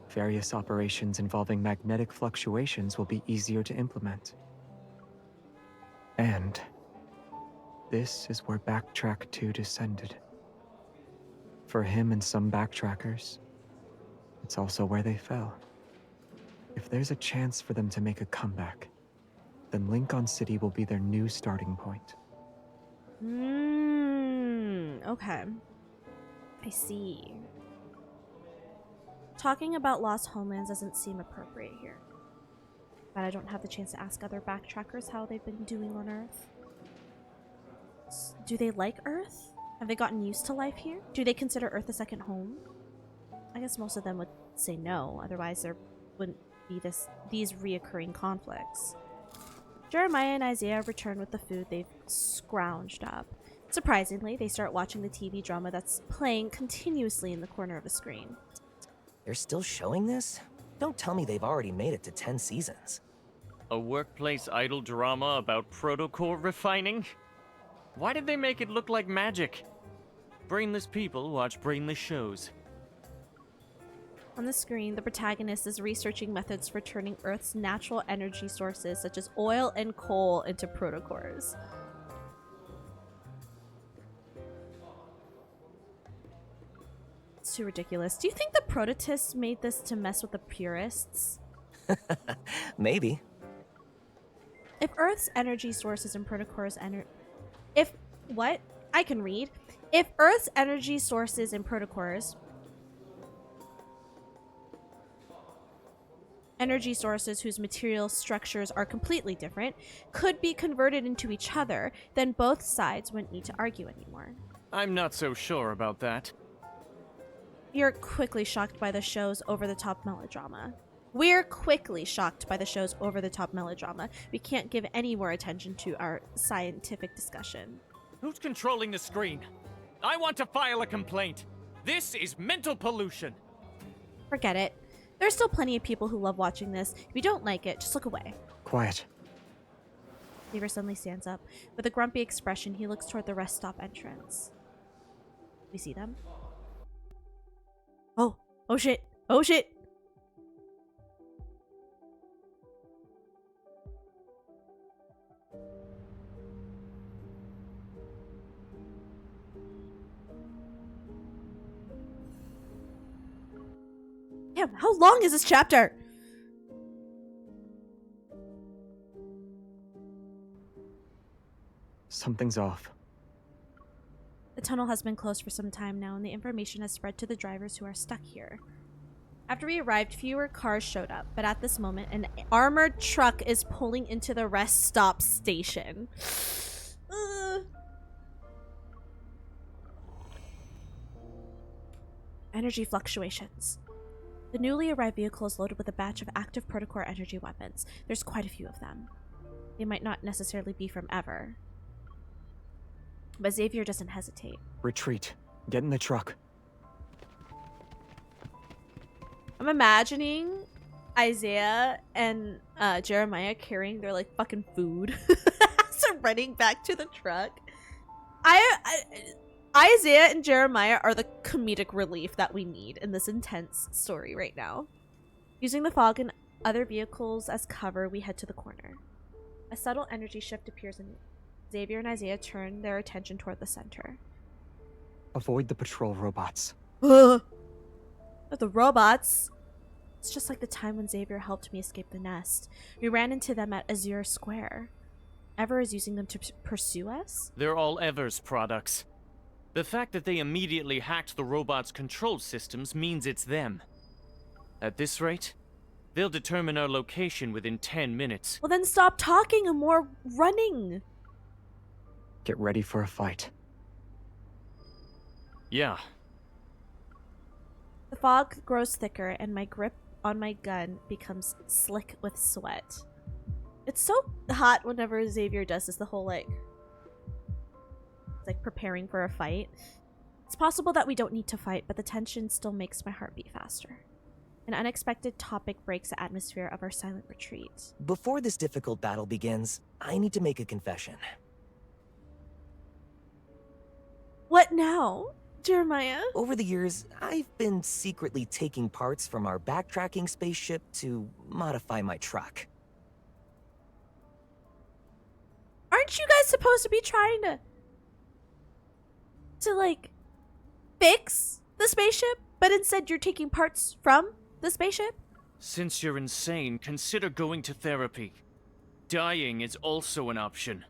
Speaker 14: Various operations involving magnetic fluctuations will be easier to implement. And this is where Backtrack 2 descended. For him and some backtrackers, it's also where they fell. If there's a chance for them to make a comeback, then Lincoln City will be their new starting point.
Speaker 1: Okay. I see. Talking about lost homelands doesn't seem appropriate here. But I don't have the chance to ask other backtrackers how they've been doing on Earth. Do they like Earth? Have they gotten used to life here? Do they consider Earth a second home? I guess most of them would say no, otherwise there wouldn't be these reoccurring conflicts. Jeremiah and Isaiah return with the food they've scrounged up. Surprisingly, they start watching the TV drama that's playing continuously in the corner of the screen.
Speaker 18: They're still showing this? Don't tell me they've already made it to 10 seasons.
Speaker 16: A workplace idol drama about protocore refining? Why did they make it look like magic? Brainless people watch brainless shows.
Speaker 1: On the screen, the protagonist is researching methods for turning Earth's natural energy sources, such as oil and coal, into protocores. It's too ridiculous. Do you think the prototists made this to mess with the purists?
Speaker 18: Maybe.
Speaker 1: If Earth's energy sources and protocores If Earth's energy sources and protocores energy sources whose material structures are completely different could be converted into each other, then both sides wouldn't need to argue anymore.
Speaker 16: I'm not so sure about that.
Speaker 1: You're quickly shocked by the show's over-the-top melodrama. We're quickly shocked by the show's over-the-top melodrama. We can't give any more attention to our scientific discussion.
Speaker 16: Who's controlling the screen? I want to file a complaint. This is mental pollution.
Speaker 1: Forget it. There's still plenty of people who love watching this. If you don't like it, just look away.
Speaker 14: Quiet.
Speaker 1: Xavier suddenly stands up. With a grumpy expression, he looks toward the rest stop entrance. We see them. Oh! Oh shit! Oh shit! Damn, how long is this chapter?
Speaker 14: Something's off.
Speaker 1: The tunnel has been closed for some time now, and the information has spread to the drivers who are stuck here. After we arrived, fewer cars showed up, but at this moment, an armored truck is pulling into the rest stop station. Energy fluctuations. The newly arrived vehicle is loaded with a batch of active protocore energy weapons. There's quite a few of them. They might not necessarily be from Ever. But Xavier doesn't hesitate.
Speaker 14: Retreat. Get in the truck.
Speaker 1: I'm imagining Isaiah and Jeremiah carrying their like fucking food. So running back to the truck. Isaiah and Jeremiah are the comedic relief that we need in this intense story right now. Using the fog and other vehicles as cover, we head to the corner. A subtle energy shift appears in Xavier and Isaiah turn their attention toward the center.
Speaker 14: Avoid the patrol robots.
Speaker 1: The robots? It's just like the time when Xavier helped me escape the nest. We ran into them at Azure Square. Ever is using them to pursue us?
Speaker 16: They're all Ever's products. The fact that they immediately hacked the robots' control systems means it's them. At this rate, they'll determine our location within 10 minutes.
Speaker 1: Well then stop talking and more running.
Speaker 14: Get ready for a fight.
Speaker 16: Yeah.
Speaker 1: The fog grows thicker and my grip on my gun becomes slick with sweat. It's so hot whenever Xavier does this, the whole like preparing for a fight. It's possible that we don't need to fight, but the tension still makes my heart beat faster. An unexpected topic breaks the atmosphere of our silent retreat.
Speaker 18: Before this difficult battle begins, I need to make a confession.
Speaker 1: What now, Jeremiah?
Speaker 18: Over the years, I've been secretly taking parts from our backtracking spaceship to modify my truck.
Speaker 1: Aren't you guys supposed to be trying to like fix the spaceship, but instead you're taking parts from the spaceship?
Speaker 16: Since you're insane, consider going to therapy. Dying is also an option.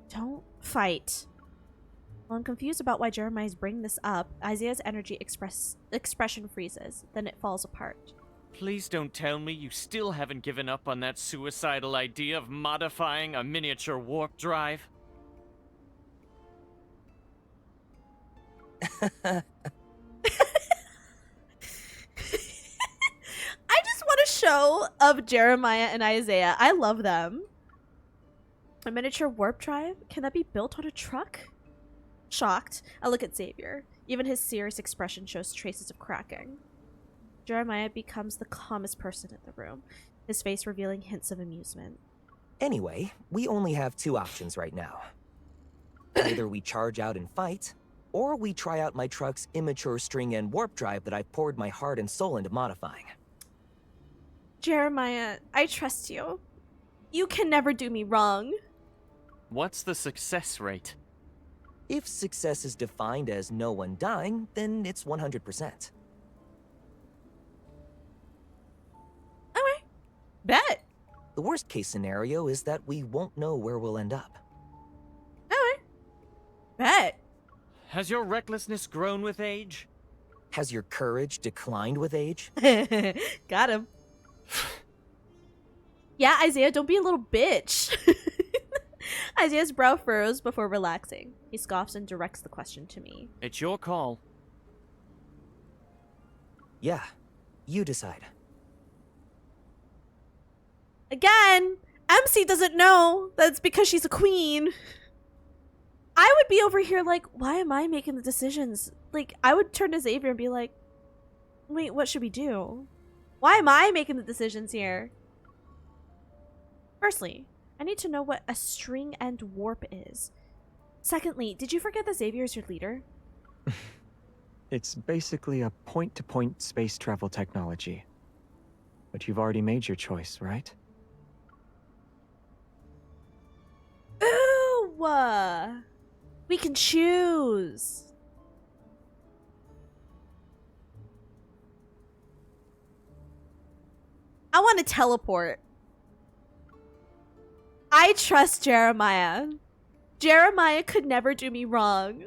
Speaker 1: Don't fight. While I'm confused about why Jeremiah's bringing this up, Isaiah's energy expression freezes. Then it falls apart.
Speaker 16: Please don't tell me you still haven't given up on that suicidal idea of modifying a miniature warp drive.
Speaker 1: I just want a show of Jeremiah and Isaiah. I love them. A miniature warp drive? Can that be built on a truck? Shocked, I look at Xavier. Even his serious expression shows traces of cracking. Jeremiah becomes the calmest person in the room, his face revealing hints of amusement.
Speaker 18: Anyway, we only have two options right now. Either we charge out and fight, or we try out my truck's immature string and warp drive that I've poured my heart and soul into modifying.
Speaker 1: Jeremiah, I trust you. You can never do me wrong.
Speaker 16: What's the success rate?
Speaker 18: If success is defined as no one dying, then it's 100%.
Speaker 1: Okay. Bet.
Speaker 18: The worst case scenario is that we won't know where we'll end up.
Speaker 1: Okay. Bet.
Speaker 16: Has your recklessness grown with age?
Speaker 18: Has your courage declined with age?
Speaker 1: Got him. Yeah, Isaiah, don't be a little bitch. Isaiah's brow furrows before relaxing. He scoffs and directs the question to me.
Speaker 16: It's your call.
Speaker 18: Yeah, you decide.
Speaker 1: Again, MC doesn't know that's because she's a queen. I would be over here like, why am I making the decisions? Like, I would turn to Xavier and be like, wait, what should we do? Why am I making the decisions here? Firstly, I need to know what a string end warp is. Secondly, did you forget that Xavier is your leader?
Speaker 14: It's basically a point-to-point space travel technology. But you've already made your choice, right?
Speaker 1: Ooh! We can choose. I want to teleport. I trust Jeremiah. Jeremiah could never do me wrong.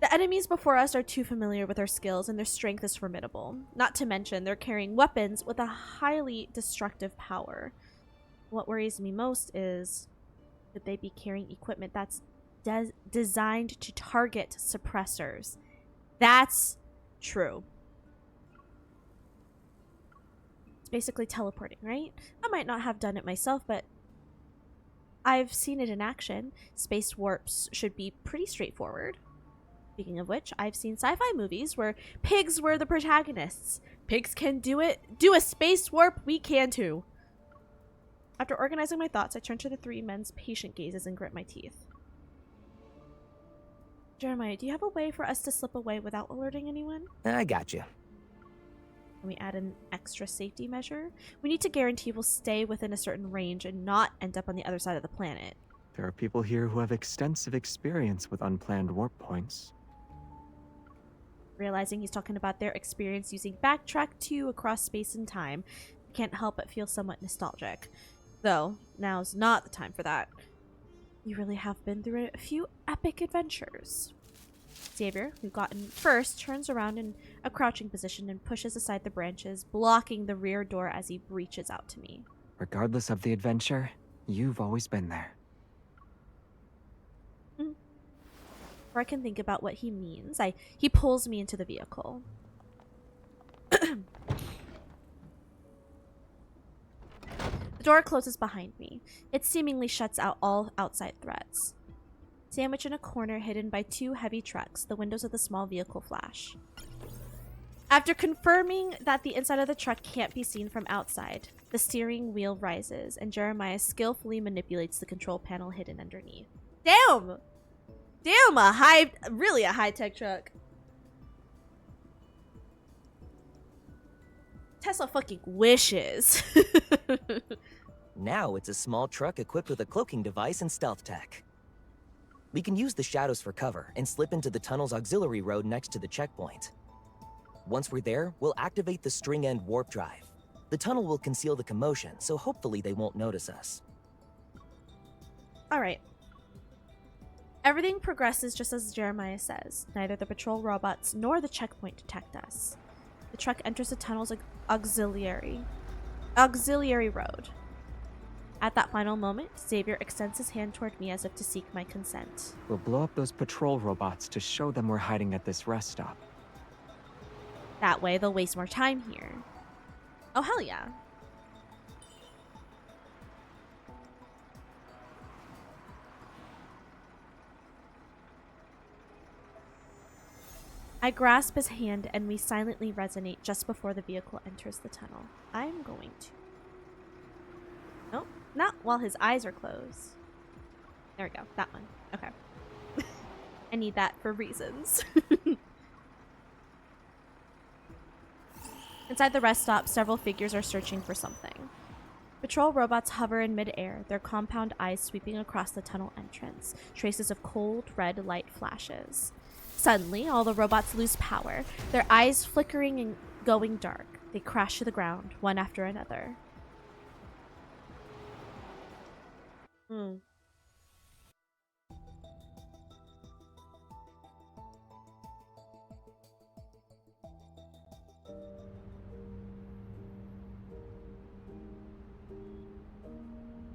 Speaker 1: The enemies before us are too familiar with our skills and their strength is formidable. Not to mention, they're carrying weapons with a highly destructive power. What worries me most is that they be carrying equipment that's designed to target suppressors. That's true. It's basically teleporting, right? I might not have done it myself, but I've seen it in action. Space warps should be pretty straightforward. Speaking of which, I've seen sci-fi movies where pigs were the protagonists. Pigs can do it. Do a space warp, we can too. After organizing my thoughts, I turn to the three men's patient gazes and grit my teeth. Jeremiah, do you have a way for us to slip away without alerting anyone?
Speaker 18: I got you.
Speaker 1: Can we add an extra safety measure? We need to guarantee we'll stay within a certain range and not end up on the other side of the planet.
Speaker 14: There are people here who have extensive experience with unplanned warp points.
Speaker 1: Realizing he's talking about their experience using Backtrack 2 across space and time, I can't help but feel somewhat nostalgic. Though, now's not the time for that. You really have been through a few epic adventures. Xavier, who got in first, turns around in a crouching position and pushes aside the branches, blocking the rear door as he reaches out to me.
Speaker 14: Regardless of the adventure, you've always been there.
Speaker 1: Before I can think about what he means, he pulls me into the vehicle. The door closes behind me. It seemingly shuts out all outside threats. Sandwiched in a corner hidden by two heavy trucks, the windows of the small vehicle flash. After confirming that the inside of the truck can't be seen from outside, the steering wheel rises and Jeremiah skillfully manipulates the control panel hidden underneath. Damn! Damn, really a high-tech truck. Tesla fucking wishes.
Speaker 18: Now it's a small truck equipped with a cloaking device and stealth tech. We can use the shadows for cover and slip into the tunnel's auxiliary road next to the checkpoint. Once we're there, we'll activate the string end warp drive. The tunnel will conceal the commotion, so hopefully they won't notice us.
Speaker 1: All right. Everything progresses just as Jeremiah says. Neither the patrol robots nor the checkpoint detect us. The truck enters the tunnel's auxiliary road. At that final moment, Xavier extends his hand toward me as if to seek my consent.
Speaker 14: We'll blow up those patrol robots to show them we're hiding at this rest stop.
Speaker 1: That way, they'll waste more time here. Oh, hell yeah. I grasp his hand and we silently resonate just before the vehicle enters the tunnel. I'm going to... Nope, not while his eyes are closed. There we go, that one. Okay. I need that for reasons. Inside the rest stop, several figures are searching for something. Patrol robots hover in midair, their compound eyes sweeping across the tunnel entrance. Traces of cold, red light flashes. Suddenly, all the robots lose power, their eyes flickering and going dark. They crash to the ground, one after another.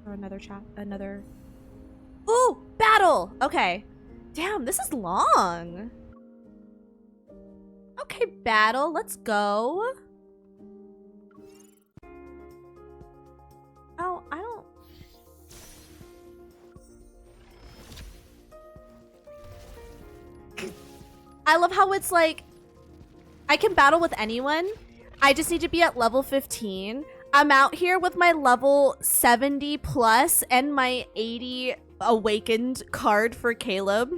Speaker 1: Or another... Ooh! Battle! Okay. Damn, this is long. Okay, battle. Let's go. Oh, I don't... I love how it's like... I can battle with anyone. I just need to be at level 15. I'm out here with my level 70 plus and my 80 awakened card for Caleb.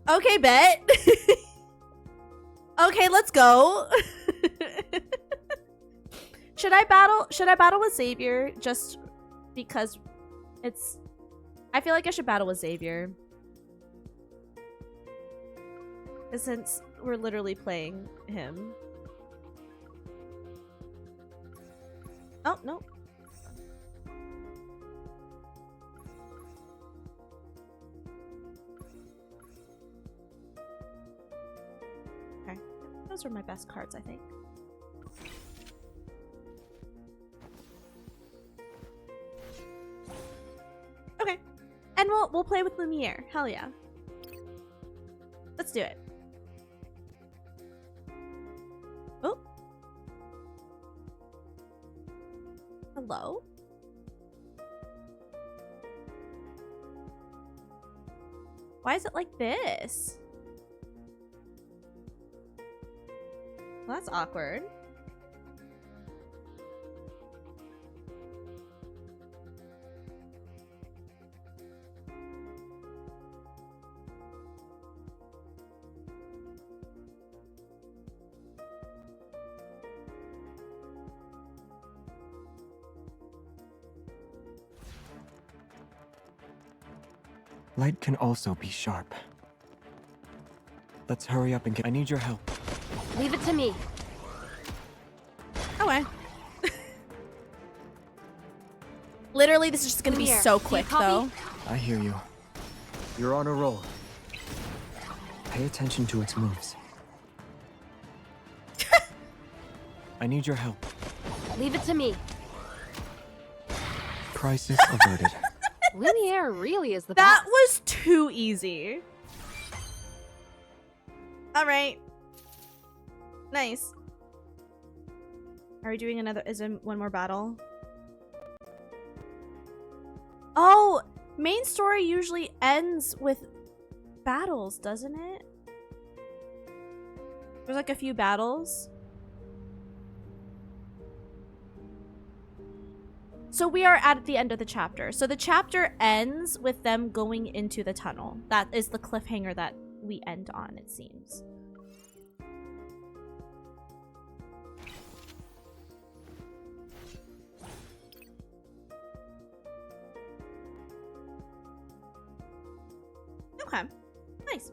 Speaker 1: Okay, bet. Okay, let's go. Should I battle with Xavier just because it's... I feel like I should battle with Xavier. Since we're literally playing him. Oh, no. Okay. Those are my best cards, I think. Okay. And we'll play with Lumiere. Hell yeah. Let's do it. Oh. Hello? Why is it like this? Well, that's awkward.
Speaker 14: Light can also be sharp. Let's hurry up and get... I need your help.
Speaker 15: Leave it to me.
Speaker 1: Okay. Literally, this is just gonna be so quick, though.
Speaker 14: I hear you. You're on a roll. Pay attention to its moves. I need your help.
Speaker 15: Leave it to me.
Speaker 14: Crisis averted.
Speaker 20: Lumiere really is the
Speaker 1: That
Speaker 20: best.
Speaker 1: was too easy. Alright. Nice. Are we doing another? Is it one more battle? Oh! Main story usually ends with battles, doesn't it? There's like a few battles. So we are at the end of the chapter. So the chapter ends with them going into the tunnel. That is the cliffhanger that we end on, it seems. Okay, nice.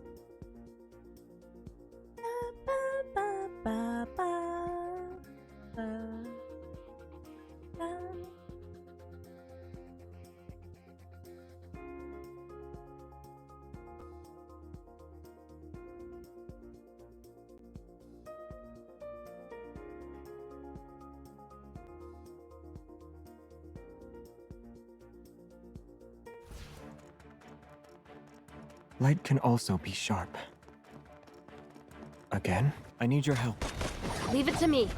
Speaker 14: Light can also be sharp. Again? I need your help.
Speaker 2: Leave it to me.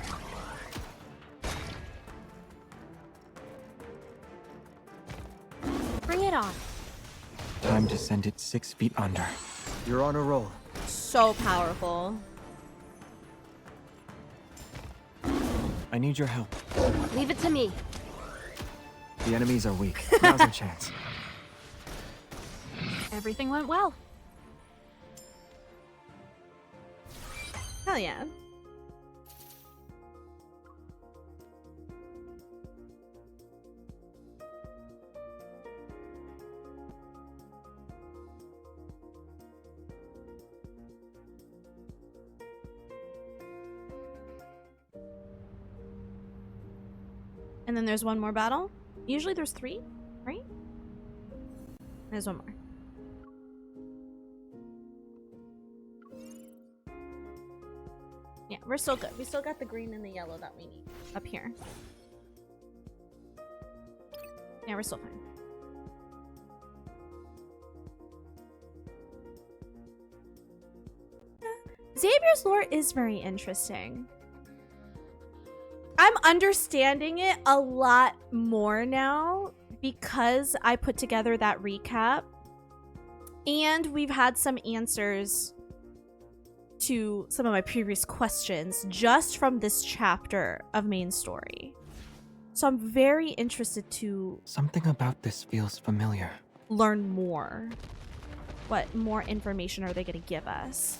Speaker 2: Bring it on.
Speaker 14: Time to send it 6 feet under.
Speaker 22: You're on a roll.
Speaker 1: So powerful.
Speaker 14: I need your help.
Speaker 2: Leave it to me.
Speaker 14: The enemies are weak. Now's a chance.
Speaker 2: Everything went well.
Speaker 1: Hell yeah. And then there's one more battle. Usually there's 3, right? There's one more. Yeah, we're still good. We still got the green and the yellow that we need up here. Yeah, we're still fine. Xavier's lore is very interesting. I'm understanding it a lot more now because I put together that recap and we've had some answers to some of my previous questions just from this chapter of main story. So I'm very interested to
Speaker 14: Something about this feels familiar.
Speaker 1: learn more. What more information are they going to give us?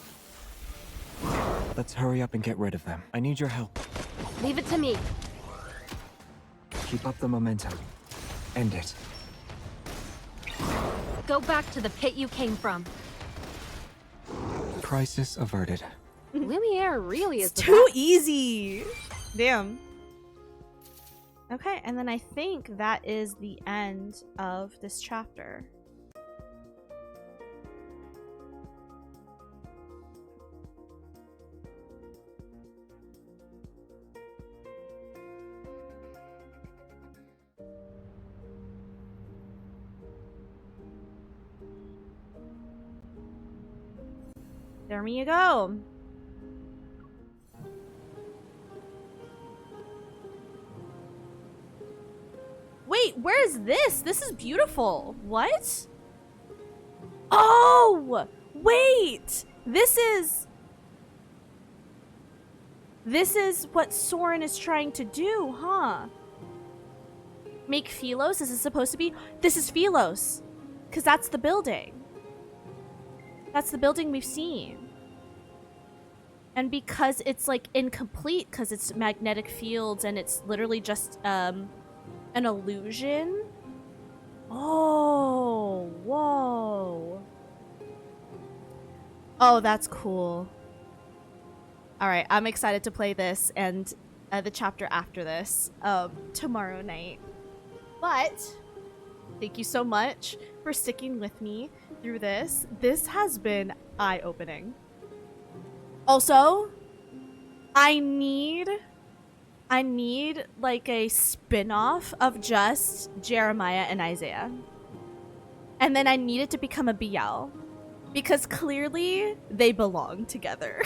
Speaker 14: Let's hurry up and get rid of them. I need your help.
Speaker 2: Leave it to me.
Speaker 14: Keep up the momentum. End it.
Speaker 2: Go back to the pit you came from.
Speaker 14: Crisis averted.
Speaker 2: Lumiere really is
Speaker 1: Too easy. Damn. Okay, and then I think that is the end of this chapter. There you go. Wait, where is this? This is beautiful. What? Oh, wait. This is what Soren is trying to do, huh? Make Philos? Is this supposed to be? This is Philos. Because that's the building. That's the building we've seen. And because it's like incomplete, because it's magnetic fields and it's literally just an illusion. Oh, whoa. Oh, that's cool. Alright, I'm excited to play this and the chapter after this tomorrow night. But thank you so much for sticking with me through this. This has been eye-opening. Also, I need like a spin-off of just Jeremiah and Isaiah. And then I need it to become a BL. Because clearly they belong together.